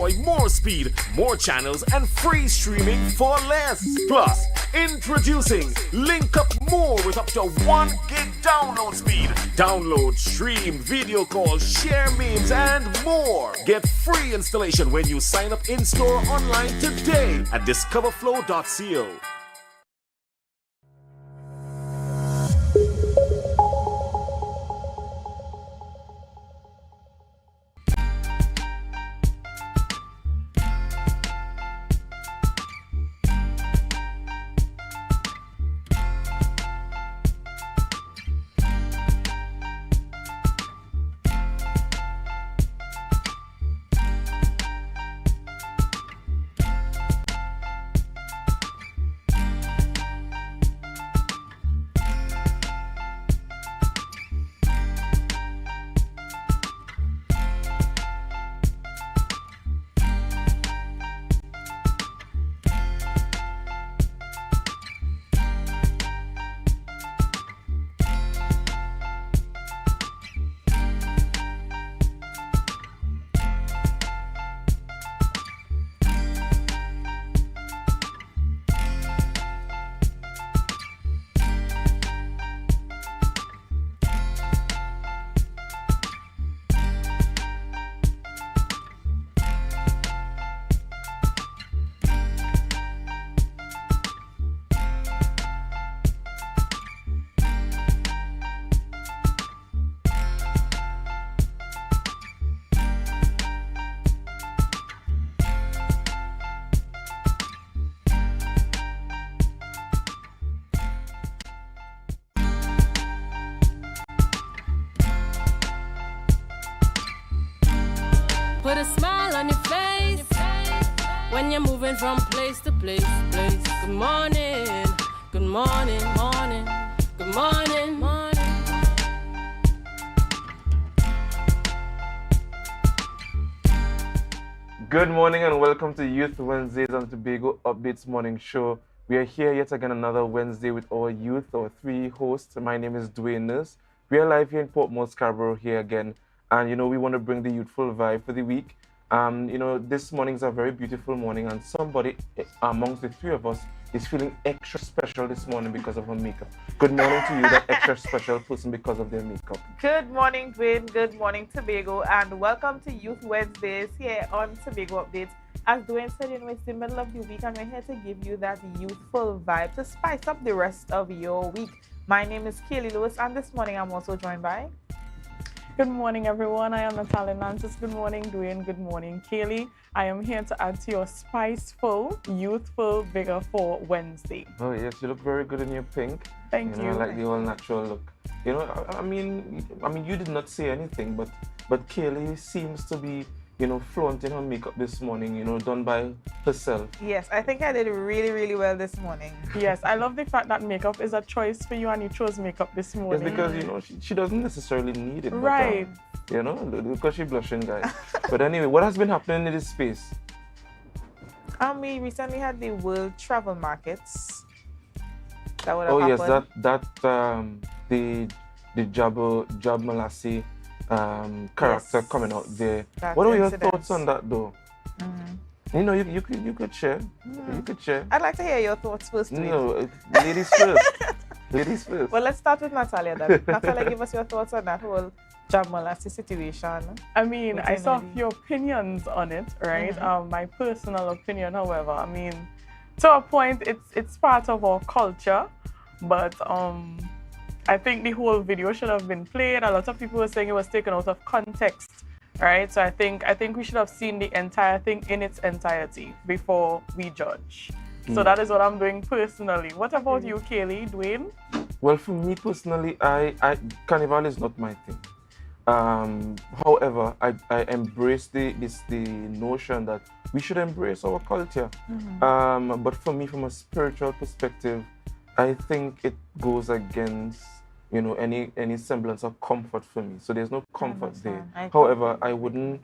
Enjoy more speed, more channels, and free streaming for less. Plus, introducing Link Up More with up to 1 gig download speed. Download, stream, video calls, share memes, and more. Get free installation when you sign up in-store or online today at discoverflow.co. Put a smile on your face when you're moving from place to place. Good morning, good morning, morning, good morning, morning. Good morning and welcome to Youth Wednesdays on Tobago Updates Morning Show. We are here yet again another Wednesday with our youth, our three hosts. My name is Dwayne Nurse. We are live here in Portmore, Scarborough here again. And, we want to bring the youthful vibe for the week. This morning is a very beautiful morning and somebody amongst the three of us is feeling extra special this morning because of her makeup. Good morning to you, that extra special person because of their makeup. Good morning, Dwayne. Good morning, Tobago. And welcome to Youth Wednesdays here on Tobago Updates. As Dwayne said, it's the middle of the week and we're here to give you that youthful vibe to spice up the rest of your week. My name is Kaylee Lewis and this morning I'm also joined by... Good morning, everyone. I am Natalia Nantes. Good morning, Dwayne. Good morning, Kaylee. I am here to add to your spiceful, youthful vigor for Wednesday. Oh, yes, you look very good in your pink. Thank you. I like the all natural look. I mean, you did not say anything, but Kaylee seems to be, flaunting her makeup this morning, done by herself. Yes, I think I did really, really well this morning. Yes, I love the fact that makeup is a choice for you and you chose makeup this morning. It's because, she doesn't necessarily need it. Right. But, because she's blushing, guys. But anyway, what has been happening in this space? We recently had the World Travel Markets. That would have happened. Yes, the Job Malassi character coming out there. What are your thoughts on that, though? Mm-hmm. You could share. Mm-hmm. You could share. I'd like to hear your thoughts first. No, ladies first. Ladies first. Well, let's start with Natalia then. Natalia, give us your thoughts on that whole Job Malassi situation. I mean, I saw a few opinions on it, right? Mm-hmm. My personal opinion, however, to a point, it's part of our culture, but I think the whole video should have been played. A lot of people were saying it was taken out of context, right? So I think we should have seen the entire thing in its entirety before we judge. So that is what I'm doing personally. What about you, Kaylee, Dwayne? Well, for me personally, I Carnival is not my thing. However, I embrace the notion that we should embrace our culture. Mm-hmm. But for me, from a spiritual perspective, I think it goes against, any semblance of comfort for me. So there's no comfort there. However, I wouldn't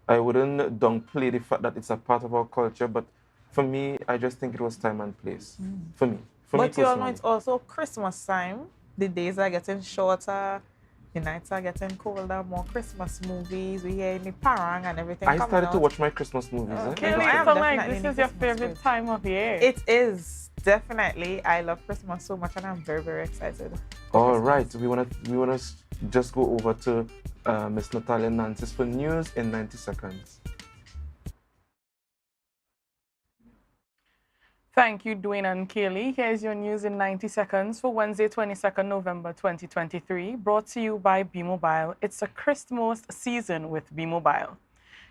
downplay the fact that it's a part of our culture. But for me, I just think it was time and place. For me. But you all know it's also Christmas time. The days are getting shorter. the nights are getting colder, more Christmas movies. We hear the parang and everything. I started to watch my Christmas movies. Kelly, I am so like definitely this in is your Christmas favorite mood. time of year. It is definitely. I love Christmas so much, and I'm very, very excited. All right, we wanna just go over to Miss Natalia Nancis for news in 90 seconds. Thank you, Dwayne and Kaylee. Here's your news in 90 seconds for Wednesday, 22nd November 2023, brought to you by B-Mobile. It's a Christmas season with B-Mobile.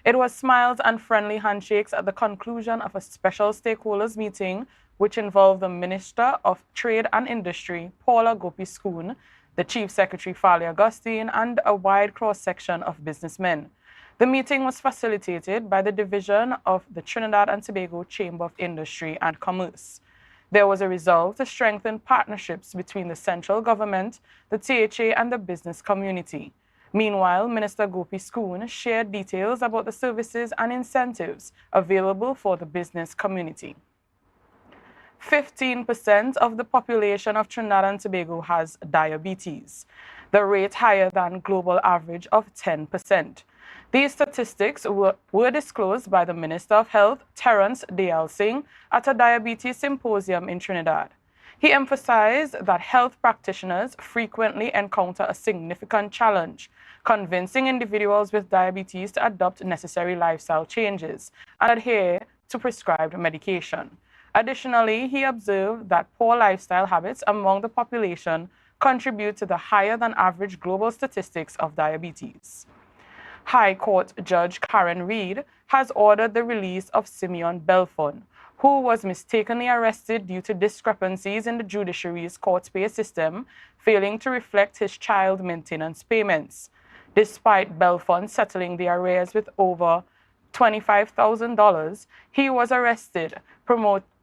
It was smiles and friendly handshakes at the conclusion of a special stakeholders meeting, which involved the Minister of Trade and Industry, Paula Gopi-Skoon, the Chief Secretary, Fali Augustine, and a wide cross-section of businessmen. The meeting was facilitated by the Division of the Trinidad and Tobago Chamber of Industry and Commerce. There was a resolve to strengthen partnerships between the central government, the THA, and the business community. Meanwhile, Minister Gopi-Skoon shared details about the services and incentives available for the business community. 15% of the population of Trinidad and Tobago has diabetes, the rate higher than global average of 10%. These statistics were disclosed by the Minister of Health, Terence Dayal Singh, at a diabetes symposium in Trinidad. He emphasized that health practitioners frequently encounter a significant challenge, convincing individuals with diabetes to adopt necessary lifestyle changes and adhere to prescribed medication. Additionally, he observed that poor lifestyle habits among the population contribute to the higher than average global statistics of diabetes. High Court Judge Karen Reed has ordered the release of Simeon Belfon, who was mistakenly arrested due to discrepancies in the judiciary's court pay system, failing to reflect his child maintenance payments. Despite Belfon settling the arrears with over $25,000, he was arrested,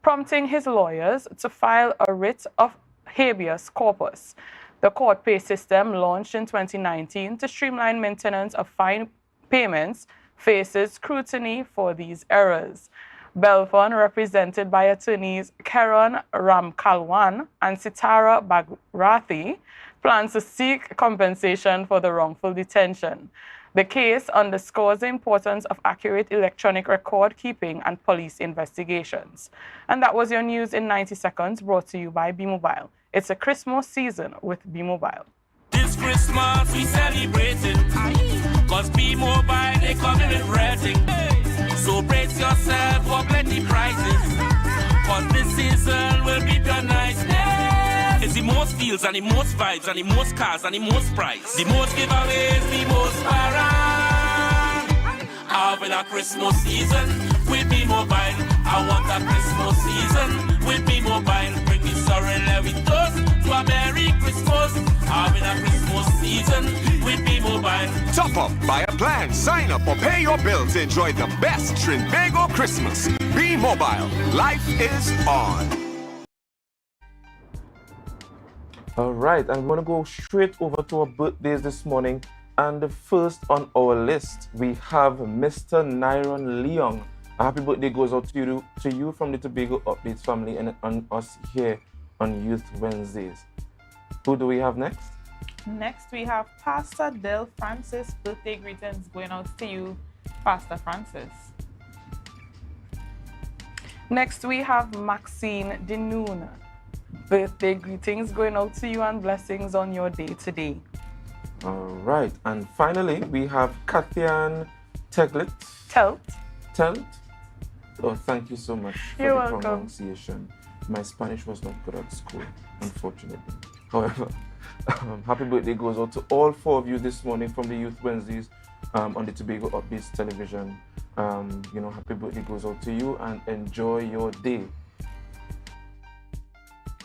prompting his lawyers to file a writ of habeas corpus. The court pay system, launched in 2019 to streamline maintenance of fine payments, faces scrutiny for these errors. Belfon, represented by attorneys Karan Ramkalwan and Sitara Bagrathi, plans to seek compensation for the wrongful detention. The case underscores the importance of accurate electronic record keeping and police investigations. And that was your news in 90 seconds, brought to you by B-Mobile. It's a Christmas season with B-Mobile. This Christmas we celebrating, cause B-Mobile they coming with rating. So brace yourself for plenty prizes, cause this season will be the nice. It's the most deals and the most vibes and the most cars and the most price. The most giveaways, the most parang. Having a Christmas season with B-Mobile. I want a Christmas season with B-Mobile. Bring me sorry, let me toast to a Merry Christmas. Having a Christmas season with B-Mobile. Top up, buy a plan, sign up or pay your bills to enjoy the best Tobago Christmas. Be mobile. Life is on. All right, and we want to go straight over to our birthdays this morning. And the first on our list, we have Mr. Nyron Leong. A happy birthday goes out to you from the Tobago Updates family and on us here on Youth Wednesdays. Who do we have next? Next, we have Pastor Del Francis. Birthday greetings going out to you, Pastor Francis. Next, we have Maxine Denoon. Birthday greetings going out to you and blessings on your day today. All right, and finally, we have Kathian Teglit. Telt. Oh, thank you so much for You're the welcome. pronunciation. My Spanish was not good at school, unfortunately. However, happy birthday goes out to all four of you this morning from the Youth Wednesdays on the Tobago Updates television. Happy birthday goes out to you and enjoy your day.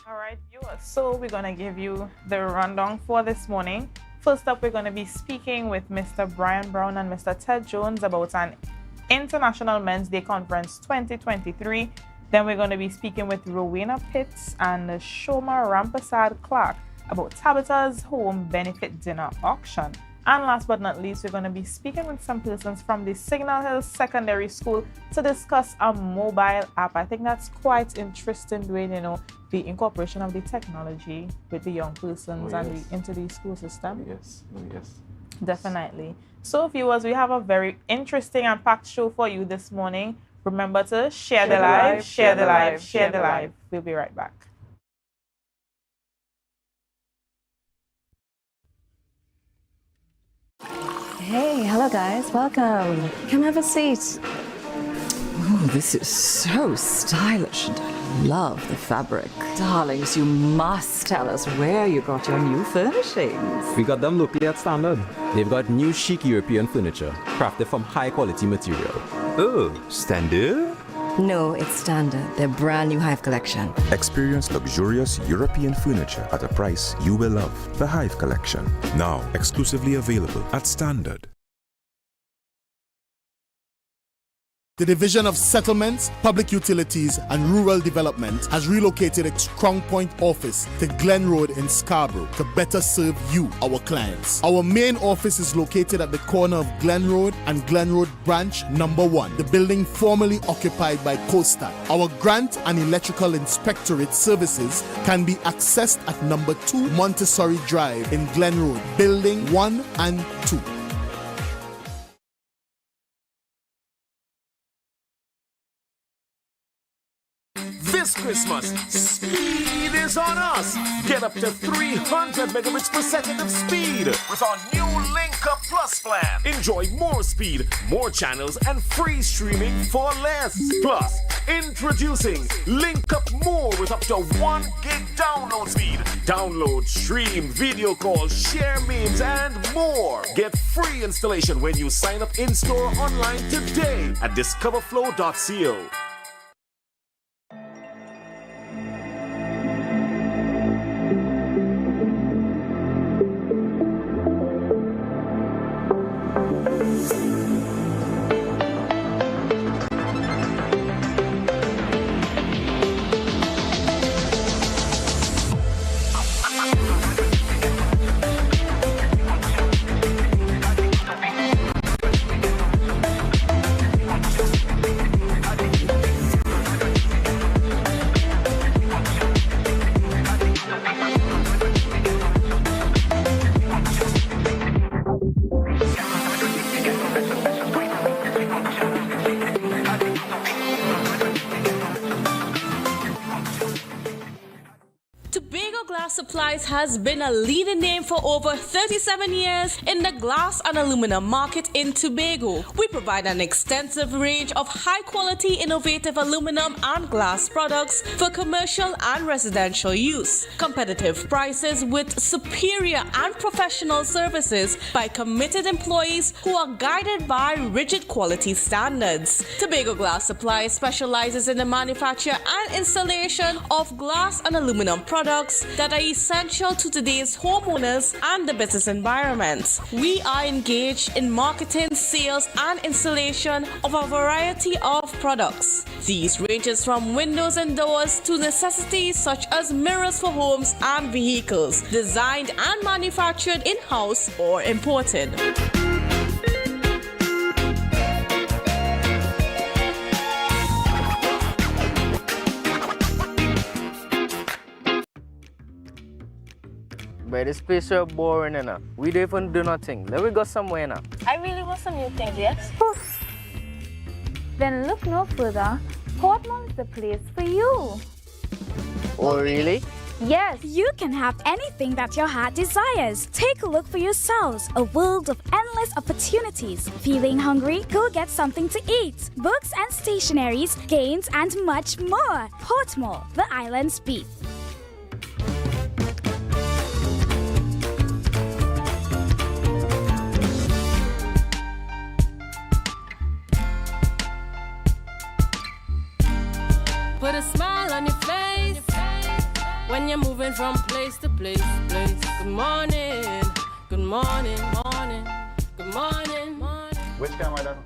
All right, viewers. So we're going to give you the rundown for this morning. First up, we're going to be speaking with Mr. Brian Brown and Mr. Ted Jones about an International Men's Day Conference 2023. Then we're going to be speaking with Rowena Pitts and Shoma Rampasad Clark about Tabitha's Home Benefit Dinner Auction. And last but not least, we're going to be speaking with some persons from the Signal Hill Secondary School to discuss a mobile app. I think that's quite interesting, Dwayne, you know, the incorporation of the technology with the young persons into the school system. Yes, yes. Definitely. So, viewers, we have a very interesting and packed show for you this morning. Remember to share the live, share the live, share the live. We'll be right back. Hey, hello guys, welcome. Come have a seat. Oh, this is so stylish and I love the fabric. Darlings, you must tell us where you got your new furnishings. We got them locally at Standard. They've got new chic European furniture, crafted from high quality material. Oh, Standard? No, it's Standard, their brand new Hive collection. Experience luxurious European furniture at a price you will love. The Hive Collection, now exclusively available at Standard. The Division of Settlements, Public Utilities and Rural Development has relocated its Crown Point office to Glen Road in Scarborough to better serve you, our clients. Our main office is located at the corner of Glen Road and Glen Road Branch Number 1, the building formerly occupied by Coastal. Our grant and electrical inspectorate services can be accessed at Number 2 Montessori Drive in Glen Road, Building 1 and 2. This Christmas, speed is on us. Get up to 300 megabits per second of speed with our new Link Up Plus plan. Enjoy more speed, more channels, and free streaming for less. Plus, introducing Link Up More with up to 1 gig download speed. Download, stream, video call, share memes, and more. Get free installation when you sign up in-store or online today at discoverflow.co. Tobago Glass Supplies has been a leading name for over 37 years in the glass and aluminum market in Tobago. We provide an extensive range of high-quality, innovative aluminum and glass products for commercial and residential use. Competitive prices with superior and professional services by committed employees who are guided by rigid quality standards. Tobago Glass Supplies specializes in the manufacture and installation of glass and aluminum products that are essential to today's homeowners and the business environment. We are engaged in marketing, sales, and installation of a variety of products. These ranges from windows and doors to necessities such as mirrors for homes and vehicles, designed and manufactured in-house or imported. But this place is boring enough. We don't even do nothing. Let me go somewhere now. I really want some new things, yes? Oof. Then look no further. Portmore is the place for you. Oh, really? Yes, you can have anything that your heart desires. Take a look for yourselves. A world of endless opportunities. Feeling hungry? Go get something to eat. Books and stationeries, games, and much more. Portmore, the island's beat. Put a smile on your face when you're moving from place to place. Good morning, good morning, morning, good morning, morning. Which camera that?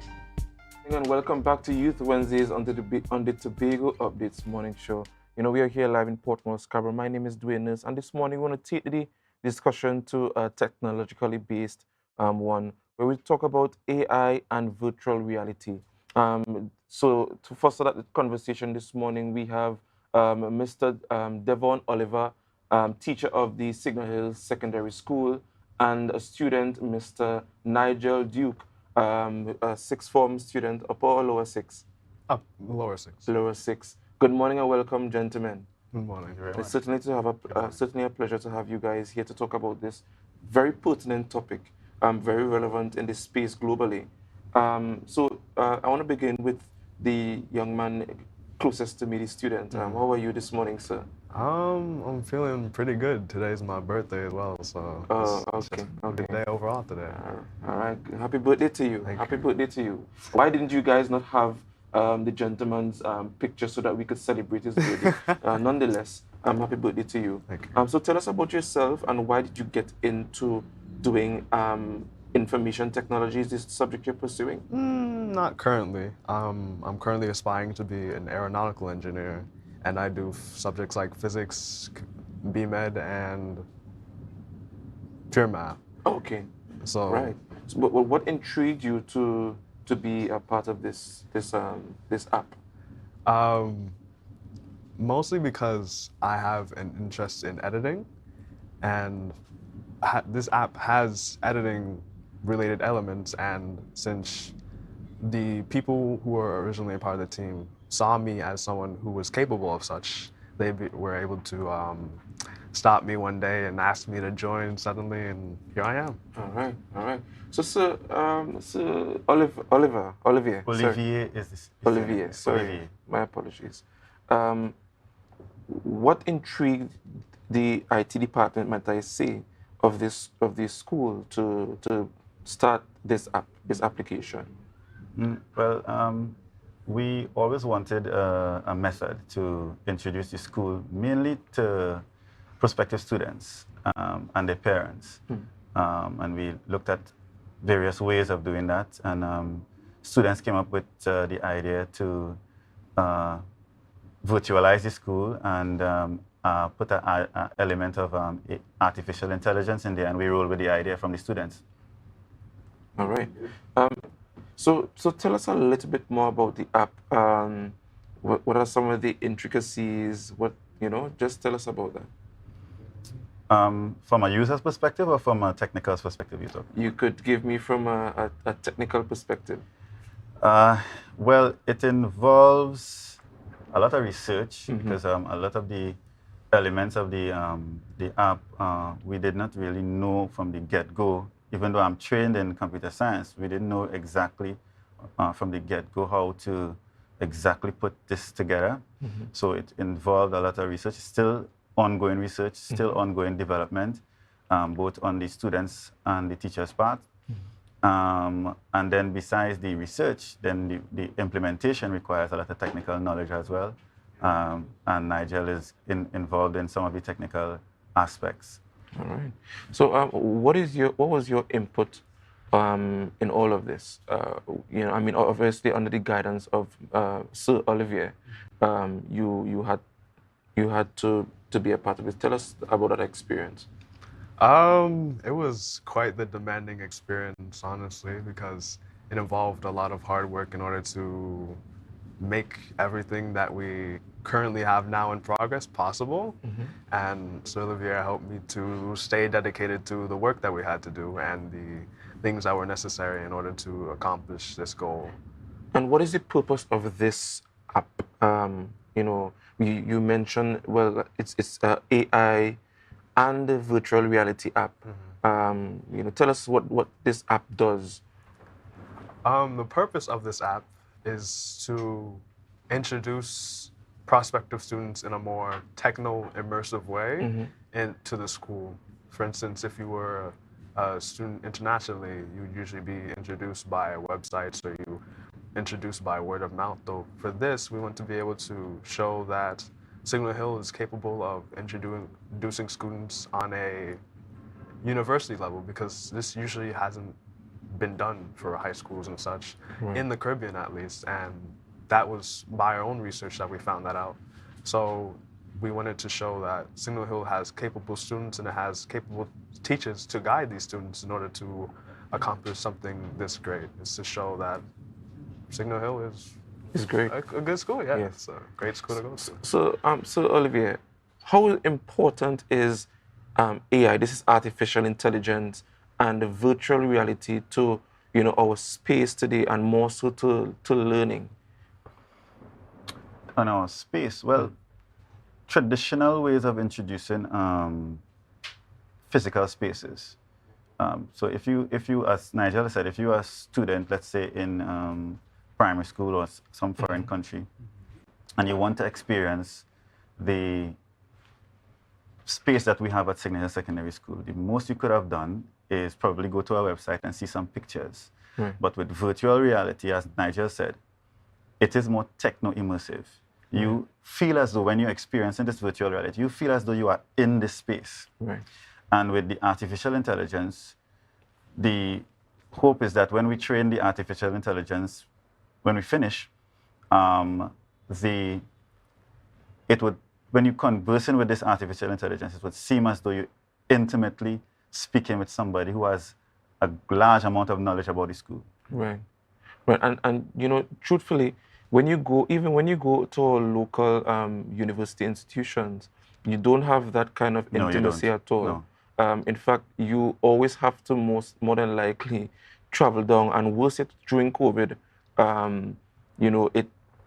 And welcome back to Youth Wednesdays on the Tobago Updates morning show. You know, we are here live in Portmore, Scarborough. My name is Dwayne, and this morning we want to take the discussion to a technologically based one, where we talk about AI and virtual reality. So to foster that conversation this morning, we have Mr. Devon Oliver, teacher of the Signal Hills Secondary School, and a student, Mr. Nigel Duke, a sixth form student, upper or lower six? Up, lower six. Lower six. Good morning and welcome, gentlemen. Good morning. It's certainly a pleasure to have you guys here to talk about this very pertinent topic, very relevant in this space globally. I want to begin with the young man closest to me, the student. How are you this morning, sir? I'm feeling pretty good. Today's my birthday as well, so it's just a good day overall today. All right. Happy birthday to you. Happy birthday to you. Why didn't you guys not have the gentleman's picture so that we could celebrate his birthday? Nonetheless, happy birthday to you. Thank you. So tell us about yourself and why did you get into doing information technology? Is this the subject you're pursuing? Not currently. I'm currently aspiring to be an aeronautical engineer, and I do subjects like physics, BMed, and pure math. Okay. So right. So, but what intrigued you to be a part of this app? Mostly because I have an interest in editing, and this app has editing related elements, and since the people who were originally a part of the team saw me as someone who was capable of such, they were able to stop me one day and ask me to join suddenly, and here I am. All right. So, Sir Olivier. Olivier is this. Olivier, sorry. Olivier. My apologies. What intrigued the IT department, might I say, of this school to start this application? Well, we always wanted a method to introduce the school mainly to prospective students and their parents. And we looked at various ways of doing that, and students came up with the idea to virtualize the school and put an element of artificial intelligence in there, and we rolled with the idea from the students. All right. So tell us a little bit more about the app. What are some of the intricacies? Just tell us about that. From a user's perspective or from a technical perspective, you talk? You could give me from a technical perspective. Well, it involves a lot of research because a lot of the elements of the app we did not really know from the get-go. Even though I'm trained in computer science, we didn't know exactly from the get-go how to exactly put this together. So it involved a lot of research, still ongoing research, still ongoing development, both on the students and the teachers' part. And then besides the research, then the implementation requires a lot of technical knowledge as well. And Nigel is involved in some of the technical aspects. All right. So, what was your input in all of this? Obviously under the guidance of Sir Olivier, you had to be a part of it. Tell us about that experience. It was quite the demanding experience, honestly, because it involved a lot of hard work in order to make everything that we currently have now in progress possible. And Sir Olivier helped me to stay dedicated to the work that we had to do and the things that were necessary in order to accomplish this goal. And what is the purpose of this app? You mentioned, well, it's AI and the virtual reality app. Tell us what this app does. The purpose of this app is to introduce prospective students in a more techno-immersive way into the school. For instance, if you were a student internationally, you'd usually be introduced by a website, so you introduced by word of mouth. Though for this, we want to be able to show that Signal Hill is capable of introducing students on a university level, because this usually hasn't been done for high schools and such, in the Caribbean at least, and that was by our own research that we found that out. So we wanted to show that Signal Hill has capable students and it has capable teachers to guide these students in order to accomplish something this great. It's to show that Signal Hill is great. A good school. Yeah, Yes. it's a great school to go to. So Olivier, how important is AI? This is artificial intelligence and the virtual reality to our space today, and more so to learning. On our space, well, traditional ways of introducing physical spaces. So if you, as Nigel said, if you are a student, let's say in primary school or some foreign country, and you want to experience the space that we have at Signature Secondary School, the most you could have done is probably go to our website and see some pictures. Right. But with virtual reality, as Nigel said, it is more techno-immersive. You feel as though when you're experiencing this virtual reality, you feel as though you are in this space. Right. And with the artificial intelligence, the hope is that when we train the artificial intelligence, when we finish, when you conversing with this artificial intelligence, it would seem as though you're intimately speaking with somebody who has a large amount of knowledge about the school. Right. Right. And truthfully, when you go to our local university institutions, you don't have that kind of intimacy at all. No. In fact, you always have to more than likely travel down, and worse yet, during COVID,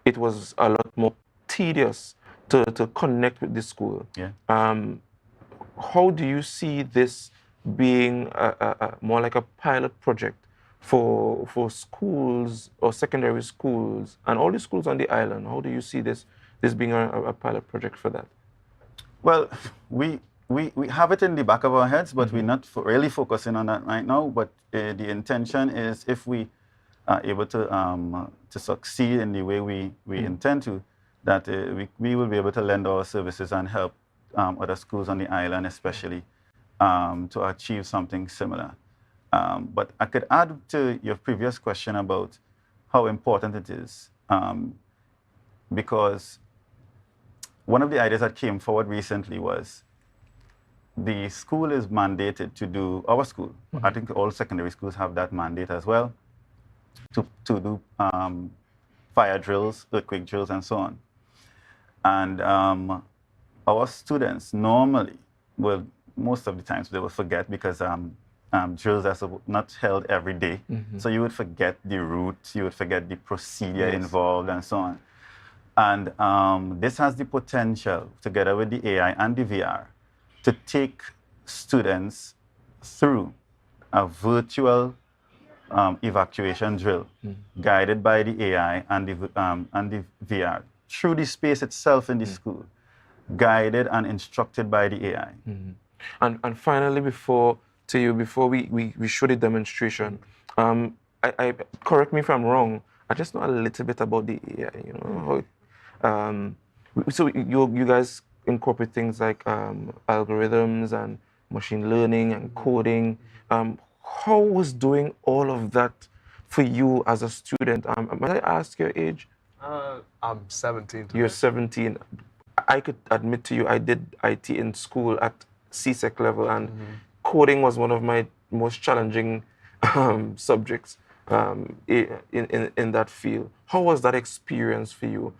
it was a lot more tedious to connect with the school. Yeah. How do you see this being more like a pilot project for schools or secondary schools and all the schools on the island? How do you see this being a pilot project for that? Well, we have it in the back of our heads, but we're not really focusing on that right now. But the intention is, if we are able to succeed in the way we intend to, that we will be able to lend our services and help other schools on the island, especially, to achieve something similar. But I could add to your previous question about how important it is, because one of the ideas that came forward recently was the school is mandated to do, our school, I think all secondary schools have that mandate as well, to do fire drills, earthquake drills, and so on. And our students normally, well, most of the times they will forget, because drills are not held every day. So you would forget the route, you would forget the procedure involved, and so on. And this has the potential, together with the AI and the VR, to take students through a virtual evacuation drill, guided by the AI and the VR, through the space itself in the school, guided and instructed by the AI. And finally, before we show the demonstration, I correct me if I'm wrong, I just know a little bit about the AI, so you guys incorporate things like algorithms and machine learning and coding. How was doing all of that for you as a student? Might I ask your age? I'm 17 today. You're 17. I could admit to you, I did IT in school at CSEC level, and coding was one of my most challenging subjects in that field. How was that experience for you?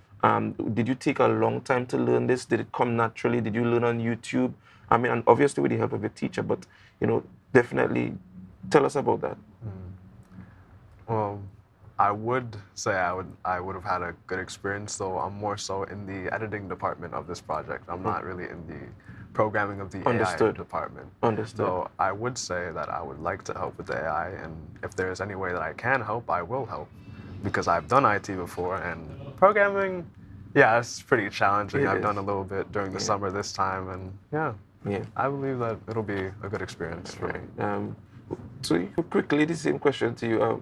Did you take a long time to learn this? Did it come naturally? Did you learn on YouTube? I mean, and obviously with the help of a teacher, but definitely tell us about that. Well, I would say I would have had a good experience, though I'm more so in the editing department of this project. I'm not really in the programming of the AI department. Understood. So I would say that I would like to help with the AI, and if there's any way that I can help, I will help, because I've done IT before, and programming, yeah, it's pretty challenging. I've done a little bit during the summer this time, and I believe that it'll be a good experience for me. So quickly, the same question to you.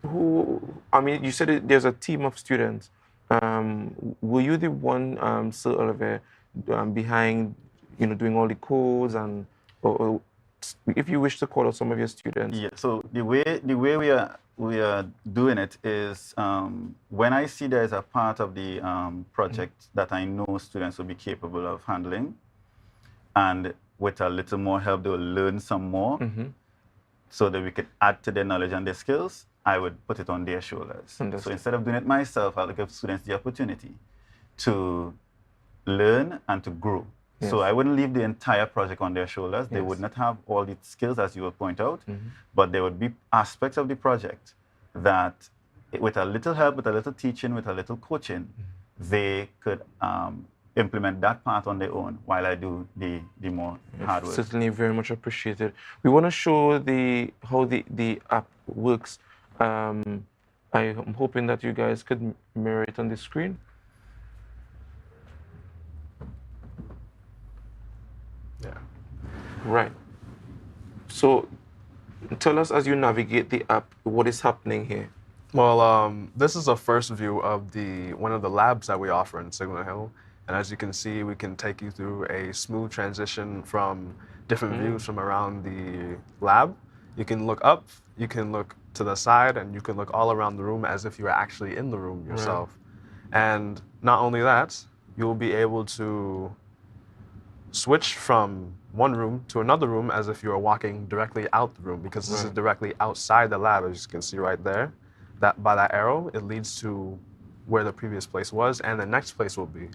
You said there's a team of students. Were you the one, Sir Oliver, behind, doing all the codes, and or if you wish to call out some of your students? Yeah. So the way we are doing it is, when I see there's a part of the project that I know students will be capable of handling, and with a little more help, they will learn some more. so that we could add to their knowledge and their skills, I would put it on their shoulders. So instead of doing it myself, I'll give students the opportunity to learn and to grow. Yes. So I wouldn't leave the entire project on their shoulders. They Yes. would not have all the skills, as you will point out, but there would be aspects of the project that, with a little help, with a little teaching, with a little coaching, they could implement that part on their own while I do the more hard work. Certainly very much appreciated. We want to show how the app works. I'm hoping that you guys could mirror it on the screen. Yeah. Right. So tell us, as you navigate the app, what is happening here? Well, this is a first view of one of the labs that we offer in Signal Hill. And as you can see, we can take you through a smooth transition from different views from around the lab. You can look up, you can look to the side, and you can look all around the room as if you were actually in the room yourself. And not only that, you'll be able to switch from one room to another room as if you were walking directly out the room, because this is directly outside the lab, as you can see right there. That by that arrow, it leads to where the previous place was and the next place will be.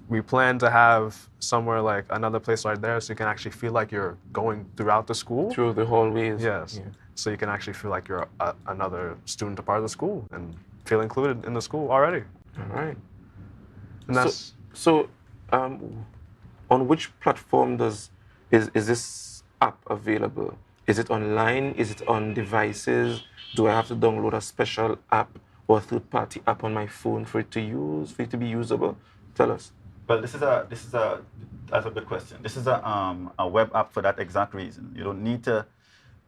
We plan to have somewhere like another place right there, so you can actually feel like you're going throughout the school. Through the hallways. Yes. Yeah. So you can actually feel like you're another student, a part of the school, and feel included in the school already. All right. And that's on which platform is this app available? Is it online? Is it on devices? Do I have to download a special app or a third-party app on my phone for it to use, for it to be usable? Tell us. Well, that's a good question. This is a web app for that exact reason. You don't need to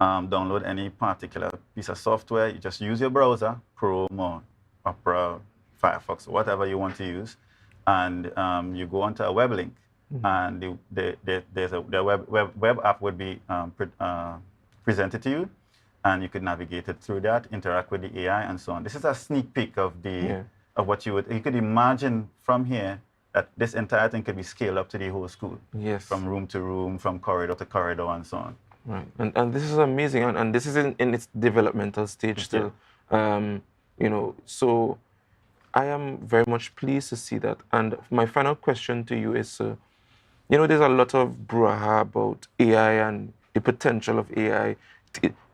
download any particular piece of software. You just use your browser, Chrome or Opera, Firefox, whatever you want to use, and you go onto a web link, and the web app would be presented to you, and you could navigate it through that, interact with the AI, and so on. This is a sneak peek of of what you could imagine from here, that this entire thing could be scaled up to the whole school. Yes. From room to room, from corridor to corridor, and so on. Right. And this is amazing, and this is in its developmental stage still. So I am very much pleased to see that. And my final question to you is, there's a lot of brouhaha about AI and the potential of AI.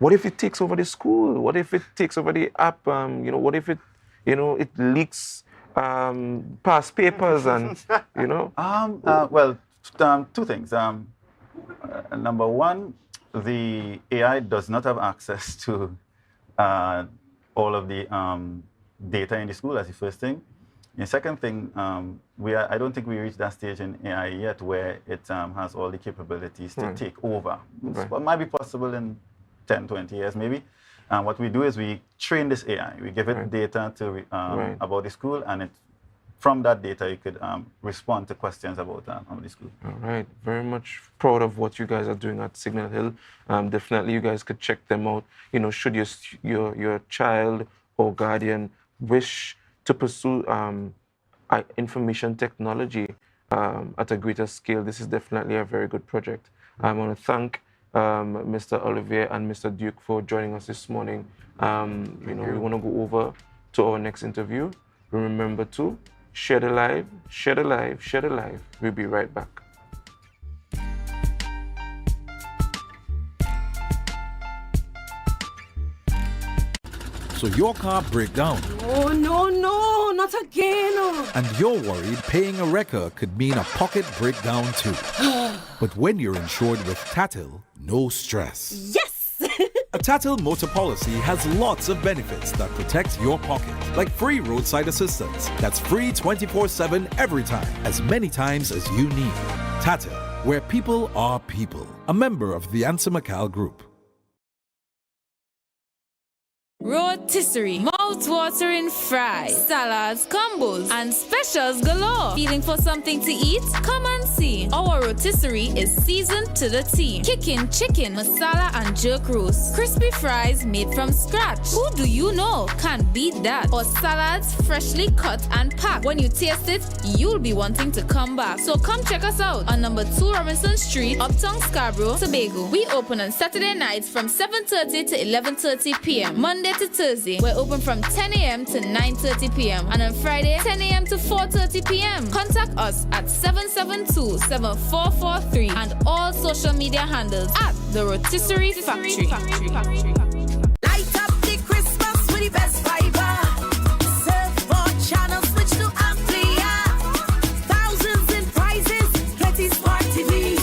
What if it takes over the school? What if it takes over the app? What if it, it leaks past papers and, Well, two things. Number one, the AI does not have access to all of the data in the school. That's the first thing. The second thing, I don't think we reached that stage in AI yet where it has all the capabilities to take over. What might be possible in 10, 20 years maybe. What we do is we train this AI. We give it data to about the school, and from that data, you could respond to questions about the school. All right. Very much proud of what you guys are doing at Signal Hill. Definitely, you guys could check them out. Should your child or guardian wish to pursue information technology at a greater scale, this is definitely a very good project. I want to thank Mr. Olivier and Mr. Duke for joining us this morning. We want to go over to our next interview. Remember to share the live, share the live, share the live. We'll be right back. So your car break down. Oh, no, not again. And you're worried paying a wrecker could mean a pocket breakdown too. But when you're insured with Tatil, no stress. Yes! A Tatil motor policy has lots of benefits that protect your pocket, like free roadside assistance. That's free 24/7 every time, as many times as you need. Tatil, where people are people. A member of the Ansa McCall Group. Rotisserie, Mouth-watering fries, salads, combos, and specials galore. Feeling for something to eat? Come and see. Our rotisserie is seasoned to the T. Kicking chicken, masala, and jerk roast. Crispy fries made from scratch. Who do you know can't beat that? Or salads freshly cut and packed. When you taste it, you'll be wanting to come back. So come check us out on number 2 Robinson Street, Uptown Scarborough, Tobago. We open on Saturday nights from 7:30 to 11:30 p.m. Monday to Thursday, we're open from 10 a.m. to 9:30 p.m. And on Friday, 10 a.m. to 4:30 p.m. Contact us at 772-7443 and all social media handles at The Rotisserie Factory. Light up the Christmas with the best fiber. Surf for channel, switch to Amplia. Thousands in prizes, plenty smart TVs.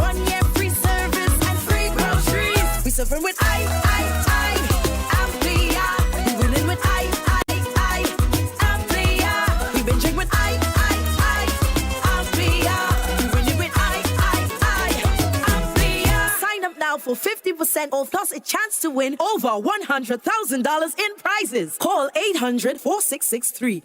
1 year free service and free groceries. We surfing with Amplia. We winning with Amplia. We binging with Amplia. We winning with Amplia. Sign up now for 50% off plus a chance to win over $100,000 in prizes. Call 800-4663.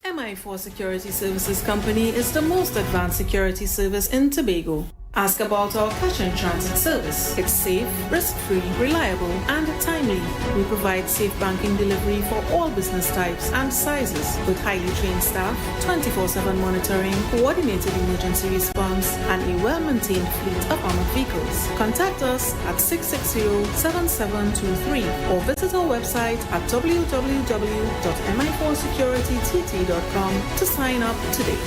MI4 Security Services Company is the most advanced security service in Tobago. Ask about our cash and transit service. It's safe, risk-free, reliable, and timely. We provide safe banking delivery for all business types and sizes with highly trained staff, 24/7 monitoring, coordinated emergency response, and a well-maintained fleet of armored vehicles. Contact us at 660-7723 or visit our website at www.mi4securitytt.com to sign up today.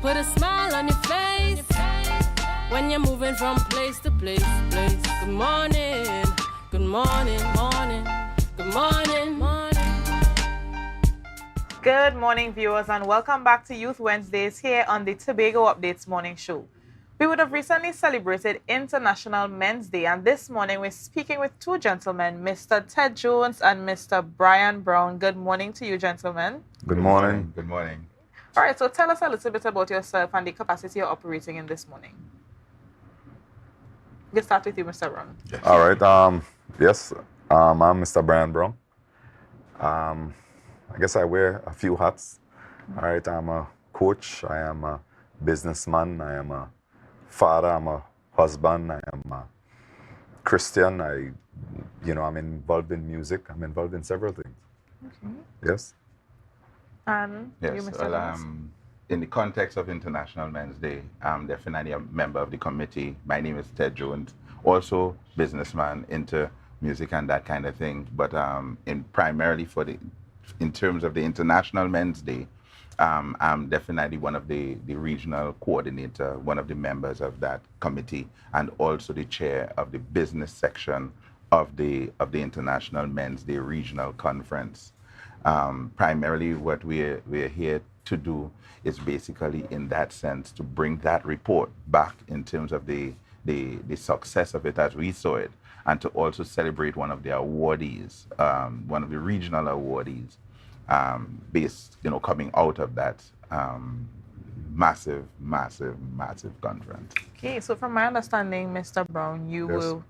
Put a smile on your face when you're moving from place to place. Good morning, good morning, morning, good morning, morning. Good morning, viewers, and welcome back to Youth Wednesdays here on the Tobago Updates Morning Show. We would have recently celebrated International Men's Day, and this morning we're speaking with two gentlemen, Mr. Ted Jones and Mr. Brian Brown. Good morning to you, gentlemen. Good morning. Good morning. All right, so tell us a little bit about yourself and the capacity you're operating in this morning. We'll start with you, Mr. Brown. Yes. All right. Yes, I'm Mr. Brian Brown. I guess I wear a few hats. All right, I'm a coach. I am a businessman. I am a father. I'm a husband. I am a Christian. I'm involved in music. I'm involved in several things. Okay. Yes. And you, Yes, Mr. well, Jones? in the context of International Men's Day, I'm definitely a member of the committee. My name is Ted Jones, also businessman into music and that kind of thing. But primarily in terms of the International Men's Day, I'm definitely one of the regional coordinator, one of the members of that committee, and also the chair of the business section of the International Men's Day Regional Conference. Primarily what we're here to do is basically in that sense to bring that report back in terms of the success of it as we saw it, and to also celebrate one of the awardees, one of the regional awardees, coming out of that massive, massive, massive conference. Okay, so from my understanding, Mr. Brown, you Yes. were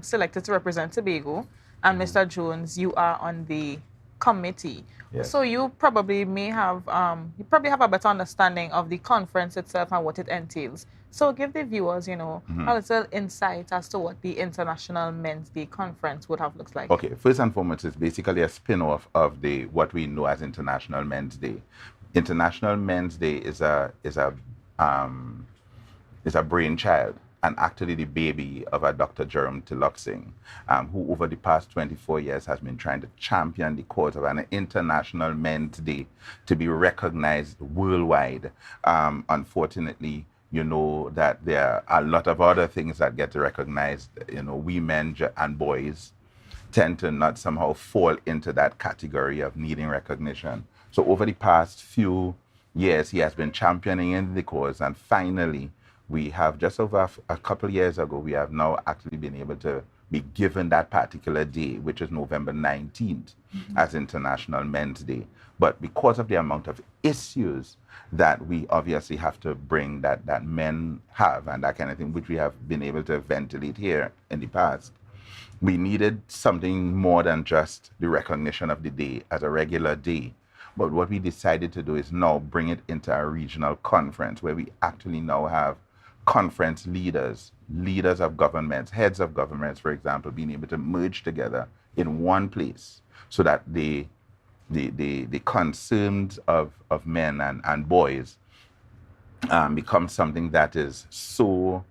selected to represent Tobago, and Mr. Jones, you are on the committee. Yes. So you probably have a better understanding of the conference itself and what it entails. So give the viewers, a little insight as to what the International Men's Day Conference would have looked like. Okay, first and foremost, it's basically a spin-off of what we know as International Men's Day. International Men's Day is a brainchild and actually the baby of a Dr. Jerome Tiloksing, who over the past 24 years has been trying to champion the cause of an International Men's Day to be recognized worldwide. Unfortunately, you know that there are a lot of other things that get recognized. We men and boys tend to not somehow fall into that category of needing recognition. So over the past few years, he has been championing in the cause, and finally, we have just over a couple of years ago, we have now actually been able to be given that particular day, which is November 19th, as International Men's Day. But because of the amount of issues that we obviously have to bring that men have and that kind of thing, which we have been able to ventilate here in the past, we needed something more than just the recognition of the day as a regular day. But what we decided to do is now bring it into a regional conference where we actually now have conference leaders of governments, heads of governments, for example, being able to merge together in one place so that the concerns of men and boys become something that is so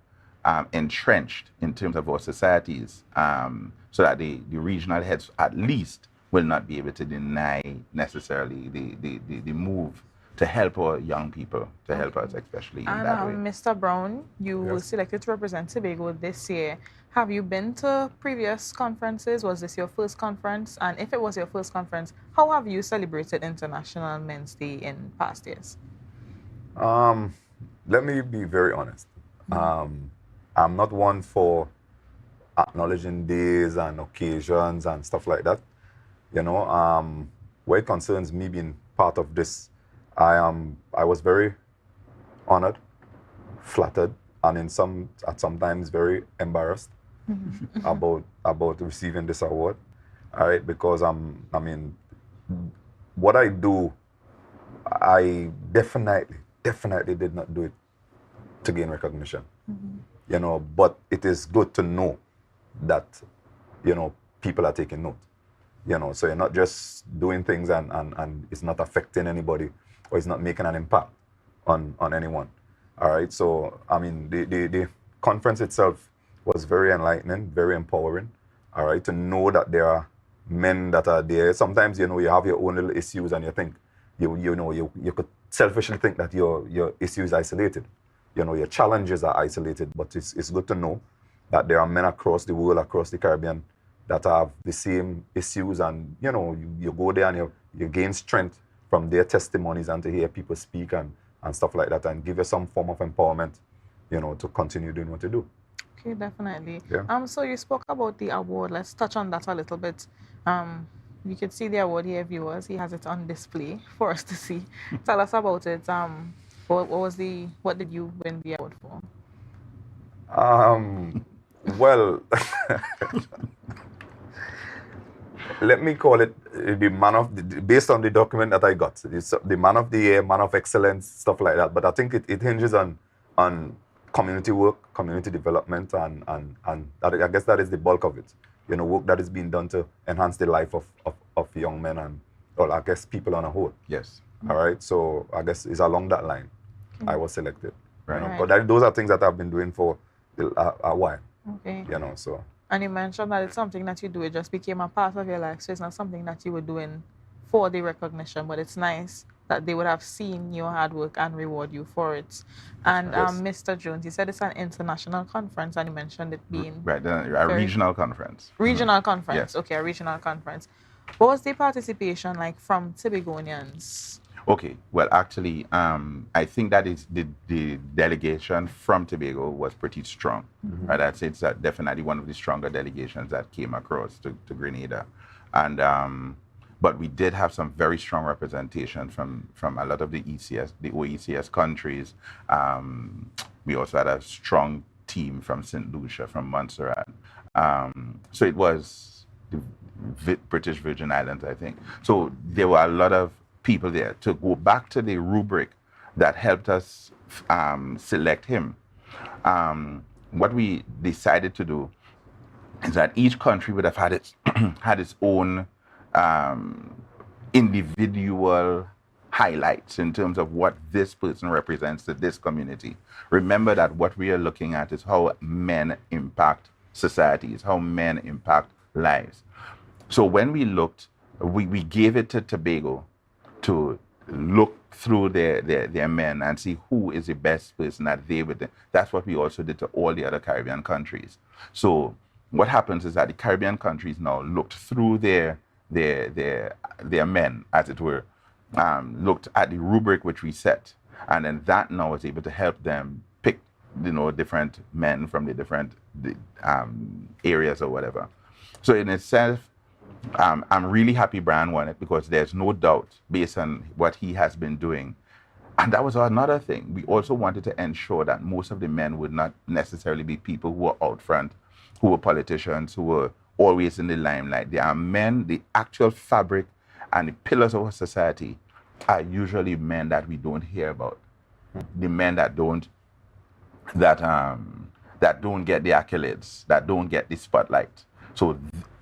entrenched in terms of our societies, so that the regional heads at least will not be able to deny necessarily the move to help our young people, to help us especially in that way. Mr. Brown, you were selected to represent Tobago this year. Have you been to previous conferences? Was this your first conference? And if it was your first conference, how have you celebrated International Men's Day in past years? Let me be very honest. I'm not one for acknowledging days and occasions and stuff like that. Where it concerns me being part of this, I was very honored, flattered, and at sometimes very embarrassed about receiving this award. All right, because what I do, I definitely did not do it to gain recognition. But it is good to know that people are taking note. So you're not just doing things and it's not affecting anybody or it's not making an impact on anyone. All right, so the conference itself was very enlightening, very empowering. All right, to know that there are men that are there. Sometimes you have your own little issues and you think you could selfishly think that your issue is isolated. Your challenges are isolated, but it's good to know that there are men across the world, across the Caribbean, that have the same issues, and you go there and you gain strength from their testimonies and to hear people speak and stuff like that, and give you some form of empowerment, to continue doing what you do. Okay, definitely. Yeah. So you spoke about the award. Let's touch on that a little bit. You can see the award here, viewers. He has it on display for us to see. Tell us about it. What did you win the award for? Well, let me call it based on the document that I got. It's the Man of the Year, Man of Excellence, stuff like that. But I think it hinges on community work, community development, and I guess that is the bulk of it. Work that is being done to enhance the life of young men and, well, I guess people on a whole. Yes. All right. So I guess it's along that line I was selected. Right. But those are things that I've been doing for a while. Okay. So. And you mentioned that it's something that you do. It just became a part of your life. So it's not something that you were doing for the recognition, but it's nice that they would have seen your hard work and reward you for it. And Yes. Mr. Jones, you said it's an international conference, and you mentioned it being a regional conference. Regional conference. Yes. Okay, a regional conference. What was the participation like from Tobagonians? Okay, well, actually, I think that is the delegation from Tobago was pretty strong. Right, I'd say it's definitely one of the stronger delegations that came across to Grenada. And but we did have some very strong representation from a lot of the OECS countries. We also had a strong team from St. Lucia, from Montserrat. So it was the British Virgin Islands, I think. So there were a lot of people there. To go back to the rubric that helped us select him, what we decided to do is that each country would have had its had its own individual highlights in terms of what this person represents to this community. Remember that what we are looking at is how men impact societies, how men impact lives. So when we looked, we gave it to Tobago to look through their men and see who is the best person that they would. That's what we also did to all the other Caribbean countries. So what happens is that the Caribbean countries now looked through their men, as it were, looked at the rubric which we set, and then that now was able to help them pick, different men from the different areas or whatever. So in itself, I'm really happy Brian won it, because there's no doubt, based on what he has been doing. And that was another thing. We also wanted to ensure that most of the men would not necessarily be people who are out front, who were politicians, who were always in the limelight. They are men, the actual fabric and the pillars of our society are usually men that we don't hear about. The men that don't get the accolades, that don't get the spotlight. So,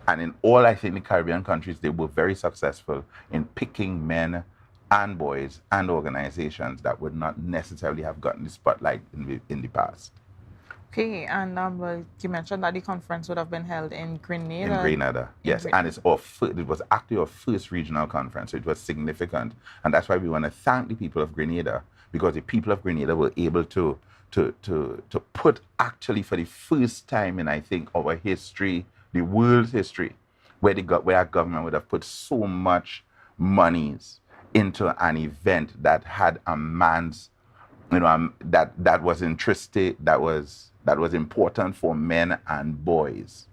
and in all, I think, the Caribbean countries, they were very successful in picking men and boys and organizations that would not necessarily have gotten the spotlight in the past. Okay, and you mentioned that the conference would have been held in Grenada. In Grenada, yes. And it was actually our first regional conference, so it was significant. And that's why we want to thank the people of Grenada, because the people of Grenada were able to put, actually for the first time in, I think, our history, the world's history, where our government would have put so much monies into an event that had a man's, that was interested, that was important for men and boys.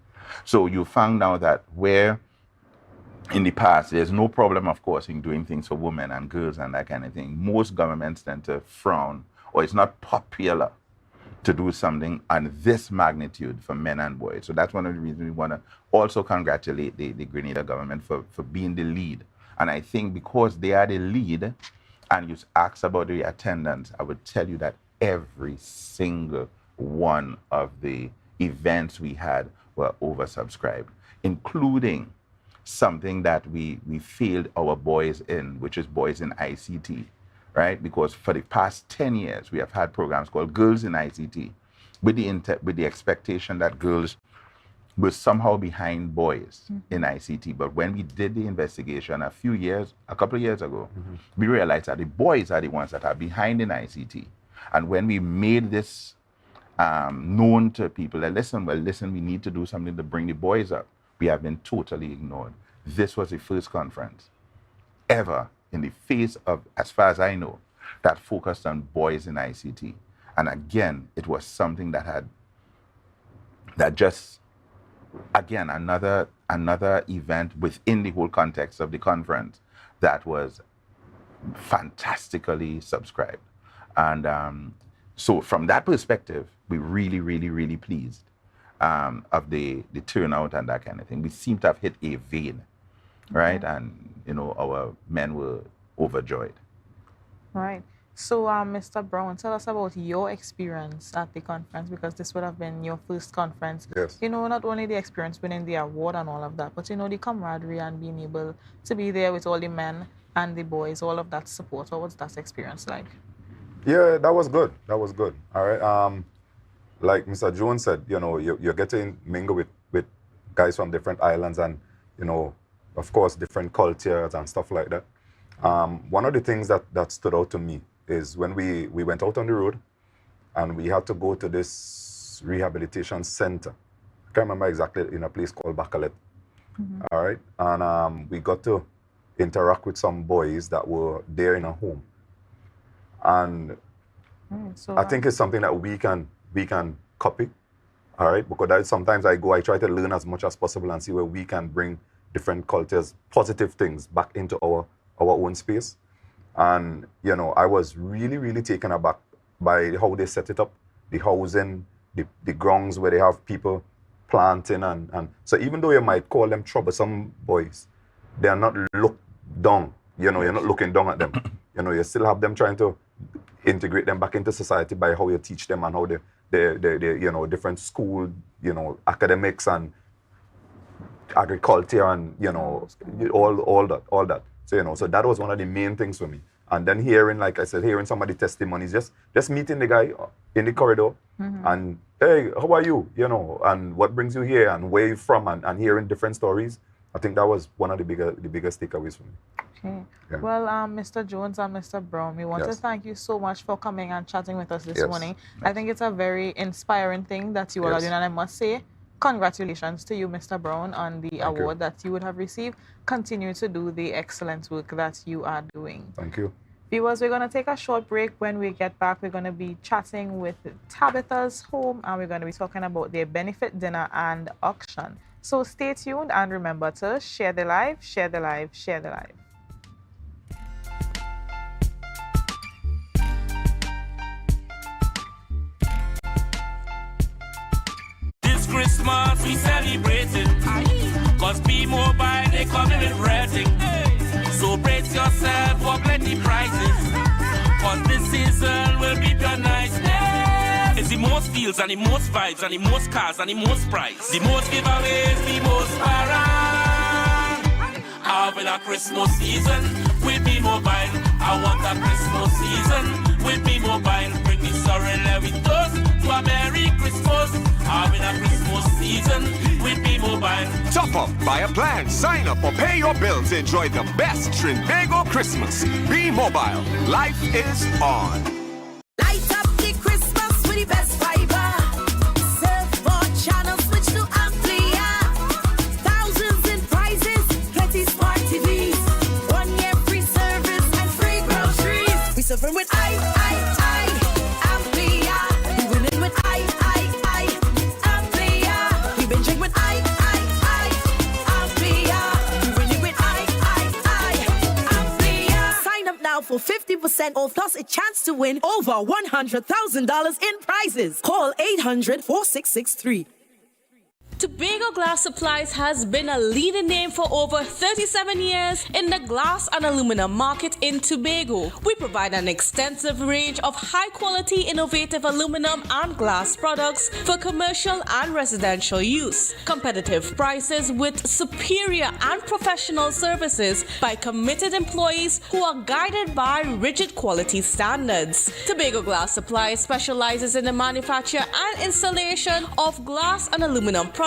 So you found out that where in the past there's no problem, of course, in doing things for women and girls and that kind of thing, most governments tend to frown, or it's not popular to do something on this magnitude for men and boys. So that's one of the reasons we want to also congratulate the Grenada government for being the lead. And I think because they are the lead, and you asked about the attendance, I would tell you that every single one of the events we had were oversubscribed, including something that we failed our boys in, which is boys in ICT, right? Because for the past 10 years, we have had programs called Girls in ICT, with the expectation that girls were somehow behind boys in ICT. But when we did the investigation a couple of years ago, we realized that the boys are the ones that are behind in ICT. And when we made this known to people that, listen, we need to do something to bring the boys up, we have been totally ignored. This was the first conference ever in the face of, as far as I know, that focused on boys in ICT. And again, it was something that just, again, another event within the whole context of the conference that was fantastically subscribed. And so from that perspective, we're really, really, really pleased of the turnout and that kind of thing. We seem to have hit a vein, right? And, our men were overjoyed. Right. So, Mr. Brown, tell us about your experience at the conference, because this would have been your first conference. Yes. Not only the experience winning the award and all of that, but, the camaraderie and being able to be there with all the men and the boys, all of that support. What was that experience like? Yeah, that was good. That was good. All right. Like Mr. Jones said, you're getting mingle with guys from different islands and, of course, different cultures and stuff like that. One of the things that stood out to me is when we went out on the road and we had to go to this rehabilitation center. I can't remember exactly, in a place called Bacalet. All right. And we got to interact with some boys that were there in a home. And I think it's something that we can copy, all right? Because sometimes I try to learn as much as possible and see where we can bring different cultures, positive things back into our own space. And, you know, I was really, really taken aback by how they set it up, the housing, the grounds where they have people planting. And so even though you might call them troublesome boys, they are not looked down. You know, you're not looking down at them. You know, you still have them trying to integrate them back into society by how you teach them and how they you know, different school, you know, academics and agriculture and, you know, all that. So, you know, so that was one of the main things for me. And then hearing, like I said, hearing some of the testimonies, just meeting the guy in the corridor and, hey, how are you? You know, and what brings you here and where you from, and hearing different stories. I think that was one of the biggest takeaways for me. Okay. Yeah. Well, Mr. Jones and Mr. Brown, we want to thank you so much for coming and chatting with us this morning. I think it's a very inspiring thing that you all are doing, and I must say, congratulations to you, Mr. Brown, on the award that you would have received. Continue to do the excellent work that you are doing. Thank you. Viewers, we're going to take a short break. When we get back, we're going to be chatting with Tabitha's Home, and we're going to be talking about their benefit dinner and auction. So stay tuned and remember to share the live, share the live, share the live. This Christmas we celebrating, cause B-Mobile they coming with rating. So brace yourself for plenty prizes, cause this season will be your nice. It's the most deals and the most vibes and the most cars and the most price. The most giveaways, the most parang. Having a Christmas season with B-Mobile. I want a Christmas season with B-Mobile. Bring the sorrel with us to a Merry Christmas. Having a Christmas season with B-Mobile. Top up, buy a plan, sign up or pay your bills. Enjoy the best Tobago Christmas. B-Mobile, life is on. Light up the Christmas with the best fiber. Surf for channels, switch to Amplia. Thousands in prizes, plenty smart TVs. 1 year free service and free groceries. We surfing with Amplia. We winning with Amplia. We binging with Amplia. We winning with Amplia. Sign up now for 50% off plus a chance to win over $100,000 in prizes. Call 800-4663. Tobago Glass Supplies has been a leading name for over 37 years in the glass and aluminum market in Tobago. We provide an extensive range of high-quality, innovative aluminum and glass products for commercial and residential use. Competitive prices with superior and professional services by committed employees who are guided by rigid quality standards. Tobago Glass Supplies specializes in the manufacture and installation of glass and aluminum products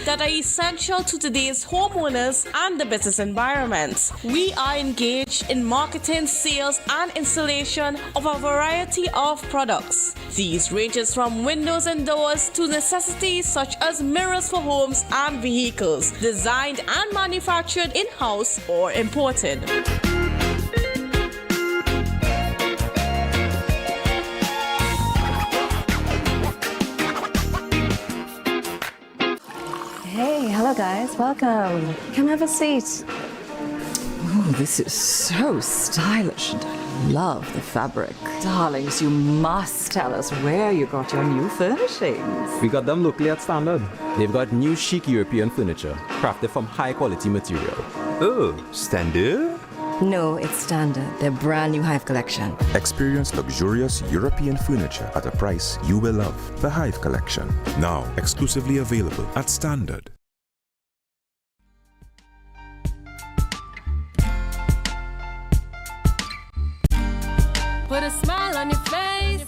that are essential to today's homeowners and the business environment. We are engaged in marketing, sales, and installation of a variety of products. These ranges from windows and doors to necessities such as mirrors for homes and vehicles, designed and manufactured in-house or imported. Hey, hello guys, welcome. Come have a seat. Oh, this is so stylish and I love the fabric. Darlings, you must tell us where you got your new furnishings. We got them locally at Standard. They've got new chic European furniture, crafted from high quality material. Oh, Standard? No, it's Standard, their brand new Hive collection. Experience luxurious European furniture at a price you will love. The Hive Collection. Now exclusively available at Standard. Put a smile on your face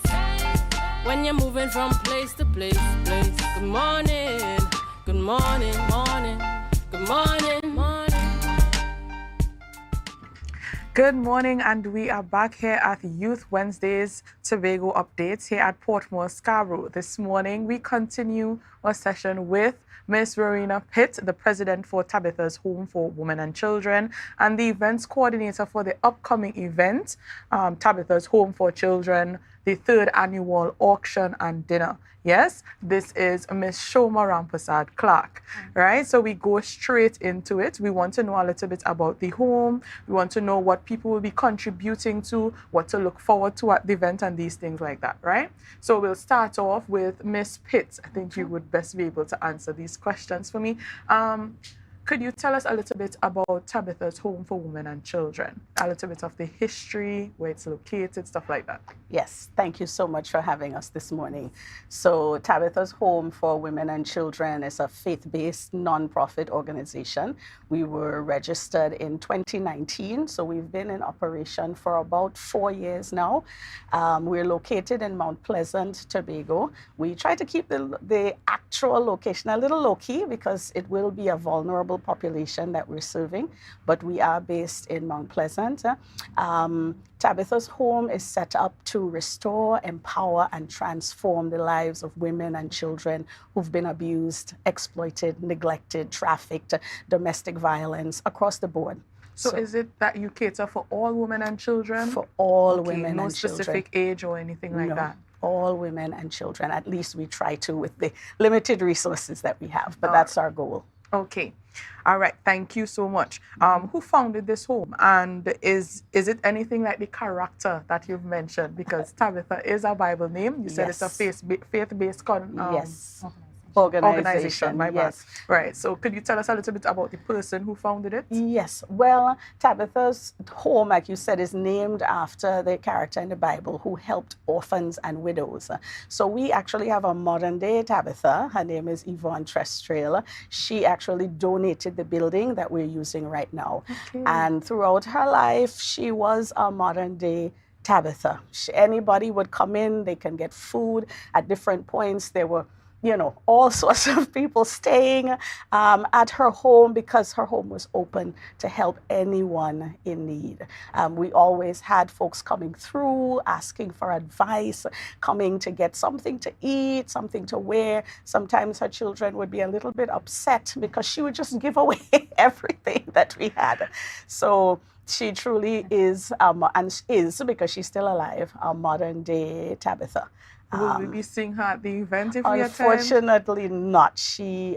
when you're moving from place to place. Good morning, good morning, morning, good morning, morning. Good morning, and we are back here at Youth Wednesdays Tobago Updates here at Portmore, Scarborough. This morning, we continue our session with Ms. Rowena Pitt, the president for Tabitha's Home for Women and Children, and the events coordinator for the upcoming event, Tabitha's Home for Children, the 3rd annual auction and dinner. Yes, this is Miss Shoma Rampasad Clark, right? So we go straight into it. We want to know a little bit about the home. We want to know what people will be contributing to, what to look forward to at the event, and these things like that, right? So we'll start off with Miss Pitts. I think you would best be able to answer these questions for me. Could you tell us a little bit about Tabitha's Home for Women and Children? A little bit of the history, where it's located, stuff like that. Yes, thank you so much for having us this morning. So Tabitha's Home for Women and Children is a faith-based nonprofit organization. We were registered in 2019, so we've been in operation for about 4 years now. We're located in Mount Pleasant, Tobago. We try to keep the actual location a little low-key because it will be a vulnerable population that we're serving, but we are based in Mount Pleasant. Tabitha's Home is set up to restore, empower, and transform the lives of women and children who've been abused, exploited, neglected, trafficked, domestic violence across the board. So is it that you cater for all women and children? For all Okay, women no and children. specific age or anything like No, that? all women and children. At least we try to with the limited resources that we have, but All that's our goal. Okay. All right. Thank you so much. Who founded this home? And is it anything like the character that you've mentioned? Because Tabitha is a Bible name. You said it's a faith-based yes. Organization. My bad. Yes. Right. So could you tell us a little bit about the person who founded it? Yes. Well, Tabitha's Home, like you said, is named after the character in the Bible who helped orphans and widows. So we actually have a modern-day Tabitha. Her name is Yvonne Trestrail. She actually donated the building that we're using right now. Okay. And throughout her life, she was a modern-day Tabitha. Anybody would come in, they can get food. At different points, there were all sorts of people staying at her home because her home was open to help anyone in need. We always had folks coming through, asking for advice, coming to get something to eat, something to wear. Sometimes her children would be a little bit upset because she would just give away everything that we had. So she truly is, and is, because she's still alive, a modern-day Tabitha. Will we be seeing her at the event if we attend? Unfortunately not. She's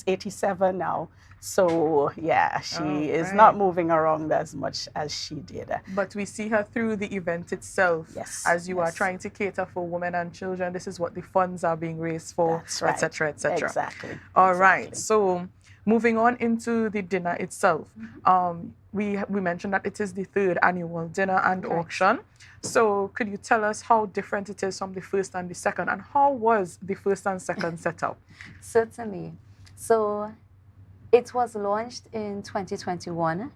87 now. So yeah, she is not moving around as much as she did. But we see her through the event itself. Yes. As you are trying to cater for women and children. This is what the funds are being raised for, That's right. etc., etc. Exactly. All right. So moving on into the dinner itself. We mentioned that it is the 3rd annual dinner and auction. So could you tell us how different it is from the 1st and the 2nd, and how was the 1st and 2nd set up? Certainly. So it was launched in 2021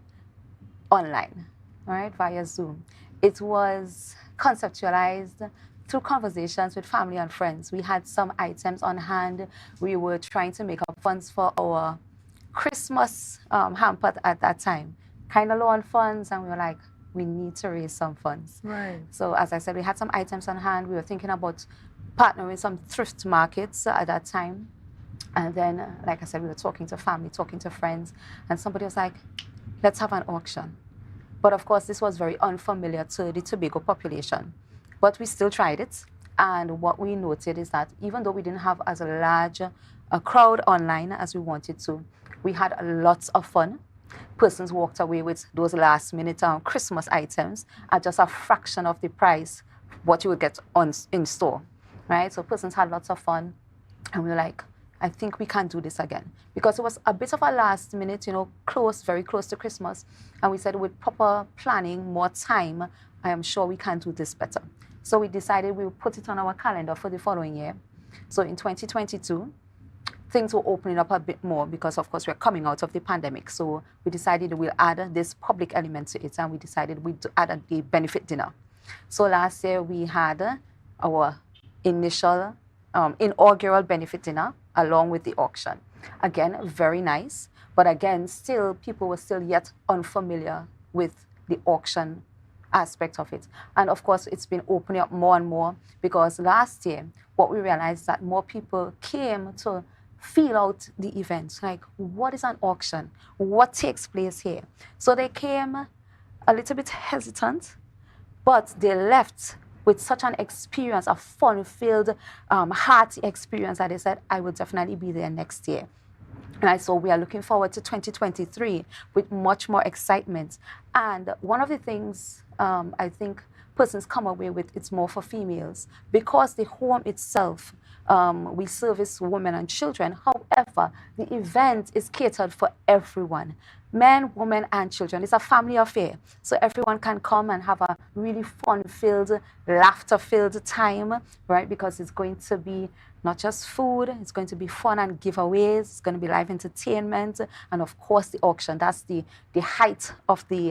online, right, via Zoom. It was conceptualized through conversations with family and friends. We had some items on hand. We were trying to make up funds for our Christmas hamper at that time. Kind of low on funds, and we were like, we need to raise some funds. Right. So as I said, we had some items on hand. We were thinking about partnering with some thrift markets at that time. And then, like I said, we were talking to family, talking to friends, and somebody was like, let's have an auction. But of course, this was very unfamiliar to the Tobago population. But we still tried it. And what we noted is that even though we didn't have as large a crowd online as we wanted to, we had lots of fun. Persons walked away with those last-minute Christmas items at just a fraction of the price what you would get in store, right? So persons had lots of fun, and we were like, I think we can do this again. Because it was a bit of a last-minute, very close to Christmas, and we said with proper planning, more time, I am sure we can do this better. So we decided we would put it on our calendar for the following year. So in 2022, things were opening up a bit more because, of course, we're coming out of the pandemic. So we decided we'll add this public element to it, and we decided we'd add the benefit dinner. So last year we had our initial inaugural benefit dinner along with the auction. Again, very nice, but again, still people were still yet unfamiliar with the auction aspect of it. And of course, it's been opening up more and more because last year, what we realized that more people came to feel out the event, like what is an auction? What takes place here? So they came a little bit hesitant, but they left with such an experience, a fun-filled, hearty experience, that they said, I will definitely be there next year. Right, so we are looking forward to 2023 with much more excitement. And one of the things I think persons come away with, it's more for females, because the home itself, we service women and children. However, the event is catered for everyone. Men, women, and children. It's a family affair. So everyone can come and have a really fun-filled, laughter-filled time, right? Because it's going to be not just food, it's going to be fun and giveaways, it's going to be live entertainment, and of course the auction. That's the height of the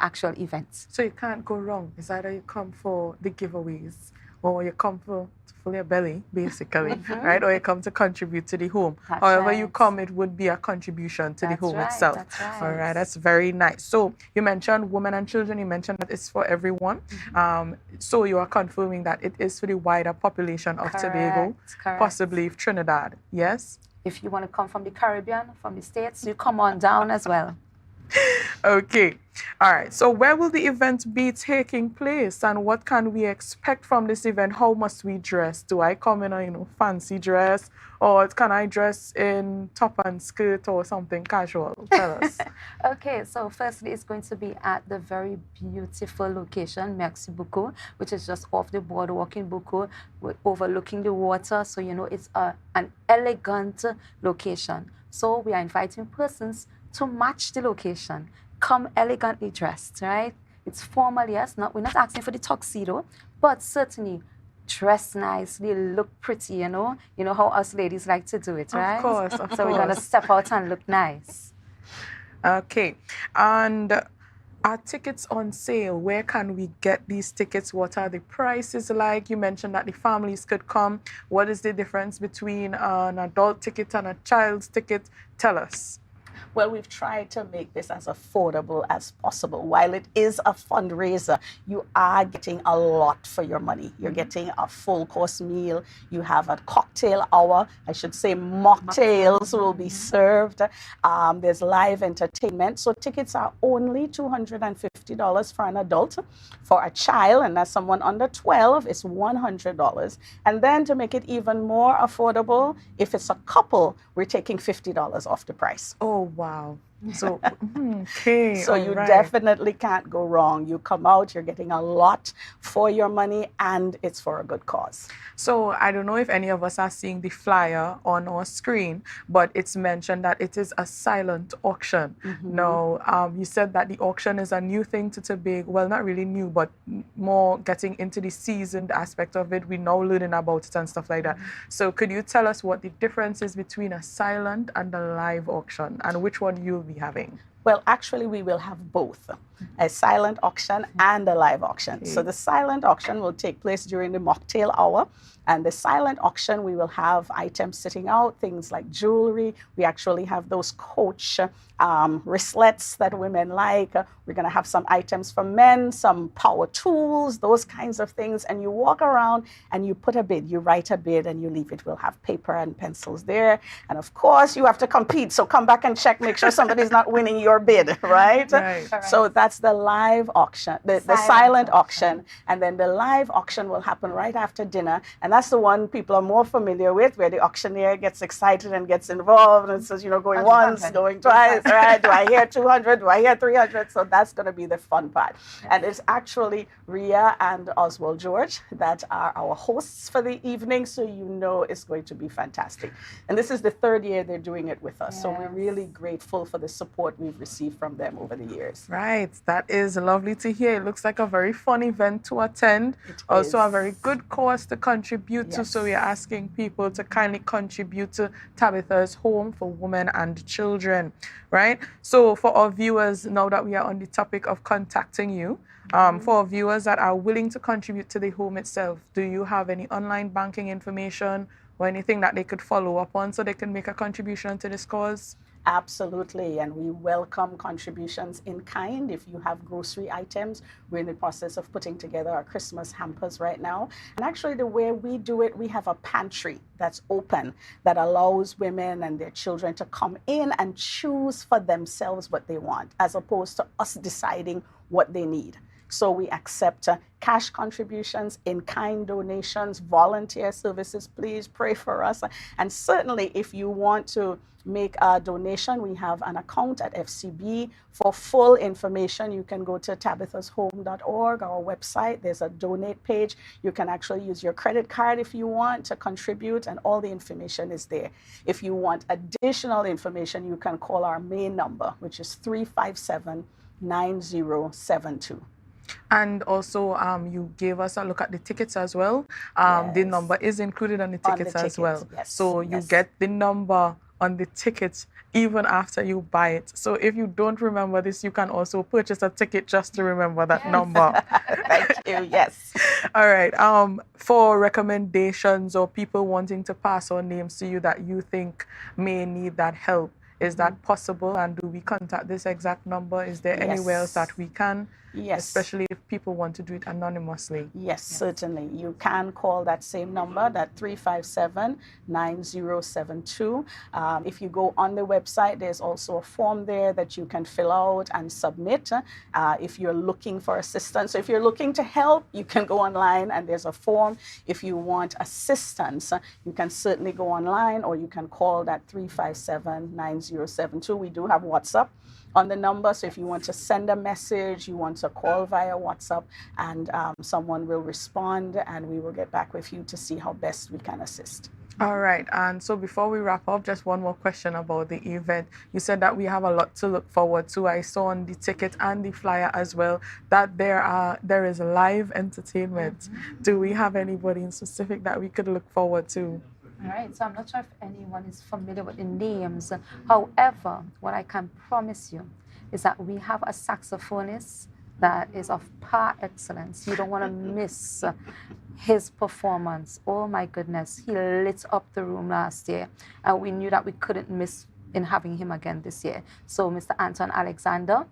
actual event. So you can't go wrong. It's either you come for the giveaways or you come for to fill your belly, basically, right? Or you come to contribute to the home. That's However right. you come, it would be a contribution to the home right, itself. that's right. All right, that's very nice. So you mentioned women and children. You mentioned that it's for everyone. So you are confirming that it is for the wider population of Tobago, Correct. possibly Trinidad. Yes? If you want to come from the Caribbean, from the States, you come on down as well. Okay. All right. So where will the event be taking place, and what can we expect from this event? How must we dress? Do I come in a fancy dress, or can I dress in top and skirt or something casual? Tell us. Okay, so firstly, it's going to be at the very beautiful location, Merci Beaucoup, which is just off the boardwalk in Beaucoup, overlooking the water. So, you know, it's an elegant location. So we are inviting persons to match the location. Come elegantly dressed, right? It's formal, yes. We're not asking for the tuxedo, but certainly dress nicely, look pretty, you know. You know how us ladies like to do it, right? Of course, of So we're going to step out and look nice. Okay. And are tickets on sale? Where can we get these tickets? What are the prices like? You mentioned that the families could come. What is the difference between an adult ticket and a child's ticket? Tell us. Well, we've tried to make this as affordable as possible. While it is a fundraiser, you are getting a lot for your money. You're getting a full course meal. You have a cocktail hour. I should say mocktails will be served. There's live entertainment. So tickets are only $250 for an adult. For a child, and that's someone under 12, it's $100. And then to make it even more affordable, if it's a couple, we're taking $50 off the price. Oh, wow. So, okay. So you definitely can't go wrong. You come out, you're getting a lot for your money, and it's for a good cause. So I don't know if any of us are seeing the flyer on our screen, but it's mentioned that it is a silent auction. Now, you said that the auction is a new thing to Tobago. Well, not really new, but more getting into the seasoned aspect of it. We're now learning about it and stuff like that. So could you tell us what the difference is between a silent and a live auction, and which one you'll be having? Well, actually, we will have both, a silent auction and a live auction. So the silent auction will take place during the mocktail hour. And the silent auction, we will have items sitting out, things like jewelry. We actually have those Coach wristlets that women like. We're going to have some items for men, some power tools, those kinds of things. And you walk around and you put a bid, you write a bid and you leave it. We'll have paper and pencils there. And of course, you have to compete. So come back and check, make sure somebody's not winning your bid, right? So that's the live auction, the silent auction. And then the live auction will happen right after dinner. And that's the one people are more familiar with, where the auctioneer gets excited and gets involved and says, you know, going once, going twice, right? Do I hear 200? Do I hear 300? So that's going to be the fun part. And it's actually Ria and Oswald George that are our hosts for the evening. So you know it's going to be fantastic. And this is the third year they're doing it with us. So we're really grateful for the support we've received from them over the years. Right. That is lovely to hear. It looks like a very fun event to attend. Also a very good cause to contribute to. So we are asking people to kindly contribute to Tabitha's Home for Women and Children, right? So for our viewers, now that we are on the topic of contacting you, for our viewers that are willing to contribute to the home itself, do you have any online banking information or anything that they could follow up on so they can make a contribution to this cause? Absolutely, and we welcome contributions in kind. If you have grocery items, we're in the process of putting together our Christmas hampers right now. And actually the way we do it, we have a pantry that's open that allows women and their children to come in and choose for themselves what they want, as opposed to us deciding what they need. So we accept cash contributions, in-kind donations, volunteer services. Please pray for us. And certainly if you want to make a donation, we have an account at FCB. For full information, you can go to tabithashome.org, our website. There's a donate page. You can actually use your credit card if you want to contribute, and all the information is there. If you want additional information, you can call our main number, which is 357-9072. And also, you gave us a look at the tickets as well. The number is included on the tickets as well. Yes. So you get the number on the tickets even after you buy it. So if you don't remember this, you can also purchase a ticket just to remember that number. Thank you. Yes. All right. For recommendations or people wanting to pass on names to you that you think may need that help, is that possible? And do we contact this exact number? Is there anywhere else that we can? Yes. Especially if people want to do it anonymously. Yes, certainly. You can call that same number, that 357-9072. If you go on the website, there's also a form there that you can fill out and submit if you're looking for assistance. So if you're looking to help, you can go online and there's a form. If you want assistance, you can certainly go online or you can call that 357-9072. We do have WhatsApp on the number, so if you want to send a message, you want to call via WhatsApp, and someone will respond and we will get back with you to see how best we can assist. All right, and so before we wrap up, just one more question about the event. You said that we have a lot to look forward to. I saw on the ticket and the flyer as well that there is live entertainment. Do we have anybody in specific that we could look forward to? All right, so I'm not sure if anyone is familiar with the names. However, what I can promise you is that we have a saxophonist that is of par excellence. You don't want to miss his performance. Oh my goodness, he lit up the room last year, and we knew that we couldn't miss in having him again this year. So Mr. Anton Alexander,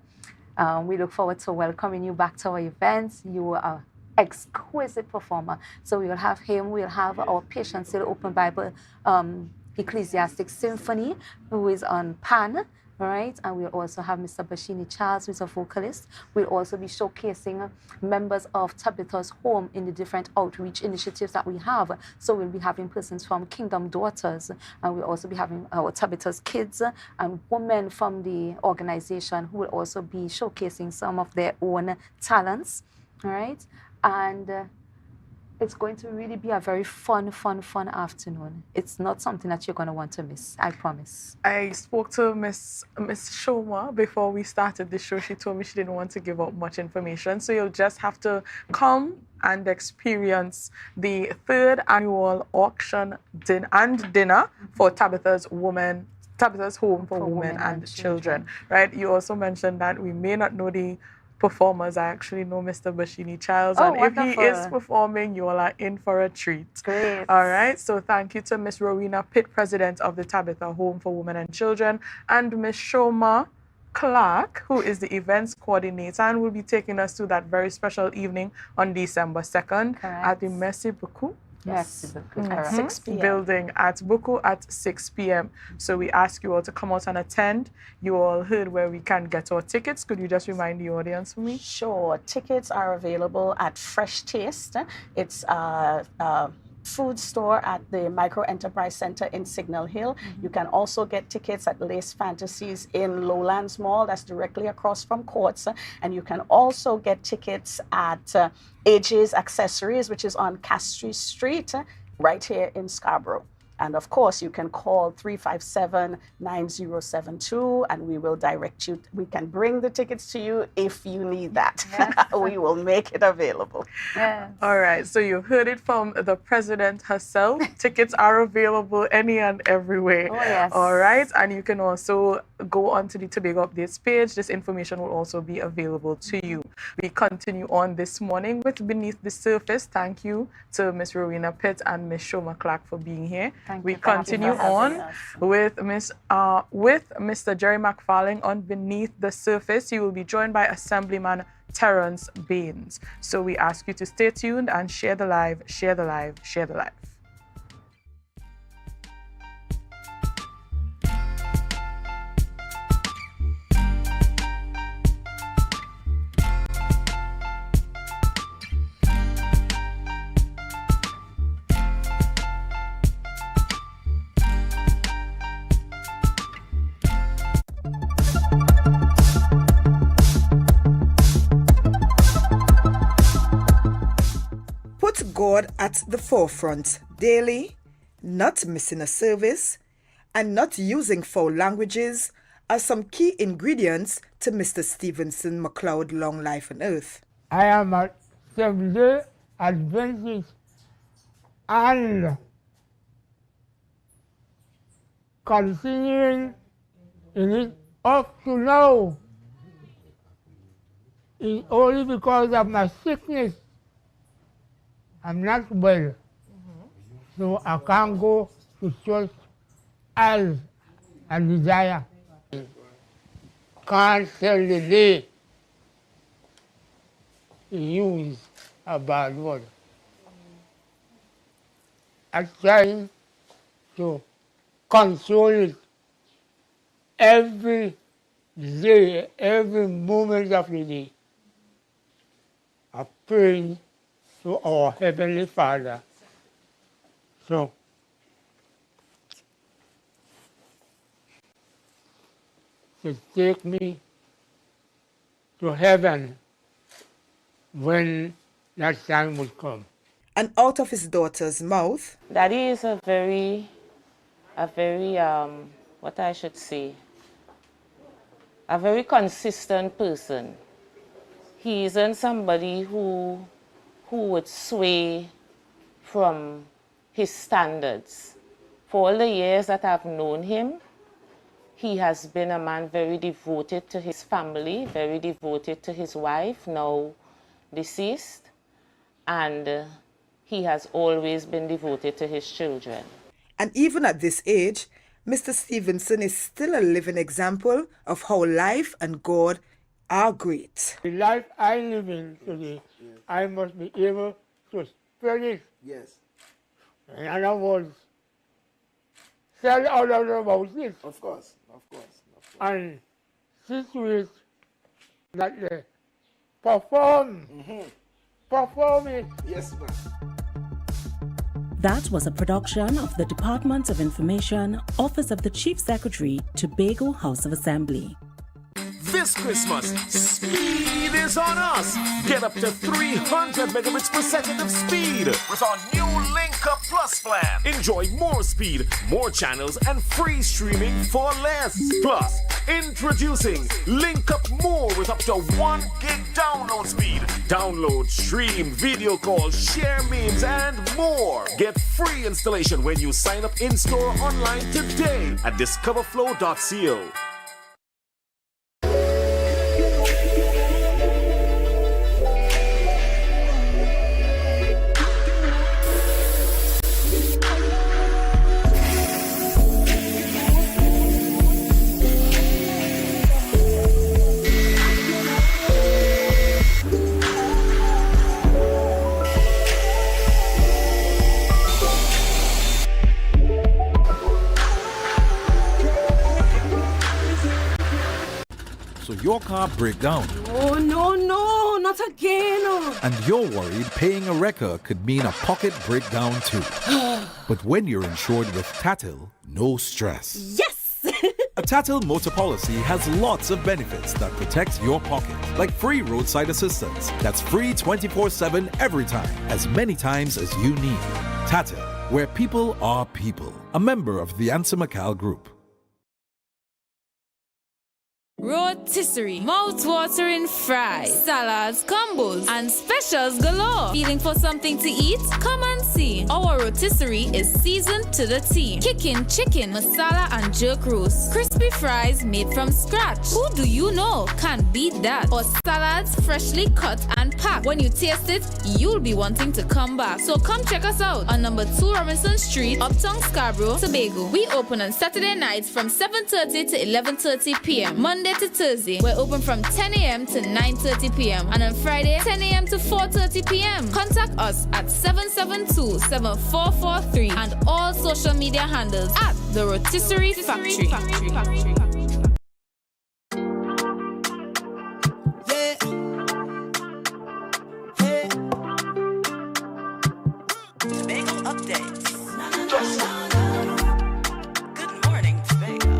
we look forward to welcoming you back to our events. You are exquisite performer. So we will have him, we'll have our Patience Hill Open Bible Ecclesiastic Symphony, who is on pan, all right? And we'll also have Mr. Bashini Charles, who's a vocalist. We'll also be showcasing members of Tabitha's Home in the different outreach initiatives that we have. So we'll be having persons from Kingdom Daughters, and we'll also be having our Tabitha's Kids and women from the organization who will also be showcasing some of their own talents, all right? And it's going to really be a very fun afternoon. It's not something that you're going to want to miss, I promise. I spoke to Miss Shoma before we started the show. She told me she didn't want to give out much information. So you'll just have to come and experience the 3rd annual auction and dinner for Tabitha's Home for Women and Children. Right? You also mentioned that we may not know the performers. I actually know Mr. Bashini Charles, and wonderful. If he is performing, you all are in for a treat. Great. All right, so thank you to Miss Rowena Pitt, President of the Tabitha Home for Women and Children, and Miss Shoma Clark, who is the events coordinator and will be taking us to that very special evening on December 2nd at the Merci Beaucoup. Yes, at 6 p.m. building at Buku at 6 p.m. So we ask you all to come out and attend. You all heard where we can get our tickets. Could you just remind the audience for me? Sure. Tickets are available at Fresh Taste. It's food store at the Micro Enterprise Center in Signal Hill. You can also get tickets at Lace Fantasies in Lowlands Mall. That's directly across from Courts. And you can also get tickets at AJ's Accessories, which is on Castry Street, right here in Scarborough. And of course, you can call 357-9072 and we will direct you. We can bring the tickets to you if you need that. Yes. We will make it available. Yes. All right. So you've heard it from the president herself. Tickets are available any and every way. Oh, yes. All right. And you can also go onto the Tobago Updates page. This information will also be available to you. We continue on this morning with Beneath the Surface. Thank you to Miss Rowena Pitt and Miss Shoma Clark for being here. We continue on with Mr. Jerry McFarlane on Beneath the Surface. He will be joined by Assemblyman Terrence Baines. So we ask you to stay tuned and share the live, share the live, share the live. God at the forefront daily, not missing a service, and not using foul languages are some key ingredients to Mr. Stevenson McLeod long life on earth. I am a Seventh-day Adventist and continuing in it up to now is only because of my sickness. I'm not well, so I can't go to church as I desire. Can't tell the day to use a bad word. I'm trying to control it every day, every moment of the day. I pray to our Heavenly Father. So, to take me to heaven when that time would come. And out of his daughter's mouth, Daddy is a very, what I should say, a very consistent person. He isn't somebody who would sway from his standards. For all the years that I've known him, he has been a man very devoted to his family, very devoted to his wife, now deceased, and he has always been devoted to his children. And even at this age, Mr. Stevenson is still a living example of how life and God are great. The life I live in today, I must be able to spread it. Yes. In other words, tell others about it. Of course. And see to it that they perform. Perform it. Yes, ma'am. That was a production of the Department of Information, Office of the Chief Secretary, Tobago House of Assembly. This Christmas, speed is on us. Get up to 300 megabits per second of speed with our new Link Up Plus plan. Enjoy more speed, more channels, and free streaming for less. Plus, introducing Link Up More with up to 1 gig download speed. Download, stream, video call, share memes, and more. Get free installation when you sign up in-store or online today at discoverflow.co. So your car break down Oh, no, not again. and you're worried paying a wrecker could mean a pocket breakdown too. But when you're insured with Tatil, no stress. Yes! A Tatil motor policy has lots of benefits that protect your pocket, like free roadside assistance. That's free 24/7 every time, as many times as you need. Tatil, where people are people. A member of the Ansa McCall Group. Rotisserie, mouth-watering fries, salads, combos, and specials galore. Feeling for something to eat? Come and see. Our rotisserie is seasoned to the T. Kicking chicken, masala, and jerk roast. Crispy fries made from scratch. Who do you know can beat that? Or salads freshly cut and packed. When you taste it, you'll be wanting to come back. So come check us out on number 2 Robinson Street, Uptown Scarborough, Tobago. We open on Saturday nights from 7:30 to 11:30 p.m. Monday to Thursday, we're open from 10 a.m. to 9:30 p.m. and on Friday, 10 a.m. to 4:30 p.m. Contact us at 772-7443 and all social media handles at The Rotisserie Factory. Tobago updates. Good morning, Tobago.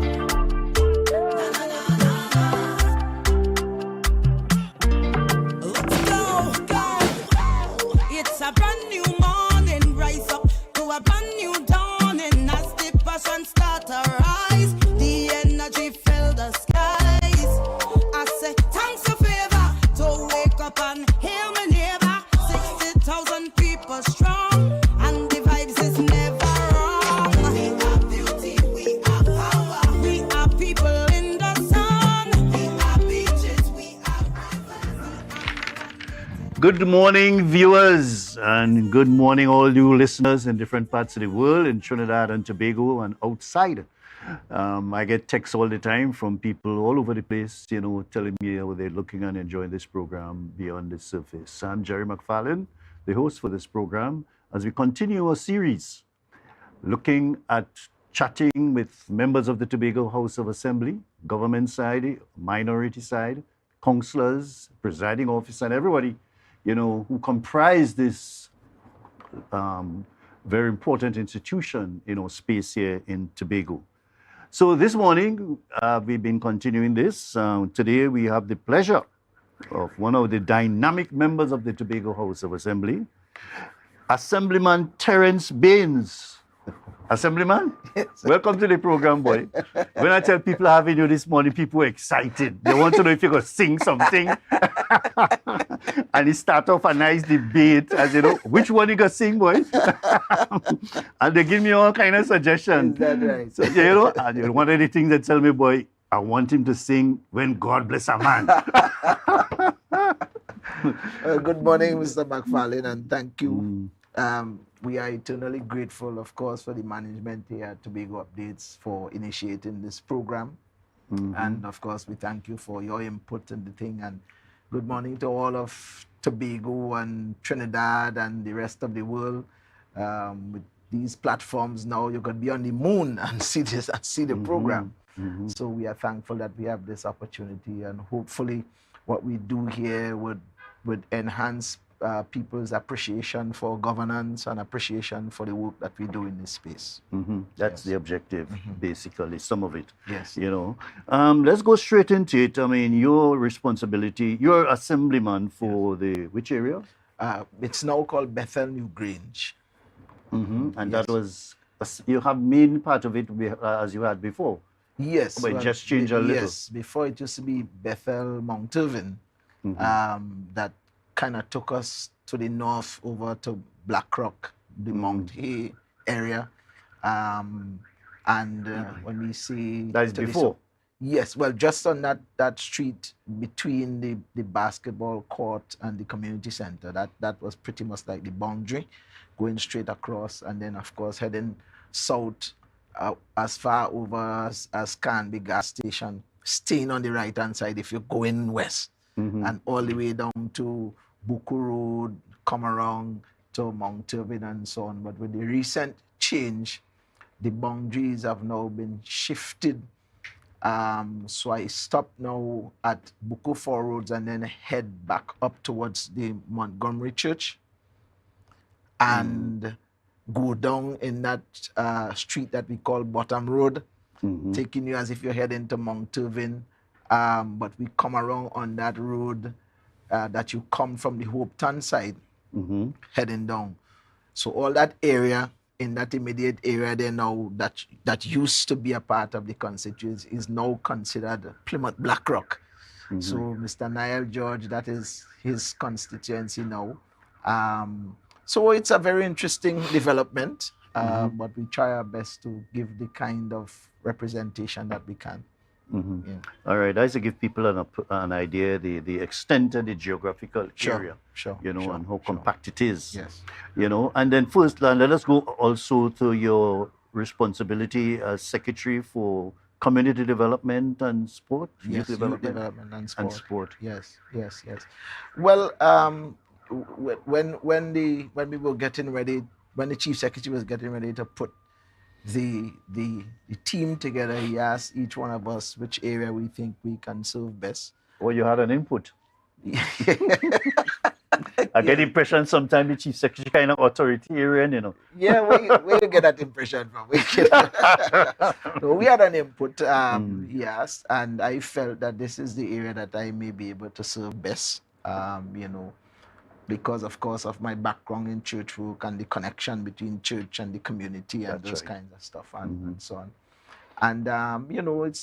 Let's go. It's a brand new morning. Good morning, viewers, and good morning, all you listeners in different parts of the world, in Trinidad and Tobago and outside. I get texts all the time from people all over the place, telling me how they're looking and enjoying this program beyond the surface. I'm Jerry McFarlane, the host for this program, as we continue our series looking at chatting with members of the Tobago House of Assembly, government side, minority side, councillors, presiding officer, and everybody who comprise this very important institution, space here in Tobago. So this morning, we've been continuing this. Today, we have the pleasure of one of the dynamic members of the Tobago House of Assembly, Assemblyman Terence Baines. Assemblyman, welcome to the program, boy. When I tell people having you this morning, people are excited. They want to know if you're going to sing something. And it start off a nice debate, as which one you going to sing, boy? And they give me all kind of suggestions. Is that right? So, and one of the things they tell me, boy, I want him to sing When God Bless a Man. Good morning, Mr. McFarlane, and thank you. We are eternally grateful, of course, for the management here at Tobago Updates for initiating this program. And of course, we thank you for your input in the thing. And good morning to all of Tobago and Trinidad and the rest of the world. With these platforms now, you can be on the moon and see this and see the program. So we are thankful that we have this opportunity, and hopefully what we do here would enhance people's appreciation for governance and appreciation for the work that we do in this space. That's the objective, basically, some of it. Yes. Let's go straight into it. I mean, your responsibility, you're assemblyman for which area? It's now called Bethel New Grange. And that was, you have main part of it as you had before? Yes. But it just changed a little. Yes, before it used to be Bethel Mount Irvin. That kind of took us to the north over to Blackrock, the Mount Hay area. When we see... That is before? Yes, well, just on that street between the basketball court and the community center, that was pretty much like the boundary, going straight across, and then, of course, heading south as far over as Canby gas station, staying on the right-hand side if you're going west. And all the way down to Buku Road, come around to Mount Irvin and so on. But with the recent change, the boundaries have now been shifted. So I stop now at Buku 4 Roads and then head back up towards the Montgomery Church and go down in that street that we call Bottom Road, taking you as if you're heading to Mount Irvin. But we come around on that road that you come from the Hope Town side, heading down. So all that area, in that immediate area there now, that used to be a part of the constituency is now considered Plymouth Blackrock. So Mr. Niall George, that is his constituency now. So it's a very interesting development, but we try our best to give the kind of representation that we can. All right, that's to give people an idea, the extent of the geographical area, and how compact it is. Yes. And then first, let us go also to your responsibility as Secretary for Community Development and Sport. Yes, Youth Development and Sport. Yes. Well, when we were getting ready, when the Chief Secretary was getting ready to put the team together, he asked each one of us which area we think we can serve best. Well, you had an input. I get the impression sometimes the Chief Secretary kind of authoritarian, Yeah, where you get that impression from? No, we had an input, yes, and I felt that this is the area that I may be able to serve best, because, of course, of my background in church work and the connection between church and the community and those kinds of stuff and so on. And,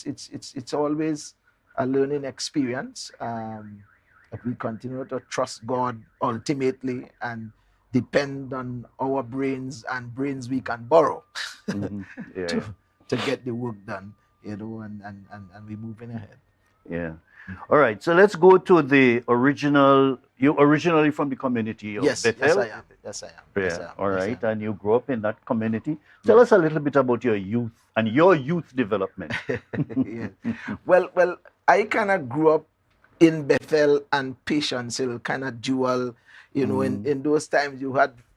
it's always a learning experience. That we continue to trust God ultimately and depend on our brains and brains we can borrow to get the work done, and we're moving ahead. Yeah. All right. So let's go to the original You're originally from the community of Yes, Bethel? yes, I am. Yes, I am. Yeah, Yes, I am. all Yes, I right. am. And you grew up in that community. Tell us a little bit about your youth and your youth development. Yeah. Well, I kind of grew up in Bethel and Patience Hill, kind of dual. You know, in those times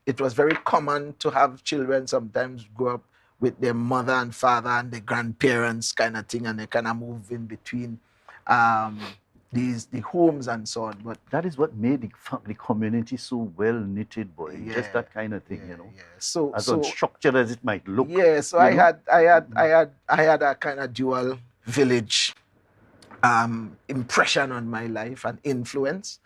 it was very common to have children sometimes grow up with their mother and father and their grandparents kind of thing, and they kind of move in between the homes and so on. But that is what made the community so well knitted, boy. Yeah, Just that kind of thing, you know. So as unstructured as it might look. Yeah, so I had a kind of dual village impression on my life and influence.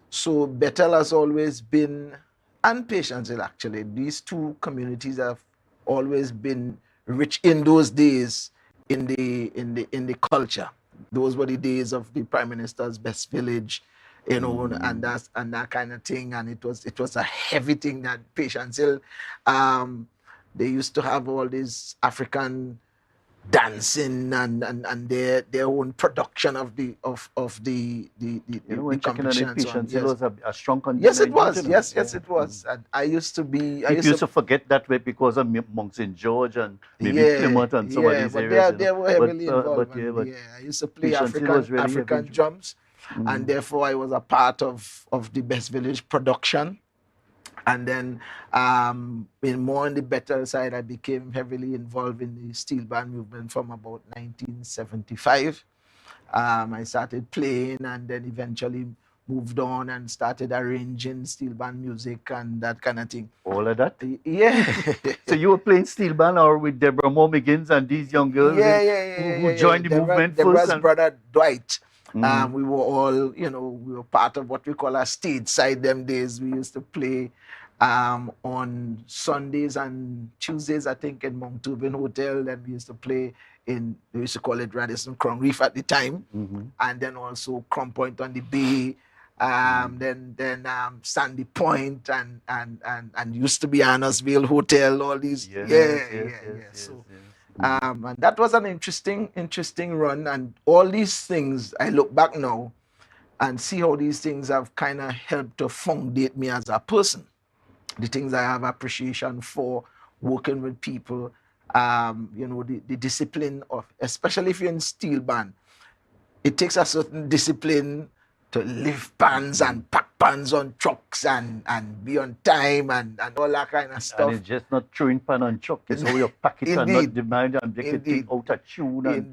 So Bethel has always been, and Patience Hill actually, these two communities have always been rich in those days in the culture. Those were the days of the Prime Minister's best village, you know, and that kind of thing. And it was a heavy thing that Patience Hill, they used to have all these African dancing and their own production of the competition. Patience Hill was a strong contender. Yes, it was. Yes, it was. And I used to be. People used to forget that way because of Mount St. George and maybe Plymouth and some of these areas. They were heavily involved. I used to play African drums, and therefore I was a part of the Best Village production. And then more on the better side, I became heavily involved in the steel band movement from about 1975. I started playing and then eventually moved on and started arranging steel band music and that kind of thing. All of that? Yeah. So you were playing steel band or with Deborah Moore McGinns and these young girls who joined the movement Deborah's first? brother Dwight. We were all, we were part of what we call a stage side them days. We used to play on Sundays and Tuesdays, I think, in Mount Tubin Hotel. Then we used to play we used to call it Radisson Crown Reef at the time. And then also Crown Point on the Bay. Then Sandy Point and used to be Annersville Hotel, all these. So, and that was an interesting run. And all these things, I look back now and see how these things have kind of helped to foundate me as a person. The things I have appreciation for, working with people, the discipline of, especially if you're in steel band, it takes a certain discipline to lift pans and pack pans on trucks and be on time and all that kind of stuff. And it's just not throwing pan on truck, it's how you pack it and not demand and make it out of tune and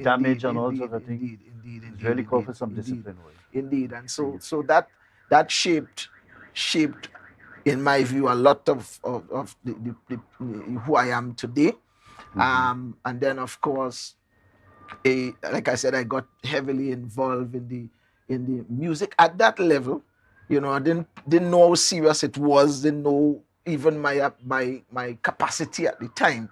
damage and all sorts of things. It's really call for some discipline. Indeed, and so that shaped, in my view, a lot of who I am today. And then, of course, like I said, I got heavily involved in the music at that level. I didn't know how serious it was. Didn't know even my capacity at the time.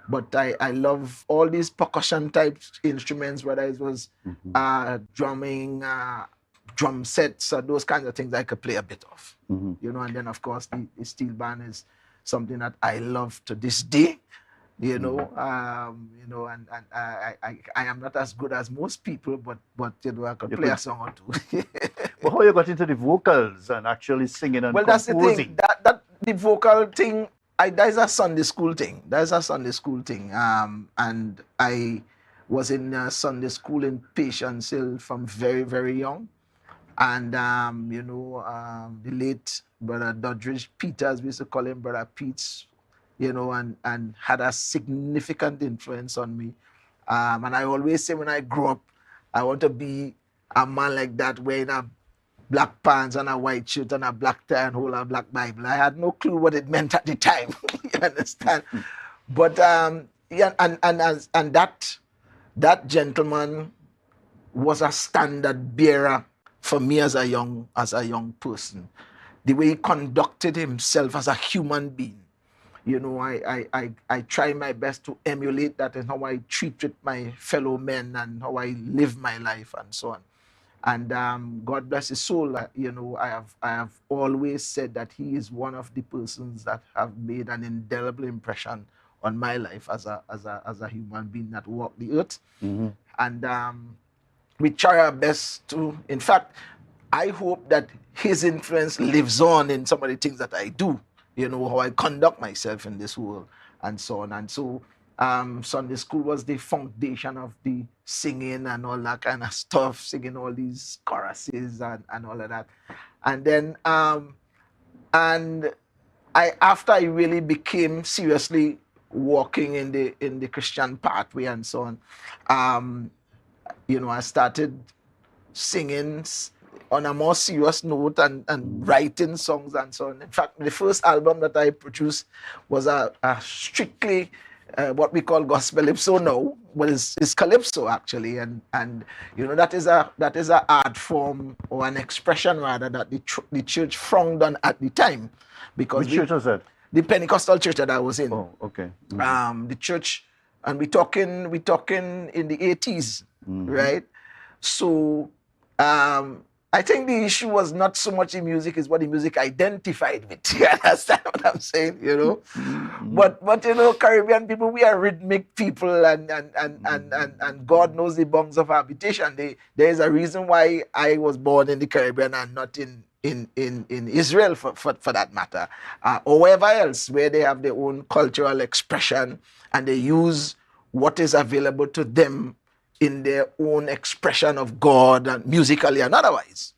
But I love all these percussion type instruments, whether it was drumming, drum sets, those kinds of things I could play a bit of. And then of course the steel band is something that I love to this day. And I am not as good as most people, but I could play a song or two. But how you got into the vocals and actually singing and composing? That's the thing. That the vocal thing, that is a Sunday school thing. And I was in Sunday school in Patience Hill from very, very young. And, the late Brother Doddridge Peters, we used to call him Brother Pete's, and had a significant influence on me. And I always say when I grow up, I want to be a man like that, wearing a black pants and a white shirt and a black tie and hold a black Bible. I had no clue what it meant at the time. You understand? But, and that gentleman was a standard bearer for me as a young person. The way he conducted himself as a human being. I try my best to emulate that in how I treat with my fellow men and how I live my life and so on. And God bless his soul. I have always said that he is one of the persons that have made an indelible impression on my life as a human being that walked the earth. And we try our best to, in fact, I hope that his influence lives on in some of the things that I do, you know, how I conduct myself in this world and so on. And so Sunday school was the foundation of the singing and all that kind of stuff, singing all these choruses and all of that. And then, after I really became seriously walking in the Christian pathway and so on, you know, I started singing on a more serious note and writing songs and so on. In fact, the first album that I produced was a strictly what we call gospel calypso now. Well, it's calypso actually, and you know, that is a art form or an expression rather that the church frowned on at the time, because Which church was that? The Pentecostal church that I was in. Oh, okay. The church, and we talking in the 80s, right? So I think the issue was not so much the music, is what the music identified with. You understand what I'm saying? You know, but you know, Caribbean people, we are rhythmic people, and God knows the bounds of habitation. There is a reason why I was born in the Caribbean and not in Israel for that matter, or wherever else where they have their own cultural expression and they use what is available to them in their own expression of God, and musically and otherwise.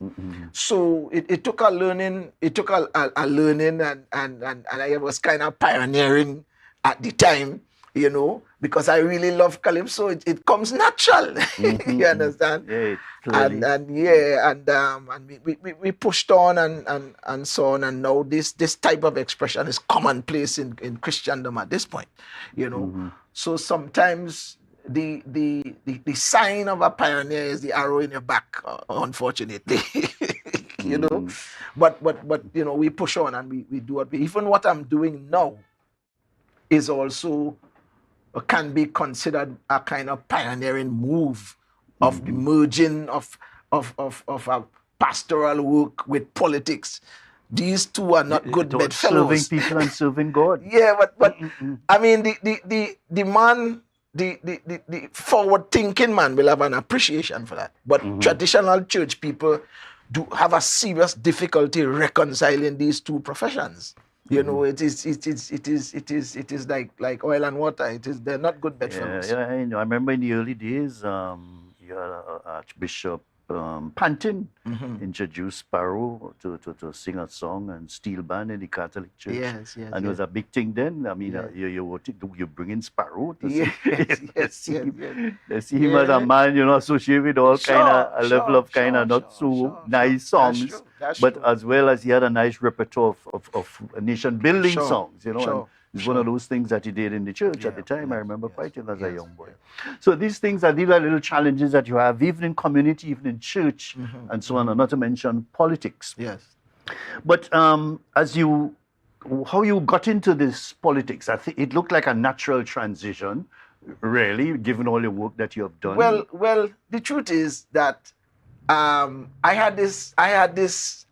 So it took a learning, and I was kind of pioneering at the time, you know, because I really love calypso. It comes natural. You understand? Yeah, and we pushed on and so on, and now this type of expression is commonplace in Christendom at this point, you know. So sometimes the sign of a pioneer is the arrow in your back, unfortunately. You know, but you know, we push on and we do what I'm doing now is also can be considered a kind of pioneering move of the merging of a pastoral work with politics. These two are not good bedfellows. Serving people and serving God. Yeah, but I mean, the man, the forward-thinking man will have an appreciation for that. But traditional church people do have a serious difficulty reconciling these two professions. You know, it is like oil and water. They're not good bedfellows. Yeah, I know. I remember in the early days, you had Archbishop Pantin introduced Sparrow to sing a song and steel band in the Catholic Church. Yes. And it was a big thing then. I mean, you bring in Sparrow to sing. See him as a man, you know, associated with all kind of a level of kind of not so nice songs, but as well as he had a nice repertoire of nation-building songs, you know. It's one of those things that he did in the church at the time. I remember quite young as a young boy. So these are little challenges that you have, even in community, even in church, and so on, and not to mention politics. Yes. But how you got into this politics, I think it looked like a natural transition, really, given all the work that you have done. Well, the truth is that I had this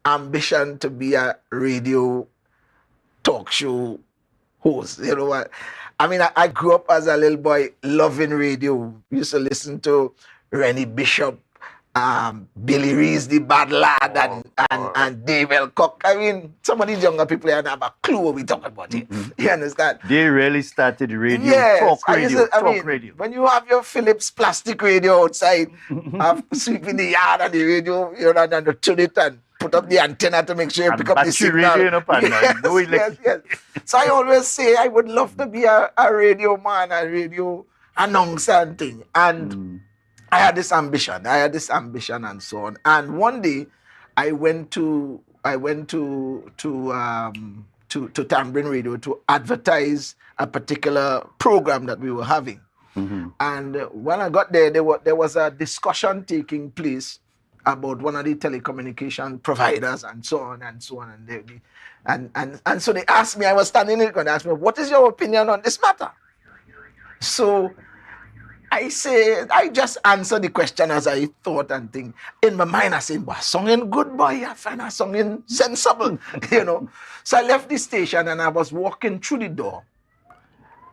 ambition to be a radio talk show host. You know what? I mean, I grew up as a little boy loving radio. Used to listen to Rennie Bishop, Billy Reese, the Bad Lad, and Dave Elcock. I mean, some of these younger people don't have a clue what we talk about. You understand? They really started radio, talk radio. When you have your Philips plastic radio outside, sweeping the yard and the radio, you know, and turn it and put up the antenna to make sure you pick up the signal. Yes. So I always say I would love to be a radio man, a radio announcer and thing. And I had this ambition and so on. And one day I went to Tambourine Radio to advertise a particular program that we were having. And when I got there was a discussion taking place about one of the telecommunication providers and so on. And so they asked me, I was standing there and they asked me, what is your opinion on this matter? So I just answered the question as I thought and think. In my mind, I said, songing good boy, I find a songing sensible, you know. So I left the station and I was walking through the door.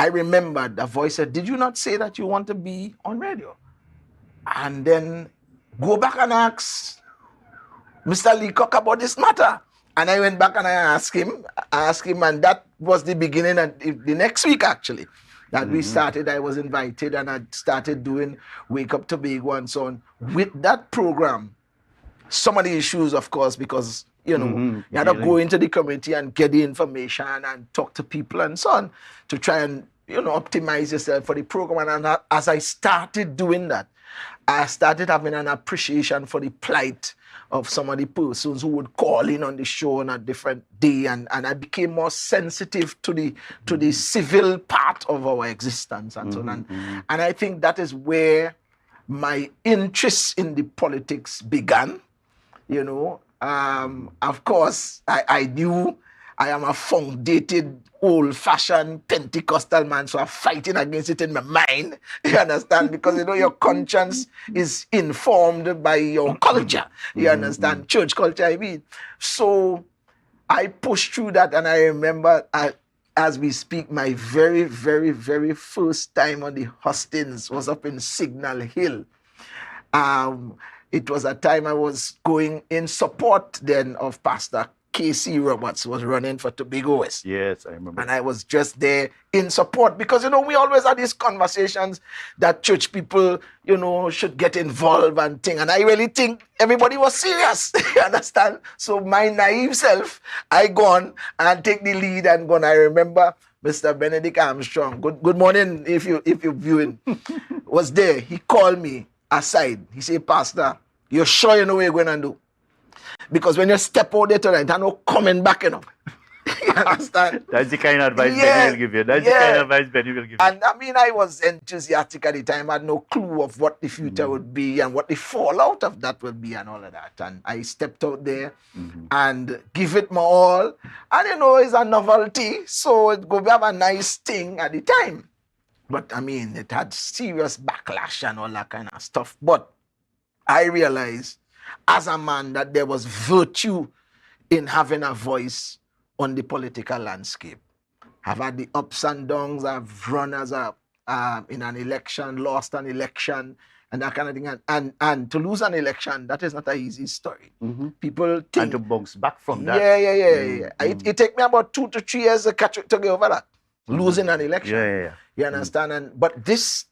I remembered a voice said, did you not say that you want to be on radio? And then go back and ask Mr. Leacock about this matter. And I went back and I asked him, and that was the beginning of the next week actually. That we started, I was invited and I started doing Wake Up Tobago and so on. With that program, some of the issues, of course, because, you know, you had to go into the community and get the information and talk to people and so on to try and, you know, optimize yourself for the program. And as I started doing that, I started having an appreciation for the plight of some of the persons who would call in on the show on a different day, and I became more sensitive to the civil part of our existence and so on. And I think that is where my interest in the politics began. You know, of course, I knew I am a foundated, old-fashioned Pentecostal man, so I'm fighting against it in my mind, you understand? Because, you know, your conscience is informed by your culture, you understand? Church culture, I mean. So I pushed through that, and I remember, as we speak, my very, very, very first time on the hustings was up in Signal Hill. It was a time I was going in support then of Pastor K.C. Roberts, was running for Tobago West. Yes, I remember. And I was just there in support because, you know, we always had these conversations that church people, you know, should get involved and thing. And I really think everybody was serious, you understand? So my naive self, I gone and take the lead and gone. I remember Mr. Benedict Armstrong, good morning if you're viewing, was there. He called me aside. He said, Pastor, you're sure you know what you're going to do? Because when you step out there tonight, there's no coming back, you know. You understand? That's the kind of advice Benny will give you. That's the kind of advice Benny will give you. And I mean, I was enthusiastic at the time. I had no clue of what the future would be and what the fallout of that would be and all of that. And I stepped out there and give it my all. And, you know, it's a novelty. So it go have a nice thing at the time. But, I mean, it had serious backlash and all that kind of stuff. But I realized as a man that there was virtue in having a voice on the political landscape. I've had the ups and downs. I've run as a in an election, lost an election, and that kind of thing. And to lose an election, that is not an easy story. People think... And to bounce back from that. Yeah. It take me about 2 to 3 years to get over that. Losing an election. Yeah. You understand? But this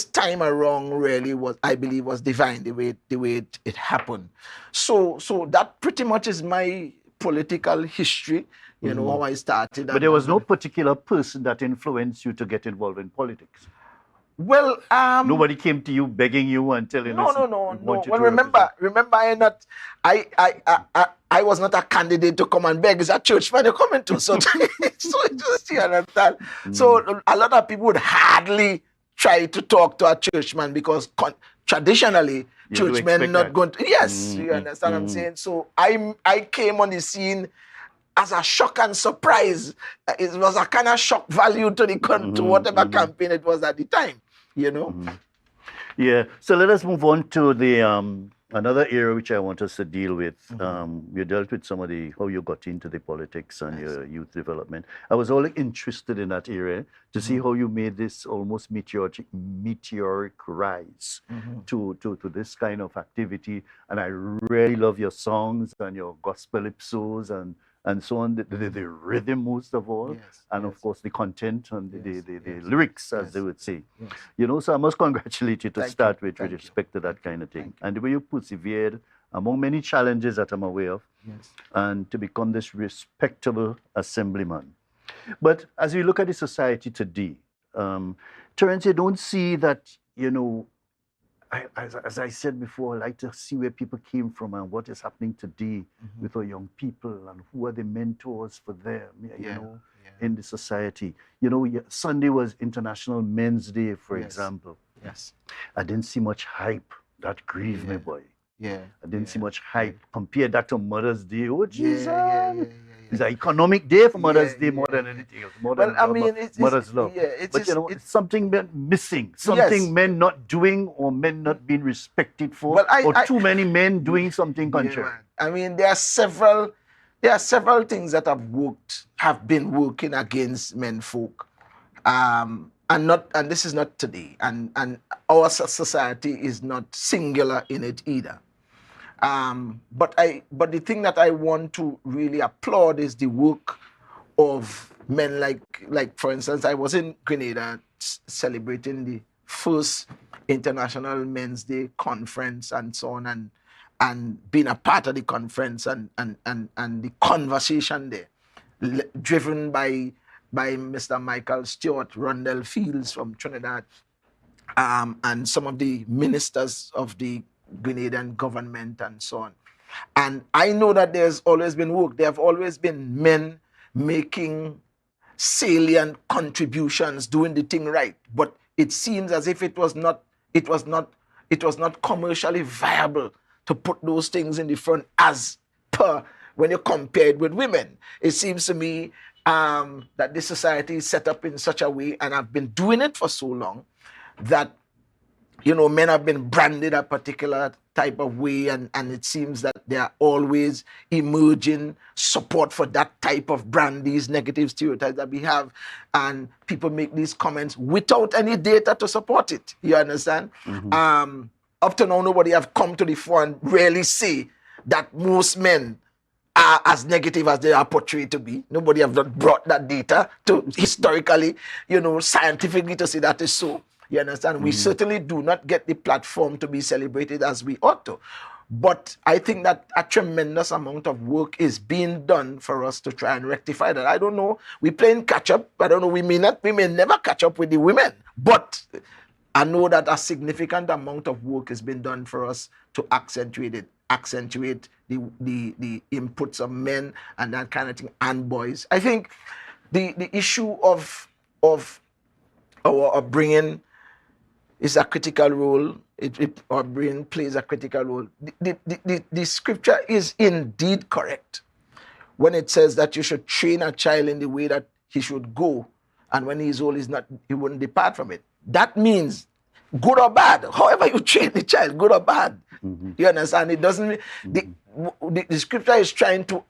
time around really was, I believe, was divine, the way it happened. So that pretty much is my political history, you know, how I started. But there was no particular person that influenced you to get involved in politics? Well, nobody came to you begging you and telling you. No. Well, remember, I was not a candidate to come and beg. It's a churchman you're coming to. So you understand? So a lot of people would hardly try to talk to a churchman because traditionally churchmen not going to. Yes, you understand what I'm saying? So I came on the scene as a shock and surprise. It was a kind of shock value to the to whatever campaign it was at the time, you know. Yeah. So let us move on to the another area which I want us to deal with. You dealt with some of how you got into the politics and your youth development. I was only interested in that area to see how you made this almost meteoric rise to this kind of activity. And I really love your songs and your gospel ipsos and so on, the rhythm most of all, and of course the content and the lyrics, as they would say. You know, so I must congratulate you to start with respect to that kind of thing. And the way you persevered among many challenges that I'm aware of, and to become this respectable assemblyman. But as we look at the society today, Terence, you don't see that, you know, as I said before, I like to see where people came from and what is happening today with our young people and who are the mentors for them, you know, in the society. You know, Sunday was International Men's Day, for example. I didn't see much hype. That grieved me, boy. I didn't see much hype. Compare that to Mother's Day. Oh, Jesus. It's an economic day for Mother's Day more than anything else. More than Mother's love. But you know, it's something missing. Something men not doing or men not being respected for. Or too many men doing something contrary. I mean, there are several things that have been working against men folk. And this is not today. And our society is not singular in it either. But the thing that I want to really applaud is the work of men like for instance, I was in Grenada celebrating the first International Men's Day conference and so on, and being a part of the conference and the conversation there, driven by Mr. Michael Stewart, Rundle Fields from Trinidad, and some of the ministers of the Grenadian government and so on. And I know that there's always been work. There have always been men making salient contributions, doing the thing right. But it seems as if it was not commercially viable to put those things in the front as per when you compare it with women. It seems to me that this society is set up in such a way, and I've been doing it for so long, that men have been branded a particular type of way, and it seems that there are always emerging support for that type of brand, these negative stereotypes that we have, and people make these comments without any data to support it. You understand? Up to now, nobody have come to the fore and really say that most men are as negative as they are portrayed to be. Nobody have not brought that data to historically, scientifically to say that is so. You understand? We certainly do not get the platform to be celebrated as we ought to. But I think that a tremendous amount of work is being done for us to try and rectify that. I don't know. We're playing catch up. I don't know. We may never catch up with the women. But I know that a significant amount of work has been done for us to accentuate the inputs of men and that kind of thing, and boys. I think the issue of our upbringing is a critical role. Our brain plays a critical role. The scripture is indeed correct when it says that you should train a child in the way that he should go, and when he is old, he wouldn't depart from it. That means good or bad, however you train the child, good or bad. You understand? It doesn't. The scripture is trying to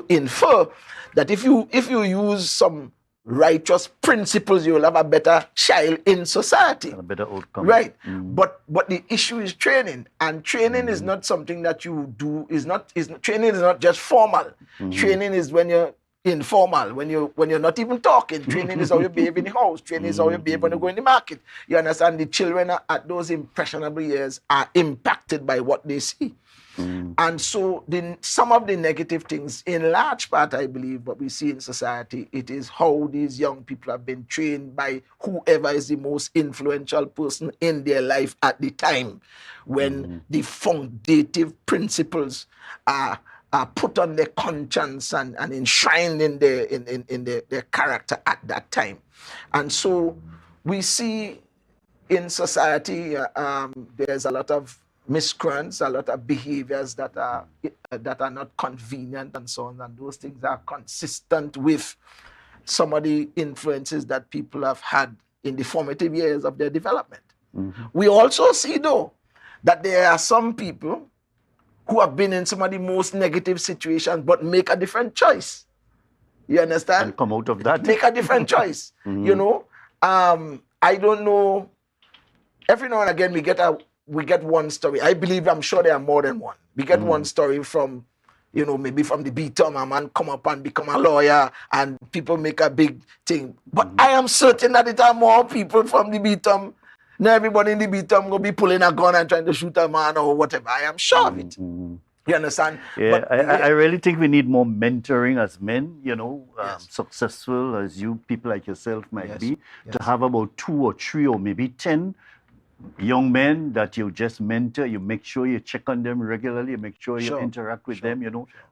infer that if you use some righteous principles, you will have a better child in society. A better outcome. Right. But the issue is training. And training is not something that you do, training is not just formal. Training is when you're informal, when you're not even talking. Training is how you behave in the house. Training is how you behave when you go in the market. You understand? The children at those impressionable years are impacted by what they see. And so some of the negative things, in large part, I believe, what we see in society, it is how these young people have been trained by whoever is the most influential person in their life at the time, when the foundative principles are put on their conscience and enshrined in their character at that time. And so we see in society there's a lot of miscreants, a lot of behaviors that are not convenient and so on, and those things are consistent with some of the influences that people have had in the formative years of their development. We also see, though, that there are some people who have been in some of the most negative situations but make a different choice. You understand? And come out of that. Make a different choice. I don't know. Every now and again we get one story. I'm sure there are more than one. We get one story from, maybe from the B-term, a man come up and become a lawyer and people make a big thing. But I am certain that there are more people from the B-term. Not everybody in the B-term will be pulling a gun and trying to shoot a man or whatever. I am sure of it. You understand? Yeah, but, I really think we need more mentoring as men, successful as you, people like yourself might be, to have about 2 or 3 or maybe 10 young men that you just mentor. You make sure you check on them regularly, you make sure you interact with them,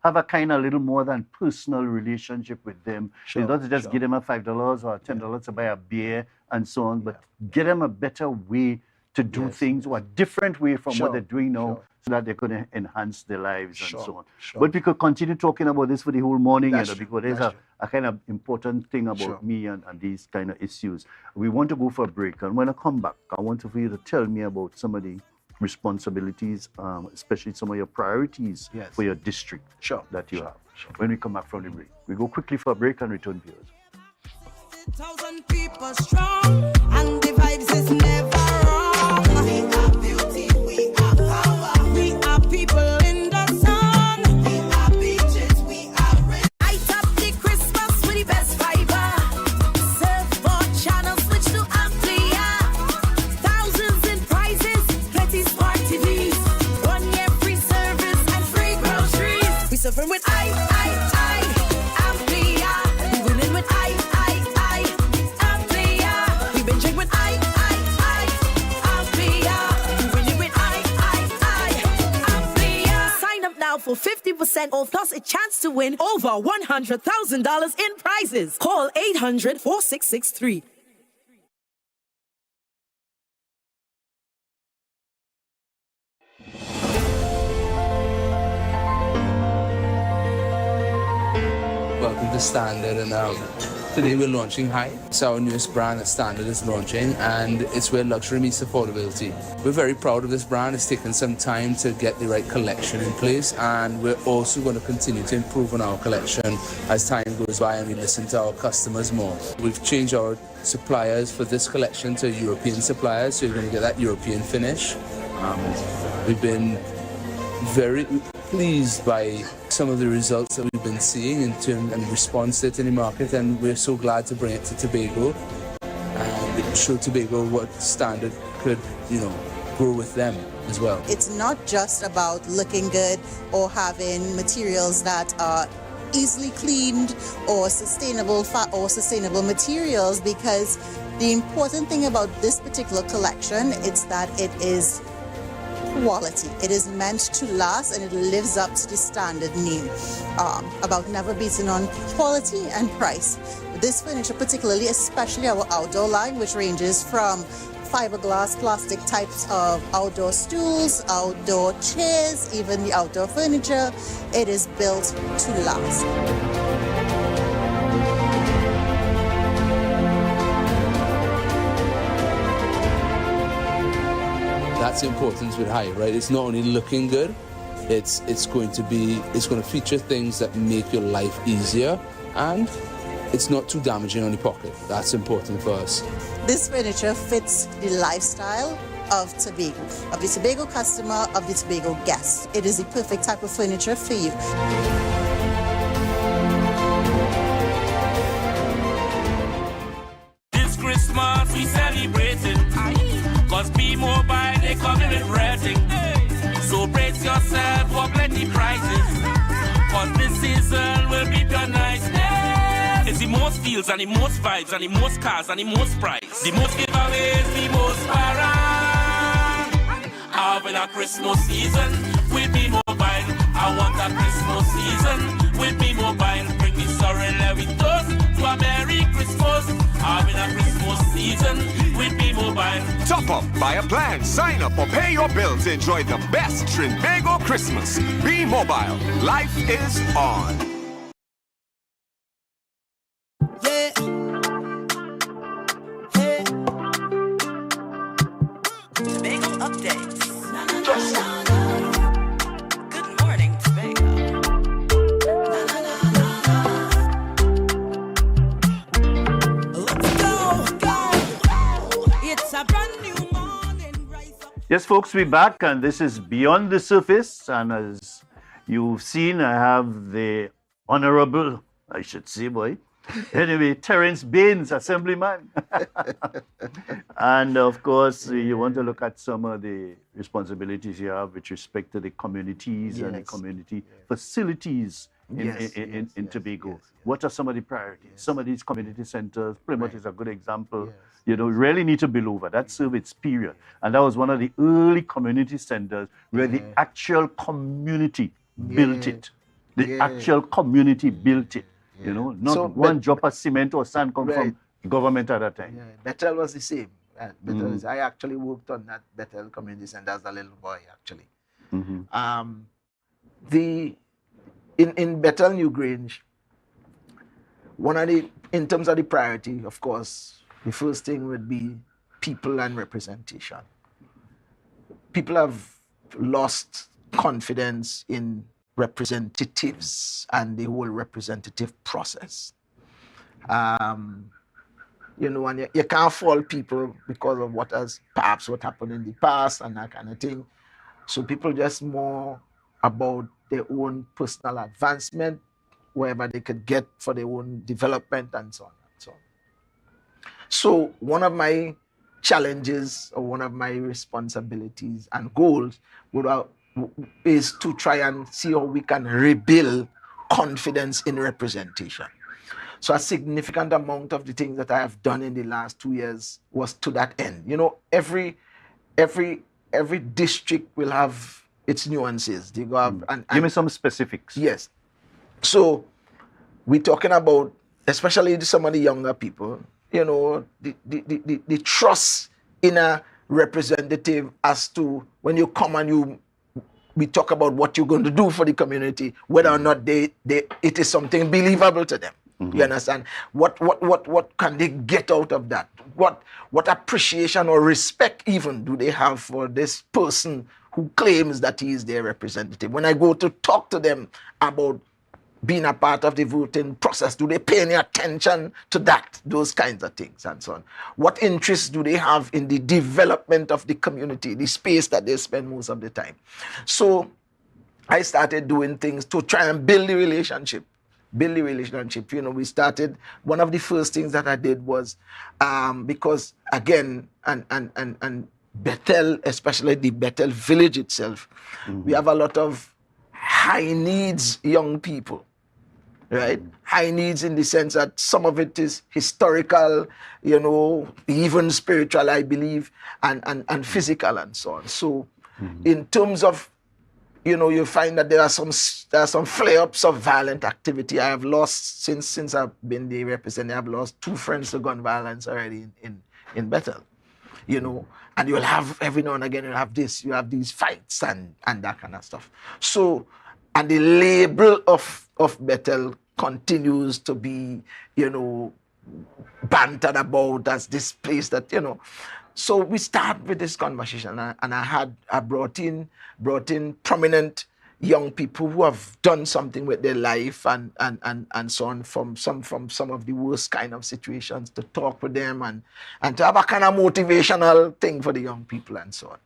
have a kind of little more than personal relationship with them. You don't just give them a $5 or $10 to buy a beer and so on, but get them a better way to do things, or a different way from what they're doing now, so that they could enhance their lives and so on. But we could continue talking about this for the whole morning, because there's a kind of important thing about me and these kind of issues. We want to go for a break, and when I come back, I want for you to tell me about some of the responsibilities, especially some of your priorities for your district that you have. When we come back from the break, we go quickly for a break and return, viewers. 1,000 people strong, and the vibes is never wrong. We are beauty, we are power. We are people suffering with Amplia. We winning with Amplia. We been drinking with Amplia. We winning with Amplia. Sign up now for 50% off plus a chance to win over $100,000 in prizes. Call 800-4663. Welcome to Standard, and today we're launching High. It's our newest brand that Standard is launching, and it's where luxury meets affordability. We're very proud of this brand. It's taken some time to get the right collection in place, and we're also going to continue to improve on our collection as time goes by and we listen to our customers more. We've changed our suppliers for this collection to European suppliers, so you're going to get that European finish. We've been very pleased by some of the results that we've been seeing in terms and response to it in the market, and we're so glad to bring it to Tobago and show Tobago what Standard could, grow with them as well. It's not just about looking good or having materials that are easily cleaned or sustainable materials, because the important thing about this particular collection is that it is quality. It is meant to last, and it lives up to the Standard name about never beating on quality and price. This furniture particularly, especially our outdoor line, which ranges from fiberglass, plastic types of outdoor stools, outdoor chairs, even the outdoor furniture, it is built to last. That's the importance with High, right? It's not only looking good, it's going to feature things that make your life easier, and it's not too damaging on the pocket. That's important for us. This furniture fits the lifestyle of Tobago, of the Tobago customer, of the Tobago guest. It is the perfect type of furniture for you. This Christmas we celebrating, cause B-Mobile they coming with rating. So brace yourself for plenty prizes, cause this season will be pure nice. It's the most deals and the most vibes and the most cars and the most price. The most giveaways, the most para. Having a Christmas season with B-Mobile. I want a Christmas season with B-Mobile. Bring me sorry, let me toast to a Merry Christmas. Having a Christmas season with B-Mobile. Top up, buy a plan, sign up or pay your bills. Enjoy the best Tobago Christmas. Be mobile. Life is on. Yeah. Hey. Tobago updates. Good morning, Tobago. Let's go. It's a brand new morning. Yes, folks, we're back, and this is Beyond the Surface. And as you've seen, I have the Honorable, I should say, anyway, Terence Baines, Assemblyman. And of course, you want to look at some of the responsibilities you have with respect to the communities and the community facilities in Tobago. What are some of the priorities? Some of these community centers, Plymouth is a good example. You really need to build over. That served its period. And that was one of the early community centers where the actual community built it. The actual community built it. Not So, one drop of cement or sand come from government at that time. Bethel was the same. I actually worked on that Bethel community center as a little boy, actually. In Bethel New Grange, in terms of the priority, of course, the first thing would be people and representation. People have lost confidence in representatives and the whole representative process. And you can't fault people because of what happened in the past and that kind of thing. So people just more about their own personal advancement, wherever they could get for their own development and so on and so on. So one of my challenges or one of my responsibilities and goals is to try and see how we can rebuild confidence in representation. So a significant amount of the things that I have done in the last 2 years was to that end. You know, every district will have its nuances. They go have, and give me some specifics. Yes. So we're talking about, especially some of the younger people, you know, the trust in a representative as to when you come and we talk about what you're going to do for the community, whether or not it is something believable to them. You understand? What can they get out of that? What appreciation or respect even do they have for this person who claims that he is their representative? When I go to talk to them about being a part of the voting process, do they pay any attention to that? Those kinds of things and so on. What interest do they have in the development of the community, the space that they spend most of the time? So I started doing things to try and build the relationship. You know, we started, one of the first things that I did was, because again, and Bethel, especially the Bethel village itself, we have a lot of high needs young people, right? High needs in the sense that some of it is historical, you know, even spiritual, I believe, and physical and so on. So in terms of, you know, you find that there are some flare-ups of violent activity. I have lost, since I've been the representative, I've lost 2 friends to gun violence already in Bethel, you know, and you'll have, every now and again, you have these fights and that kind of stuff. So, and the label of Bethel continues to be, you know, bantered about as this place that, you know. So we start with this conversation, and I brought in prominent young people who have done something with their life and so on from some of the worst kind of situations, to talk with them and to have a kind of motivational thing for the young people and so on.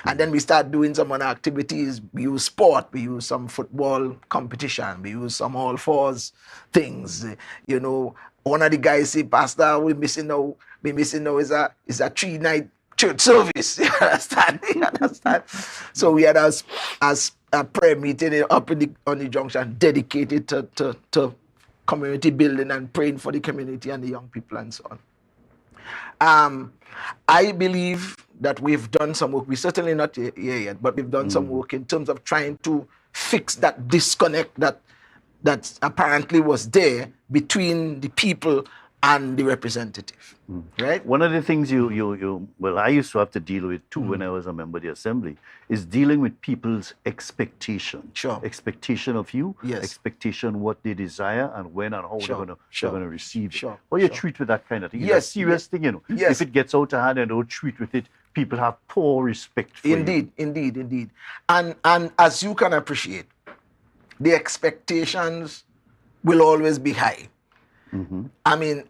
And then we start doing some other activities. We use sport, we use some football competition, we use some all fours things. You know, one of the guys say, "Pastor, we missing now is a 3-night church service." You understand? So we had as a prayer meeting up on the junction dedicated to community building and praying for the community and the young people and so on. I believe that we've done some work. We're certainly not here yet, but we've done some work in terms of trying to fix that disconnect that apparently was there between the people and the representative, right? One of the things I used to have to deal with too when I was a member of the assembly is dealing with people's expectation. Sure. Expectation of you, yes. Expectation what they desire and when and how they're going to receive it. Sure. How you treat with that kind of thing. Yes. It's a serious thing, you know. Yes. If it gets out of hand and don't treat with it, people have poor respect for you. Indeed. And as you can appreciate, the expectations will always be high. I mean,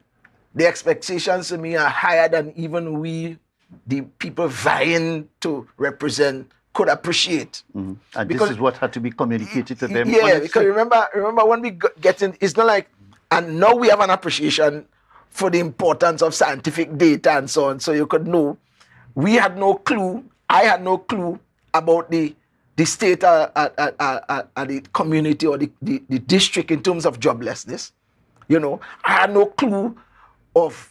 the expectations to me are higher than even we, the people vying to represent, could appreciate. And because, this is what had to be communicated to them. Yeah, because remember when we get in, it's not like, and now we have an appreciation for the importance of scientific data and so on, so you could know. We had no clue, I had no clue about the state at the community or the district in terms of joblessness. You know, I had no clue of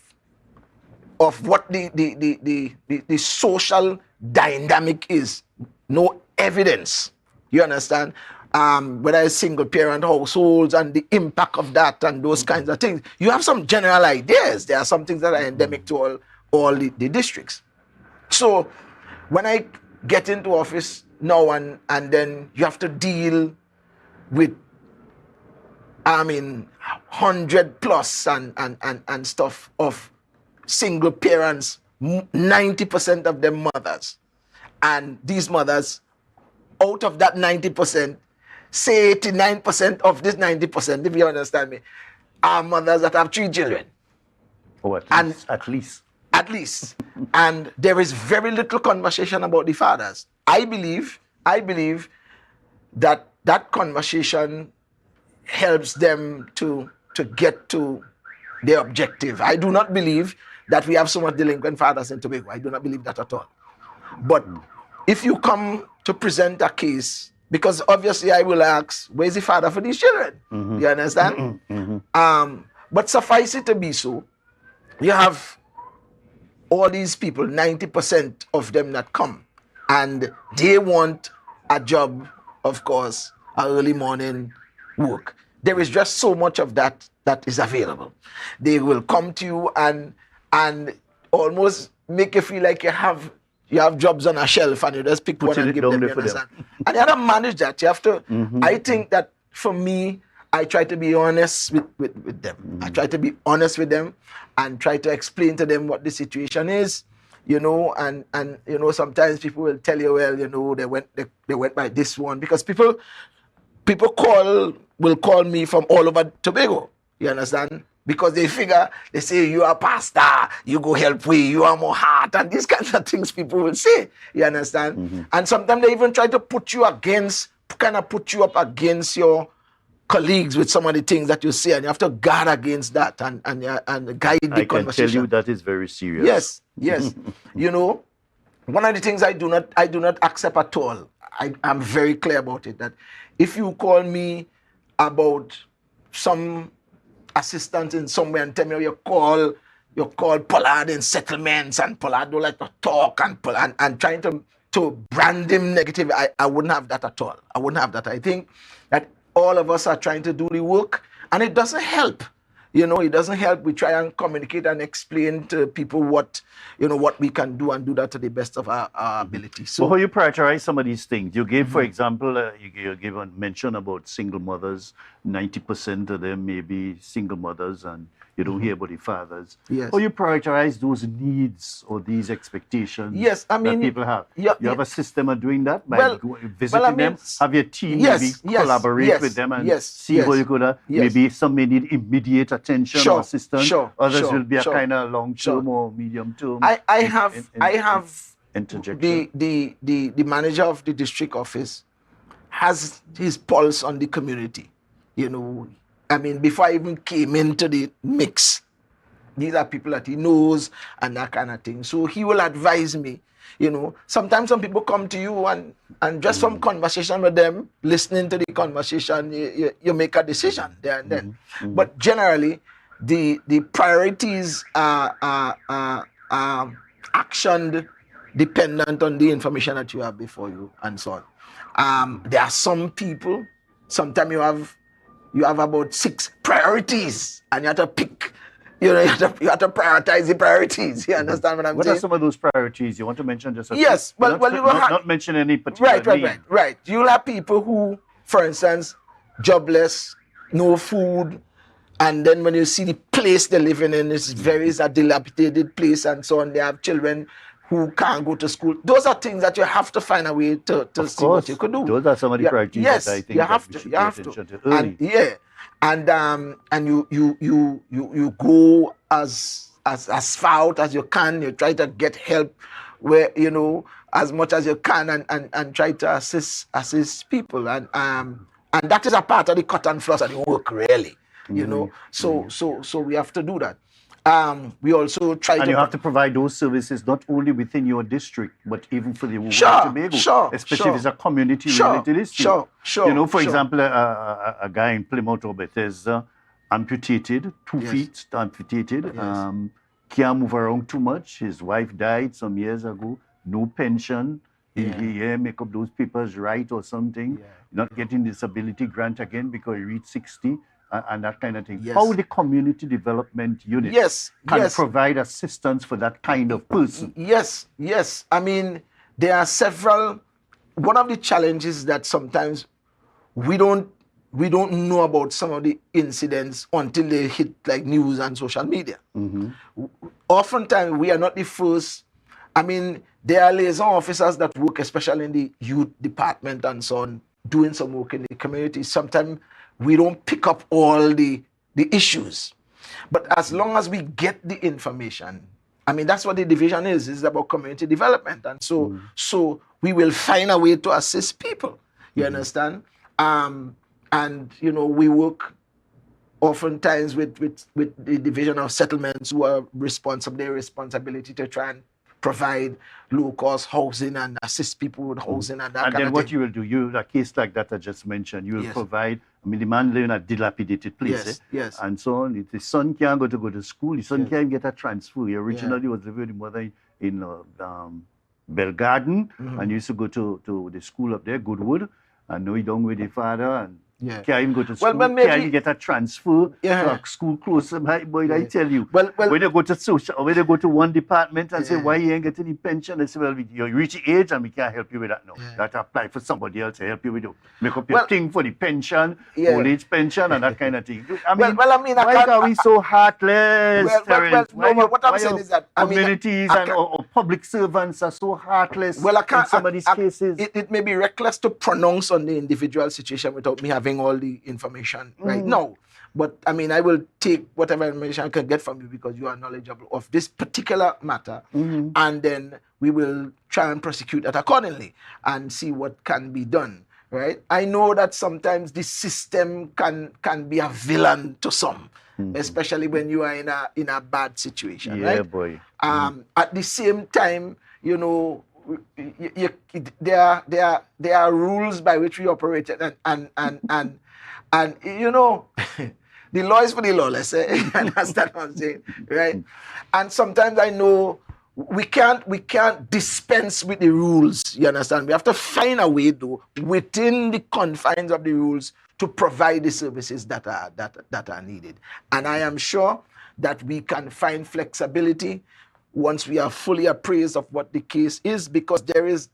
what the social dynamic is. No evidence. You understand? Whether it's single parent households and the impact of that and those kinds of things. You have some general ideas. There are some things that are endemic to all the districts. So when I get into office now and then you have to deal with 100 plus and stuff of single parents, 90% of them mothers. And these mothers, out of that 90%, say 89% of this 90%, if you understand me, are mothers that have 3 children. Oh, at least. At least. And there is very little conversation about the fathers. I believe that conversation helps them to get to their objective. I do not believe that we have so much delinquent fathers in Tobago. I do not believe that at all. But if you come to present a case, because obviously I will ask, where's the father for these children? You understand? But suffice it to be so, you have all these people, 90% of them that come, and they want a job, of course, a early morning work. There is just so much of that is available. They will come to you and almost make you feel like you have jobs on a shelf and you just pick one and give them, you understand? And you have to manage that. You have to, I think that for me, I try to be honest with them. I try to be honest with them and try to explain to them what the situation is, you know, and you know, sometimes people will tell you, well, you know, they went by this one, because people will call me from all over Tobago, you understand? Because they figure, they say, you are pastor, you go help we, you are more heart, and these kinds of things people will say, you understand? And sometimes they even try to put you up against your colleagues with some of the things that you say, and you have to guard against that and guide the conversation. I can tell you that is very serious. Yes. You know, one of the things I do not accept at all, I'm very clear about it, that if you call me about some assistance in somewhere and tell me you call Pollard in settlements and Pollard don't like to talk and trying to brand him negative, I wouldn't have that at all. I wouldn't have that. I think that all of us are trying to do the work, and it doesn't help. You know, it doesn't help. We try and communicate and explain to people what we can do, and do that to the best of our ability. So, how you prioritize some of these things? You gave, for example, you gave a mention about single mothers. 90% of them may be single mothers, and you don't hear about the fathers. Yes. How you prioritize those needs or these expectations I mean, that people have? You have a system of doing that by visiting them? Have your team maybe collaborate with them and see how you could maybe some may need immediate attention or assistance. Others will be a kind of long-term or medium-term. I have interjection. The manager of the district office has his pulse on the community. You know, I mean, before I even came into the mix, these are people that he knows and that kind of thing. So he will advise me. You know, sometimes some people come to you and just from conversation with them, listening to the conversation, you make a decision there and then. But generally, the priorities are actioned dependent on the information that you have before you and so on. There are some people, sometimes you have about 6 priorities and you have to pick, you have to prioritize the priorities. You understand what I'm saying? What are some of those priorities? You want to mention just a few? Yes, well, you will have... Not mention any particular Right. You'll have people who, for instance, jobless, no food, and then when you see the place they're living in, it's a dilapidated place and so on. They have children who can't go to school. Those are things that you have to find a way to see what you could do. Those are some of the priorities that I think you have to. And you go as far out as you can. You try to get help where as much as you can and try to assist people and that is a part of the cut and floss of the work, really. So we have to do that. We also try and you have to provide those services not only within your district, but even for the women of Tobago, especially if it's a community-related issue. For example, a guy in Plymouth or Bethesda, amputated, 2 feet amputated, can't move around too much. His wife died some years ago, no pension. He make up those papers right or something, not getting disability grant again because he reached 60. And that kind of thing. How the community development unit can provide assistance for that kind of person. Yes. I mean, there are several. One of the challenges that sometimes we don't know about some of the incidents until they hit like news and social media. Oftentimes we are not the first. I mean, there are liaison officers that work, especially in the youth department and so on, doing some work in the community. Sometimes we don't pick up all the issues. But as long as we get the information, I mean, that's what the division is. It's about community development. And so we will find a way to assist people. You understand? And, we work oftentimes with the division of settlements who are responsible, their responsibility to try and provide low-cost housing and assist people with housing and that And kind then of what thing. you will do, a case like that I just mentioned, you will Yes. provide, I mean, the man live in a dilapidated place, Yes, yes. and so on. If the son can't go to school, the son Yes. can't get a transfer. He originally was living with his mother in Bell Garden, Mhm. and used to go to the school up there, Goodwood, and now he down with the father, and Yeah. can't even go to Well, school, but maybe- can't even get a transfer Yeah. to a school closer by. Boy, I Yeah. tell you, Well, when you go to social, when you go to one department and say, Yeah. why you ain't getting the pension, they say, well, you reach the age and we can't help you with that now. You have to apply for somebody else to help you with it. Make up your Well, thing for the pension, Yeah. old age pension, and that kind of thing. I mean, Well, I mean, I why can't- are we so heartless, Terence? no, but what I'm why saying your is that, I mean, communities I and can't- or public servants are so heartless Well, I can't. in some of these cases. It may be reckless to pronounce on the individual situation without me having all the information right now. But I mean, I will take whatever information I can get from you because you are knowledgeable of this particular matter, and then we will try and prosecute it accordingly and see what can be done. Right? I know that sometimes the system can be a villain to some, especially when you are in a bad situation. Yeah, right? boy. At the same time, you know, there are rules by which we operate, and you know, the law is for the law. Let's say, and that's what I'm saying, right? And sometimes I know we can't dispense with the rules. You understand? We have to find a way, though, within the confines of the rules, to provide the services that are needed. And I am sure that we can find flexibility once we are fully appraised of what the case is, because there is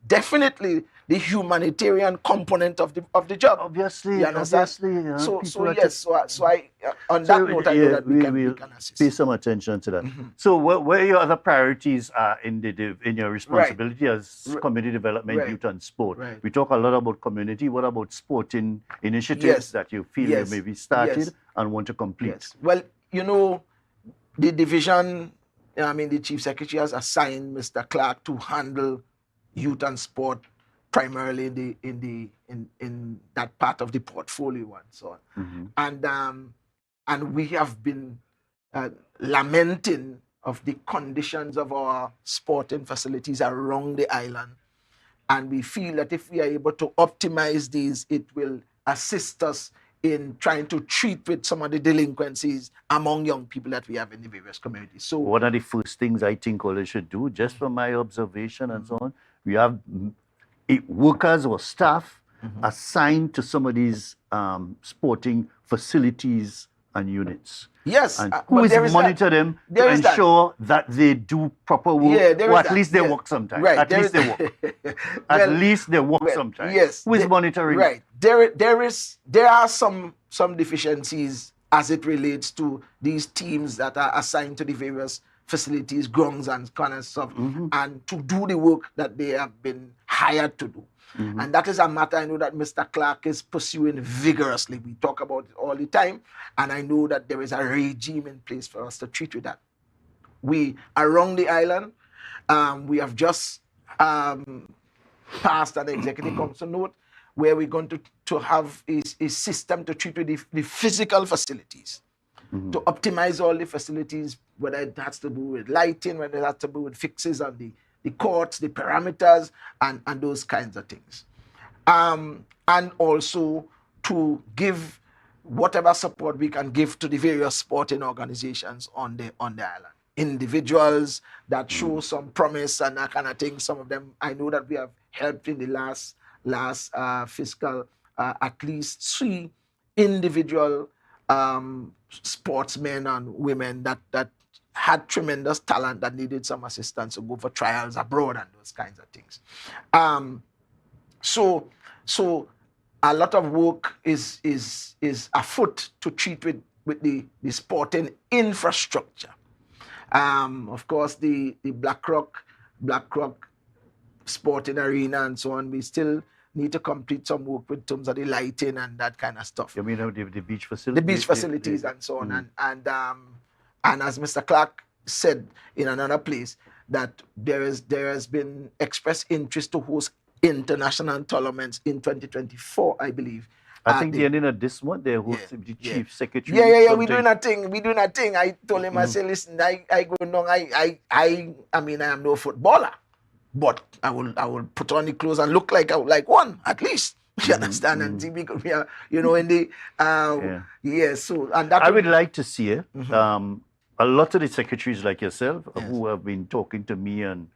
definitely the humanitarian component of the job. Obviously, you understand? obviously. So people are yes, so I on that note, I know that we will can assist. pay some attention to that. So, where your other priorities are in your responsibility as community development, Right. youth, and sport? Right. We talk a lot about community. What about sporting initiatives that you feel Yes. you maybe started Yes. and want to complete? Yes. Well, you know, the division, I mean, the chief secretary has assigned Mr. Clark to handle youth and sport primarily in that part of the portfolio and so on. And we have been lamenting of the conditions of our sporting facilities around the island. And we feel that if we are able to optimize these, it will assist us in trying to treat with some of the delinquencies among young people that we have in the various communities. So one of the first things I think all should do, just from my observation and so on, we have workers or staff assigned to some of these sporting facilities and units. Yes, and but who is there is monitor that. them to There is that. ensure that they do proper work, Yeah, there or is at that. least they Yeah. work sometimes. Right, At there least is- they work. At least they work sometimes. Yes. Who is monitoring? Right. There are some deficiencies as it relates to these teams that are assigned to the various facilities, grounds and kind of stuff, and to do the work that they have been hired to do. And that is a matter I know that Mr. Clark is pursuing vigorously. We talk about it all the time, and I know that there is a regime in place for us to treat with that. We, around the island, we have just passed an executive council note where we're going to have a system to treat with the physical facilities, to optimize all the facilities, whether it has to do with lighting, whether it has to do with fixes on the courts, the parameters, and those kinds of things. And also to give whatever support we can give to the various sporting organizations on the island. Individuals that show some promise and that kind of thing. Some of them, I know that we have helped in the last fiscal at least 3 individual sportsmen and women that had tremendous talent that needed some assistance to go for trials abroad and those kinds of things. So a lot of work is afoot to treat with the sporting infrastructure. Of course, the Black Rock sporting arena and so on, we still need to complete some work with terms of the lighting and that kind of stuff. You mean the beach facilities? The beach facilities and so on. And as Mr. Clark said in another place, that there has been expressed interest to host international tournaments in 2024, I believe. I think the ending of this month, they're hosting the chief secretary. Yeah. We're doing a thing. I told him, I said, listen, I go down. I mean, I am no footballer, but I will put on the clothes and look like one at least. You understand? And see, because we are, in the So and that I would like to see it. A lot of the secretaries like yourself who have been talking to me and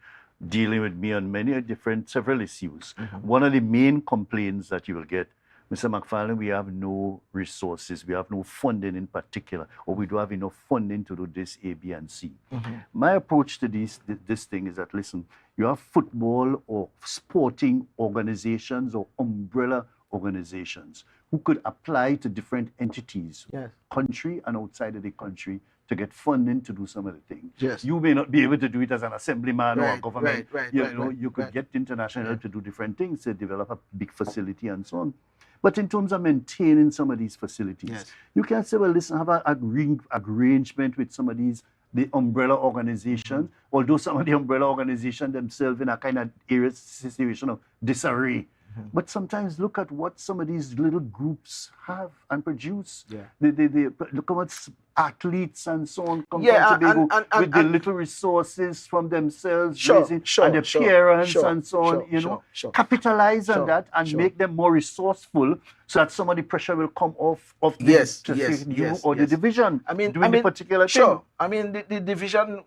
dealing with me on several issues. One of the main complaints that you will get, Mr. McFarlane, we have no resources, we have no funding in particular, or we don't have enough funding to do this A, B, and C. My approach to this thing is that, listen, you have football or sporting organizations or umbrella organizations who could apply to different entities, country and outside of the country, to get funding to do some of the things. Yes. You may not be able to do it as an assemblyman or a government. You could right. get international help to do different things, to develop a big facility and so on. But in terms of maintaining some of these facilities, you can say, well, listen, have an arrangement with some of the umbrella organizations, although some of the umbrella organizations themselves in a kind of situation of disarray. But sometimes look at what some of these little groups have and produce. They look at what athletes and so on come from Tobago with the little resources from themselves, and their parents and so on, capitalize on that and make them more resourceful so that some of the pressure will come off of the the division. Doing the particular thing. I mean, the division,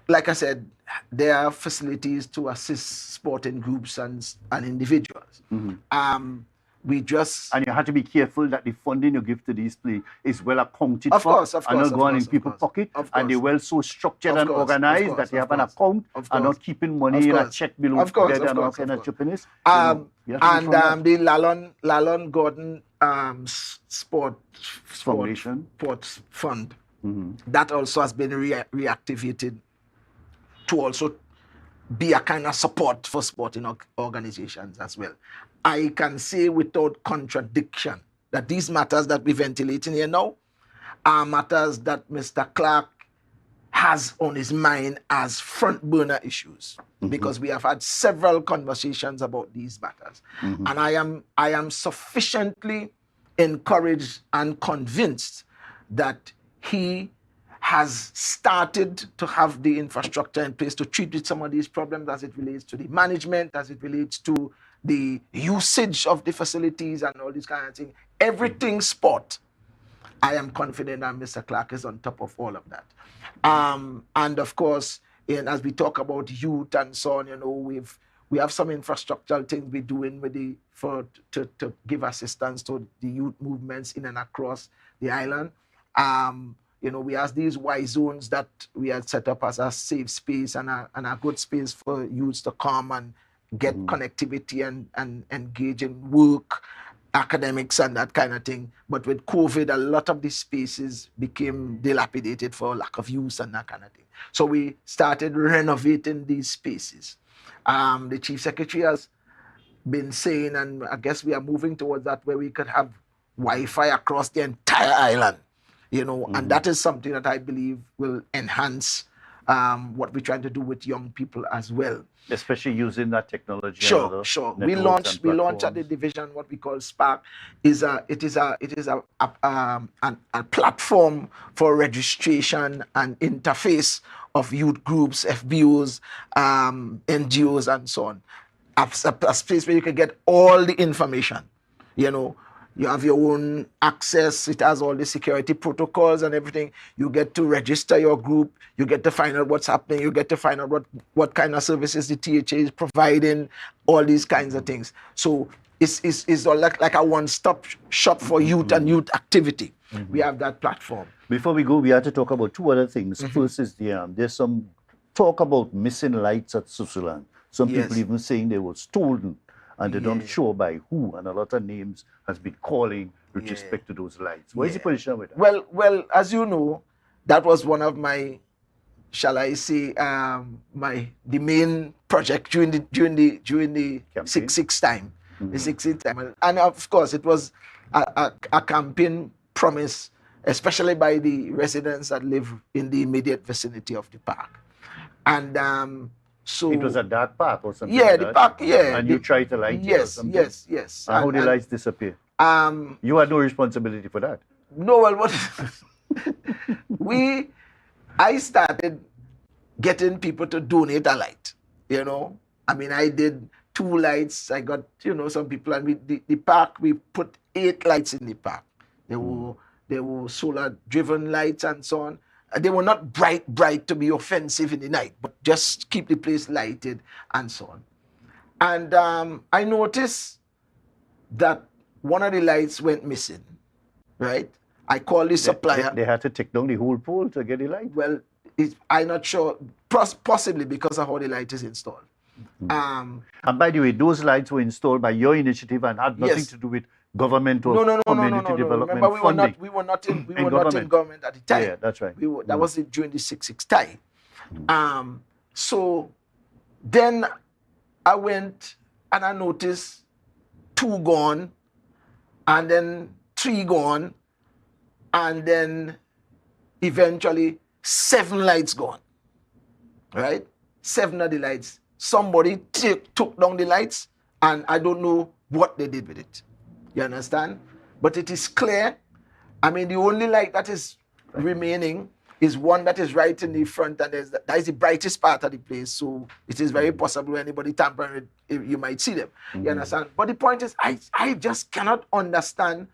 like I said, there are facilities to assist sporting groups and individuals. We just... And you have to be careful that the funding you give to these play is well accounted of for. Course, and not going in people's pocket. And they're well so structured and organized that they have an account and not keeping money in a check below bed and all kind of stupidness. And the Lalon Gordon Foundation Sports Fund, that also has been reactivated to also be a kind of support for sporting organizations as well. I can say without contradiction that these matters that we're ventilating here now are matters that Mr. Clark has on his mind as front burner issues, because we have had several conversations about these matters. And I am sufficiently encouraged and convinced that he has started to have the infrastructure in place to treat with some of these problems as it relates to the management, as it relates to the usage of the facilities and all these kind of things. Everything sport, I am confident that Mr. Clark is on top of all of that. And of course, as we talk about youth and so on, we have some infrastructural things we're doing with to give assistance to the youth movements in and across the island. We have these Y zones that we had set up as a safe space and a good space for youths to come and get connectivity and engage in work, academics and that kind of thing. But with COVID, a lot of these spaces became dilapidated for lack of use and that kind of thing. So we started renovating these spaces. The Chief Secretary has been saying, and I guess we are moving towards that, where we could have Wi-Fi across the entire island. And that is something that I believe will enhance what we're trying to do with young people as well. Especially using that technology. Sure. We launched at the division what we call Spark. It is a platform for registration and interface of youth groups, FBOs, NGOs, and so on. A space where you can get all the information. You have your own access. It has all the security protocols and everything. You get to register your group. You get to find out what's happening. You get to find out what kind of services the THA is providing, all these kinds of things. So it's all like a one-stop shop for youth and youth activity. We have that platform. Before we go, we have to talk about two other things. First is there's some talk about missing lights at Susuland. Some people even saying they were stolen. And they don't show by who, and a lot of names has been calling with respect to those lights. What is the position with that? Well, as you know, that was one of my, shall I say, the main project during the 6-6 time, the 6-6 time, and of course it was a campaign promise, especially by the residents that live in the immediate vicinity of the park, and. So it was a dark park or something. Yeah, the park. Yeah, and you tried to light it or something. Yes. And how the lights disappear? You had no responsibility for that. No, well, what I started getting people to donate a light, you know. I mean, I did 2 lights. I got, you know, some people, and the park, we put 8 lights in the park. They were solar-driven lights and so on. They were not bright to be offensive in the night, but just keep the place lighted and so on. And I noticed that one of the lights went missing, right? I called the supplier. They had to take down the whole pole to get the light? Well, I'm not sure, possibly because of how the light is installed. And by the way, those lights were installed by your initiative and had nothing to do with government or community development Remember, funding. we were not in government at the time. Yeah, that's right. That was during the 6-6 time. So then I went and I noticed 2 gone, and then 3 gone, and then eventually 7 lights gone, right? 7 of the lights. Somebody took down the lights, and I don't know what they did with it. You understand? But it is clear. I mean, the only light that is remaining is one that is right in the front, and that is the brightest part of the place. So it is very possible anybody tampering with, you might see them. You understand? But the point is, I just cannot understand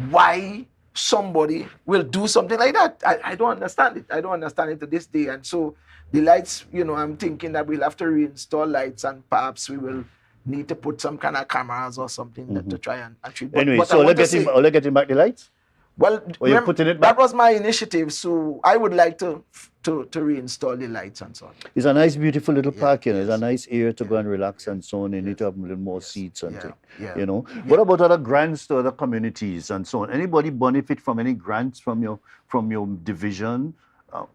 why somebody will do something like that. I don't understand it. I don't understand it to this day. And so the lights, you know, I'm thinking that we'll have to reinstall lights, and perhaps we will need to put some kind of cameras or something to try and treat. Anyway, so let's get him back the lights? Well, you're putting it back? That was my initiative, so I would like to reinstall the lights and so on. It's a nice, beautiful little park, you know. It's a nice area to go and relax and so on. You need to have a little more seats and things, you know. What about other grants to other communities and so on? Anybody benefit from any grants from your division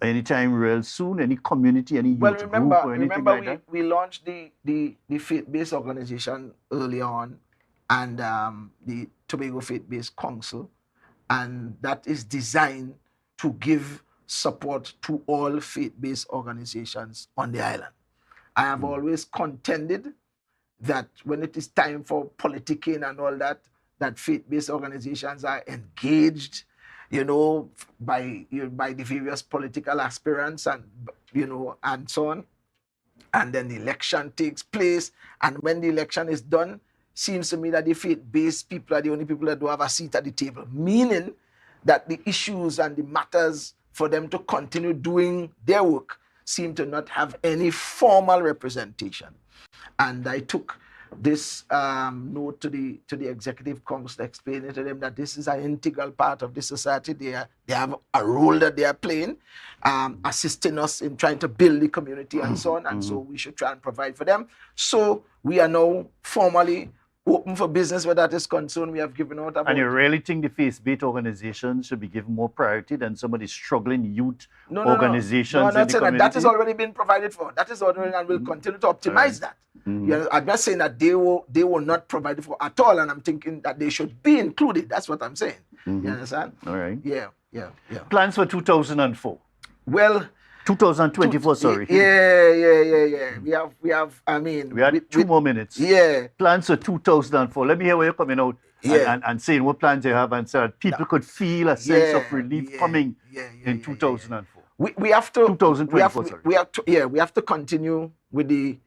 anytime real soon? Any community, any youth group or anything like that? We launched the faith-based organization early on, and the Tobago Faith-Based Council, and that is designed to give support to all faith-based organizations on the island. I have always contended that when it is time for politicking and all that, that faith-based organizations are engaged, you know, by the various political aspirants and, you know, and so on. And then the election takes place, and when the election is done, seems to me that the faith-based people are the only people that do have a seat at the table, meaning that the issues and the matters for them to continue doing their work seem to not have any formal representation. And I took this note to the executive council, explaining to them that this is an integral part of the society. They have a role that they are playing, assisting us in trying to build the community and so on. And so we should try and provide for them. So we are now formally open for business where that is concerned. We have given out about... And you really think the faith-based organizations should be given more priority than some of the struggling youth organizations? No, I'm not saying that. That has already been provided for. That is already, and we'll continue to optimize that. You know, I'm not saying that they were not provided for at all, and I'm thinking that they should be included. That's what I'm saying. You understand? All right. Yeah. Plans for 2004? Well... 2024, sorry. Yeah. We have, I mean... We had 2 more minutes. Yeah. Plans for 2004. Let me hear where you're coming out and saying what plans you have, and so that people could feel a sense of relief coming in 2004. We have to... 2024, sorry. We have to continue with the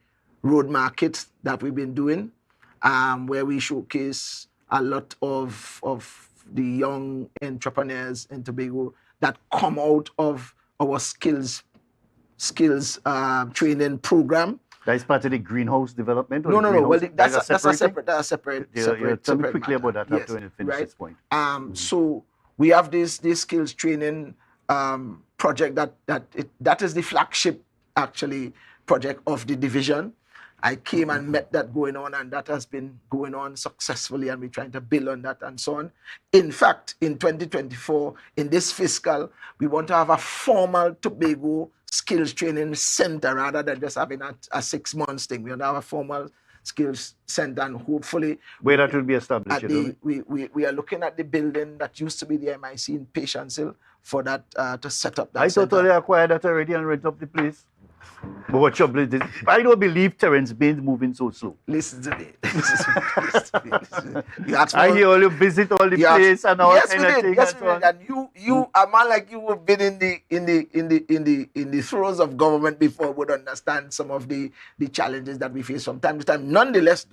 road markets that we've been doing, where we showcase a lot of the young entrepreneurs in Tobago that come out of our skills training program. That is part of the greenhouse development? No. Well, that's a separate. Tell me quickly about that after we finish this point. So we have this skills training project that is the flagship actually project of the division. I came and met that going on, and that has been going on successfully, and we're trying to build on that and so on. In fact, in 2024, in this fiscal, we want to have a formal Tobago skills training center rather than just having a 6 months thing. We want to have a formal skills center, and hopefully... Where that will be established? We are looking at the building that used to be the MIC in Patience Hill for that, to set up that I center. thought they acquired that already and rent up the place. But what trouble is this? I don't believe Terence Bain's moving so slow. Listen to me. You asked me. I hear all you visit all the place and all yes, kind we of did. thing. Yes, and we so on. did. And you, a man like you, who've been in the throes of government before, would understand some of the challenges that we face from time to time. Nonetheless,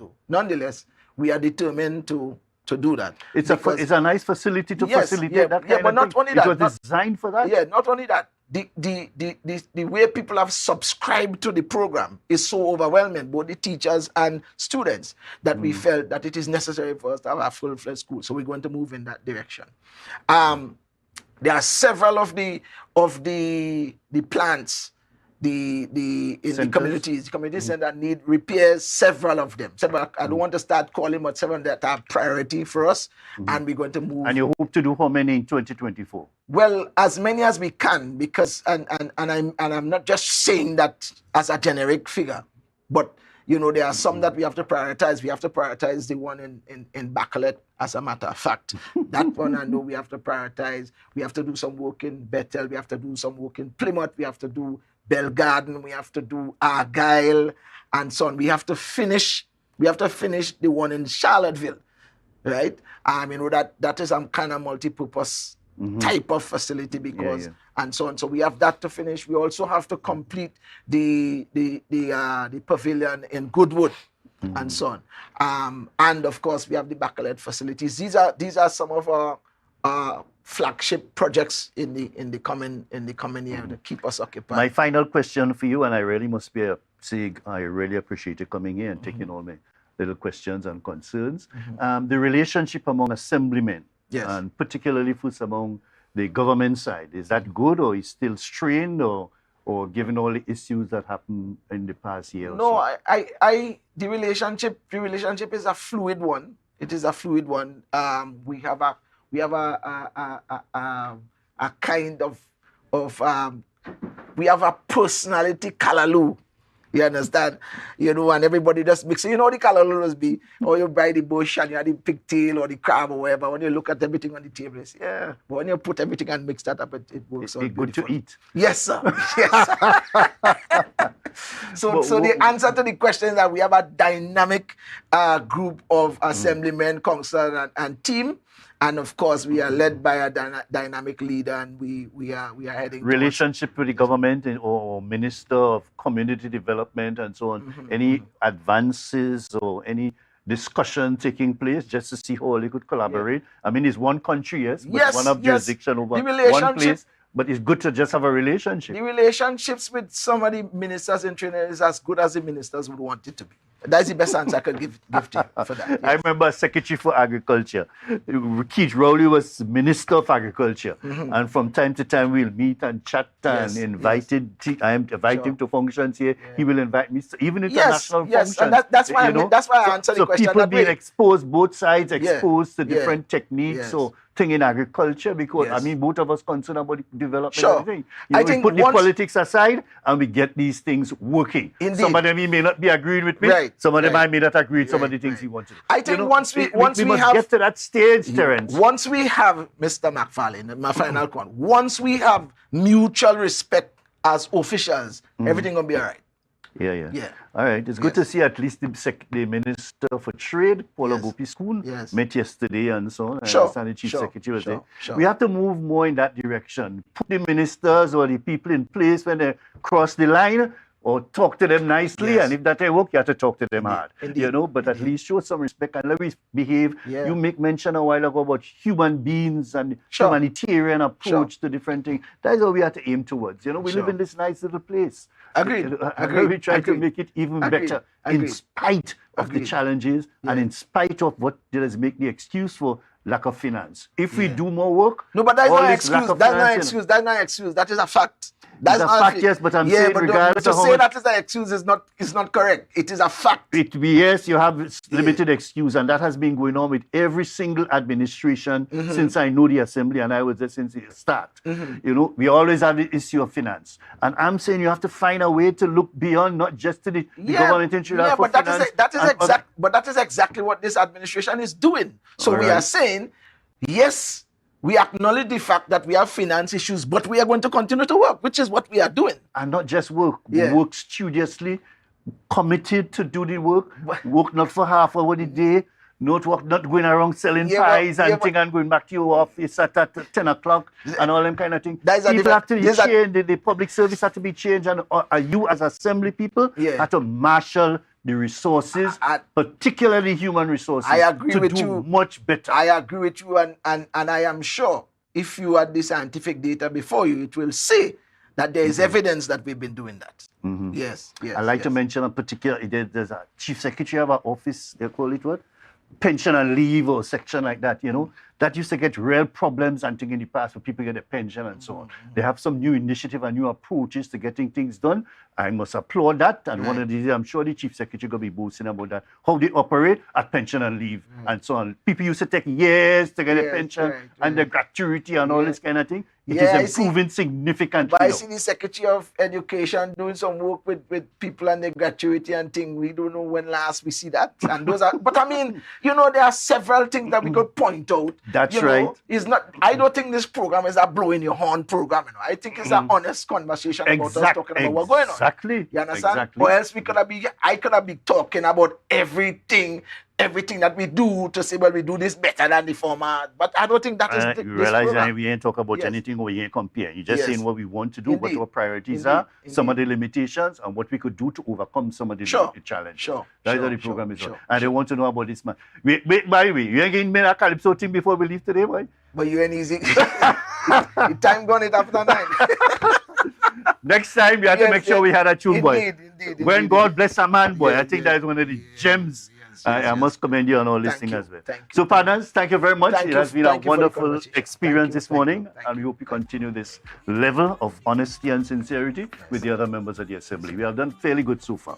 we are determined to do that. It's a nice facility to facilitate that kind but of not thing. only that. It was designed for that. Yeah, not only that. The way people have subscribed to the program is so overwhelming, both the teachers and students, that we felt that it is necessary for us to have a full-fledged school. So we're going to move in that direction. There are several of the plants, the community center need repairs, several of them. I don't want to start calling, but several that are priority for us, and we're going to move. And you hope to do how many in 2024? Well, as many as we can, because and I'm not just saying that as a generic figure, but there are some that we have to prioritize. We have to prioritize the one in Bacalet, as a matter of fact. That one I know we have to prioritize. We have to do some work in Bethel. We have to do some work in Plymouth. We have to do Bell Garden. We have to do Argyle, and so on. We have to finish the one in Charlottesville, right? That is some kind of multi-purpose type of facility because and so on. So we have that to finish. We also have to complete the pavilion in Goodwood and so on. And of course we have the Bacalet facilities. These are some of our flagship projects in the coming year to keep us occupied. My final question for you, and I really must say I really appreciate you coming here and taking all my little questions and concerns. The relationship among assemblymen, and particularly for among the government side, is that good, or is still strained, or given all the issues that happened in the past year? No, the relationship is a fluid one. It is a fluid one. We have a kind of we have a personality callaloo. You understand? And everybody just mix. The callaloo be, or you buy the bush and you have the pigtail or the crab or whatever. When you look at everything on the table, you say, yeah. But when you put everything and mix that up, it works out It's good to eat. Yes, sir. Yes. So the answer to the question is that we have a dynamic group of assemblymen, councillors, and team. And of course, we are led by a dynamic leader, and we are heading relationship with the government or Minister of Community Development and so on. Any advances or any discussion taking place just to see how they could collaborate? I mean, it's one country, yes, but one of jurisdiction over one place. But it's good to just have a relationship. The relationships with some of the ministers in Trinidad is as good as the ministers would want it to be. That's the best answer I could give to you for that. Yes. I remember Secretary for Agriculture. Keith Rowley was Minister of Agriculture. And from time to time, we'll meet and chat and invite him to functions here. He will invite me, even international functions. And that's why I answered the question. So people being exposed, both sides exposed to different techniques. So thing in agriculture, because I mean, both of us concerned about development and everything. I think we put the politics aside and we get these things working. Indeed. Some of them he may not be agreed with me. Some of them I may not agree with some of the things he wanted. I think once we must get to that stage, Terence. Once we have, Mr. McFarlane, my final comment, once we have mutual respect as officials, everything will be all right. Yeah. All right. It's good to see at least the Minister for Trade, Paula Gopi-Schoon, met yesterday and so on. I understand the Chief Secretary was there. We have to move more in that direction. Put the ministers or the people in place when they cross the line, or talk to them nicely. And if that ain't work, you have to talk to them hard. But at least show some respect and let me behave. You make mention a while ago about human beings and humanitarian approach to different things. That is what we have to aim towards. We live in this nice little place. Agreed. We try to make it even better in spite of the challenges and in spite of what does make the excuse for lack of finance. If we do more work, no, but that's not an excuse. That's not an excuse. That's not an excuse. That is a fact. That's a fact, yes, but I'm saying regardless of how much... that is an excuse is not correct. It is a fact. Yes, you have limited excuse, and that has been going on with every single administration since I know the Assembly, and I was there since the start. We always have the issue of finance. And I'm saying you have to find a way to look beyond, not just to the government in Trinidad for finance. But that is exactly what this administration is doing. So we are saying, yes, we acknowledge the fact that we have finance issues, but we are going to continue to work, which is what we are doing. And not just work, Yeah. work studiously, committed to do the work, work not for half hour a day, not going around selling pies and thing and going back to your office at 10 o'clock and all them kind of things. People have to be changed, the public service have to be changed, and you as assembly people have to marshal the resources, particularly human resources, I agree to with do you. much better. I agree with you, and I am sure if you had the scientific data before you, it will say that there is evidence that we've been doing that. Yes, yes. I'd like to mention a particular, there's a chief secretary of our office, they call it what? Pension and leave or section like that, you know. That used to get real problems and things in the past where people get a pension and so on. They have some new initiative and new approaches to getting things done. I must applaud that. And one of these, I'm sure the chief secretary going to be boasting about that, how they operate at pension and leave and so on. People used to take years to get a pension and the gratuity and all this kind of thing. It is improving significantly. But I see the Secretary of Education doing some work with people and the gratuity and thing. We don't know when last we see that. And those are, but I mean, you know, there are several things that we could point out. That's you know, right. It's not. I don't think this program is a blowing your horn program. You know, I think it's an honest conversation about us talking about what's going on. Exactly. You understand? Exactly. Or else I could have been talking about everything that we do to say, well, we do this better than the former. But I don't think that is you realize that we ain't talk about anything or we ain't compare. You're just saying what we want to do, what our priorities are, some of the limitations, and what we could do to overcome some of the challenges. That's what the program is on. And they want to know about this man. Wait, by the way, you ain't getting me a calypso thing before we leave today, boy? But you ain't easy. The time gone it after 9. Next time, we have to make sure we had a tune, boy. Indeed. When God bless a man, boy, I think that is one of the gems. I must commend you on all this thing as well. So, partners, thank you very much. It has been a wonderful experience this morning, and we hope you continue this level of honesty and sincerity with the other members of the Assembly. We have done fairly good so far.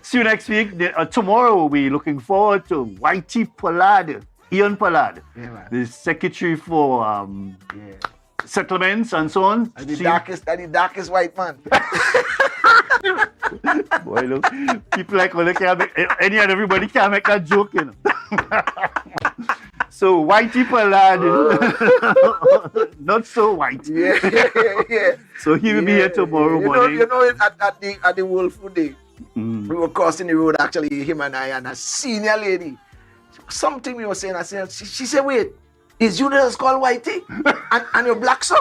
See you next week. Tomorrow, we're looking forward to Whitey Pollard, Ian Pollard, the Secretary for Settlements and so on. The darkest white man. Boy, look, people like when they can't make, any and everybody can't make that joke, you know. So Whitey Pollard, not so white. Yeah. So he will be here tomorrow morning. You know, at the World Food Day, we were crossing the road, actually, him and I, and a senior lady. Something we were saying, she said, wait, is you that's called Whitey? and you're black, sir?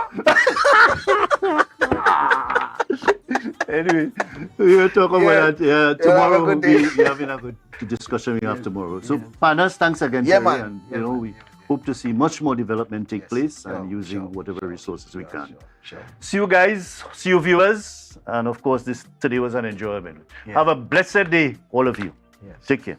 Anyway, we will talk about that. Tomorrow we'll be having a good discussion we have tomorrow. So, partners, thanks again, Terry, and you know, we hope to see much more development take place and using whatever resources we can. See you guys, see you viewers, and of course, today was an enjoyment. Have a blessed day, all of you. Take care.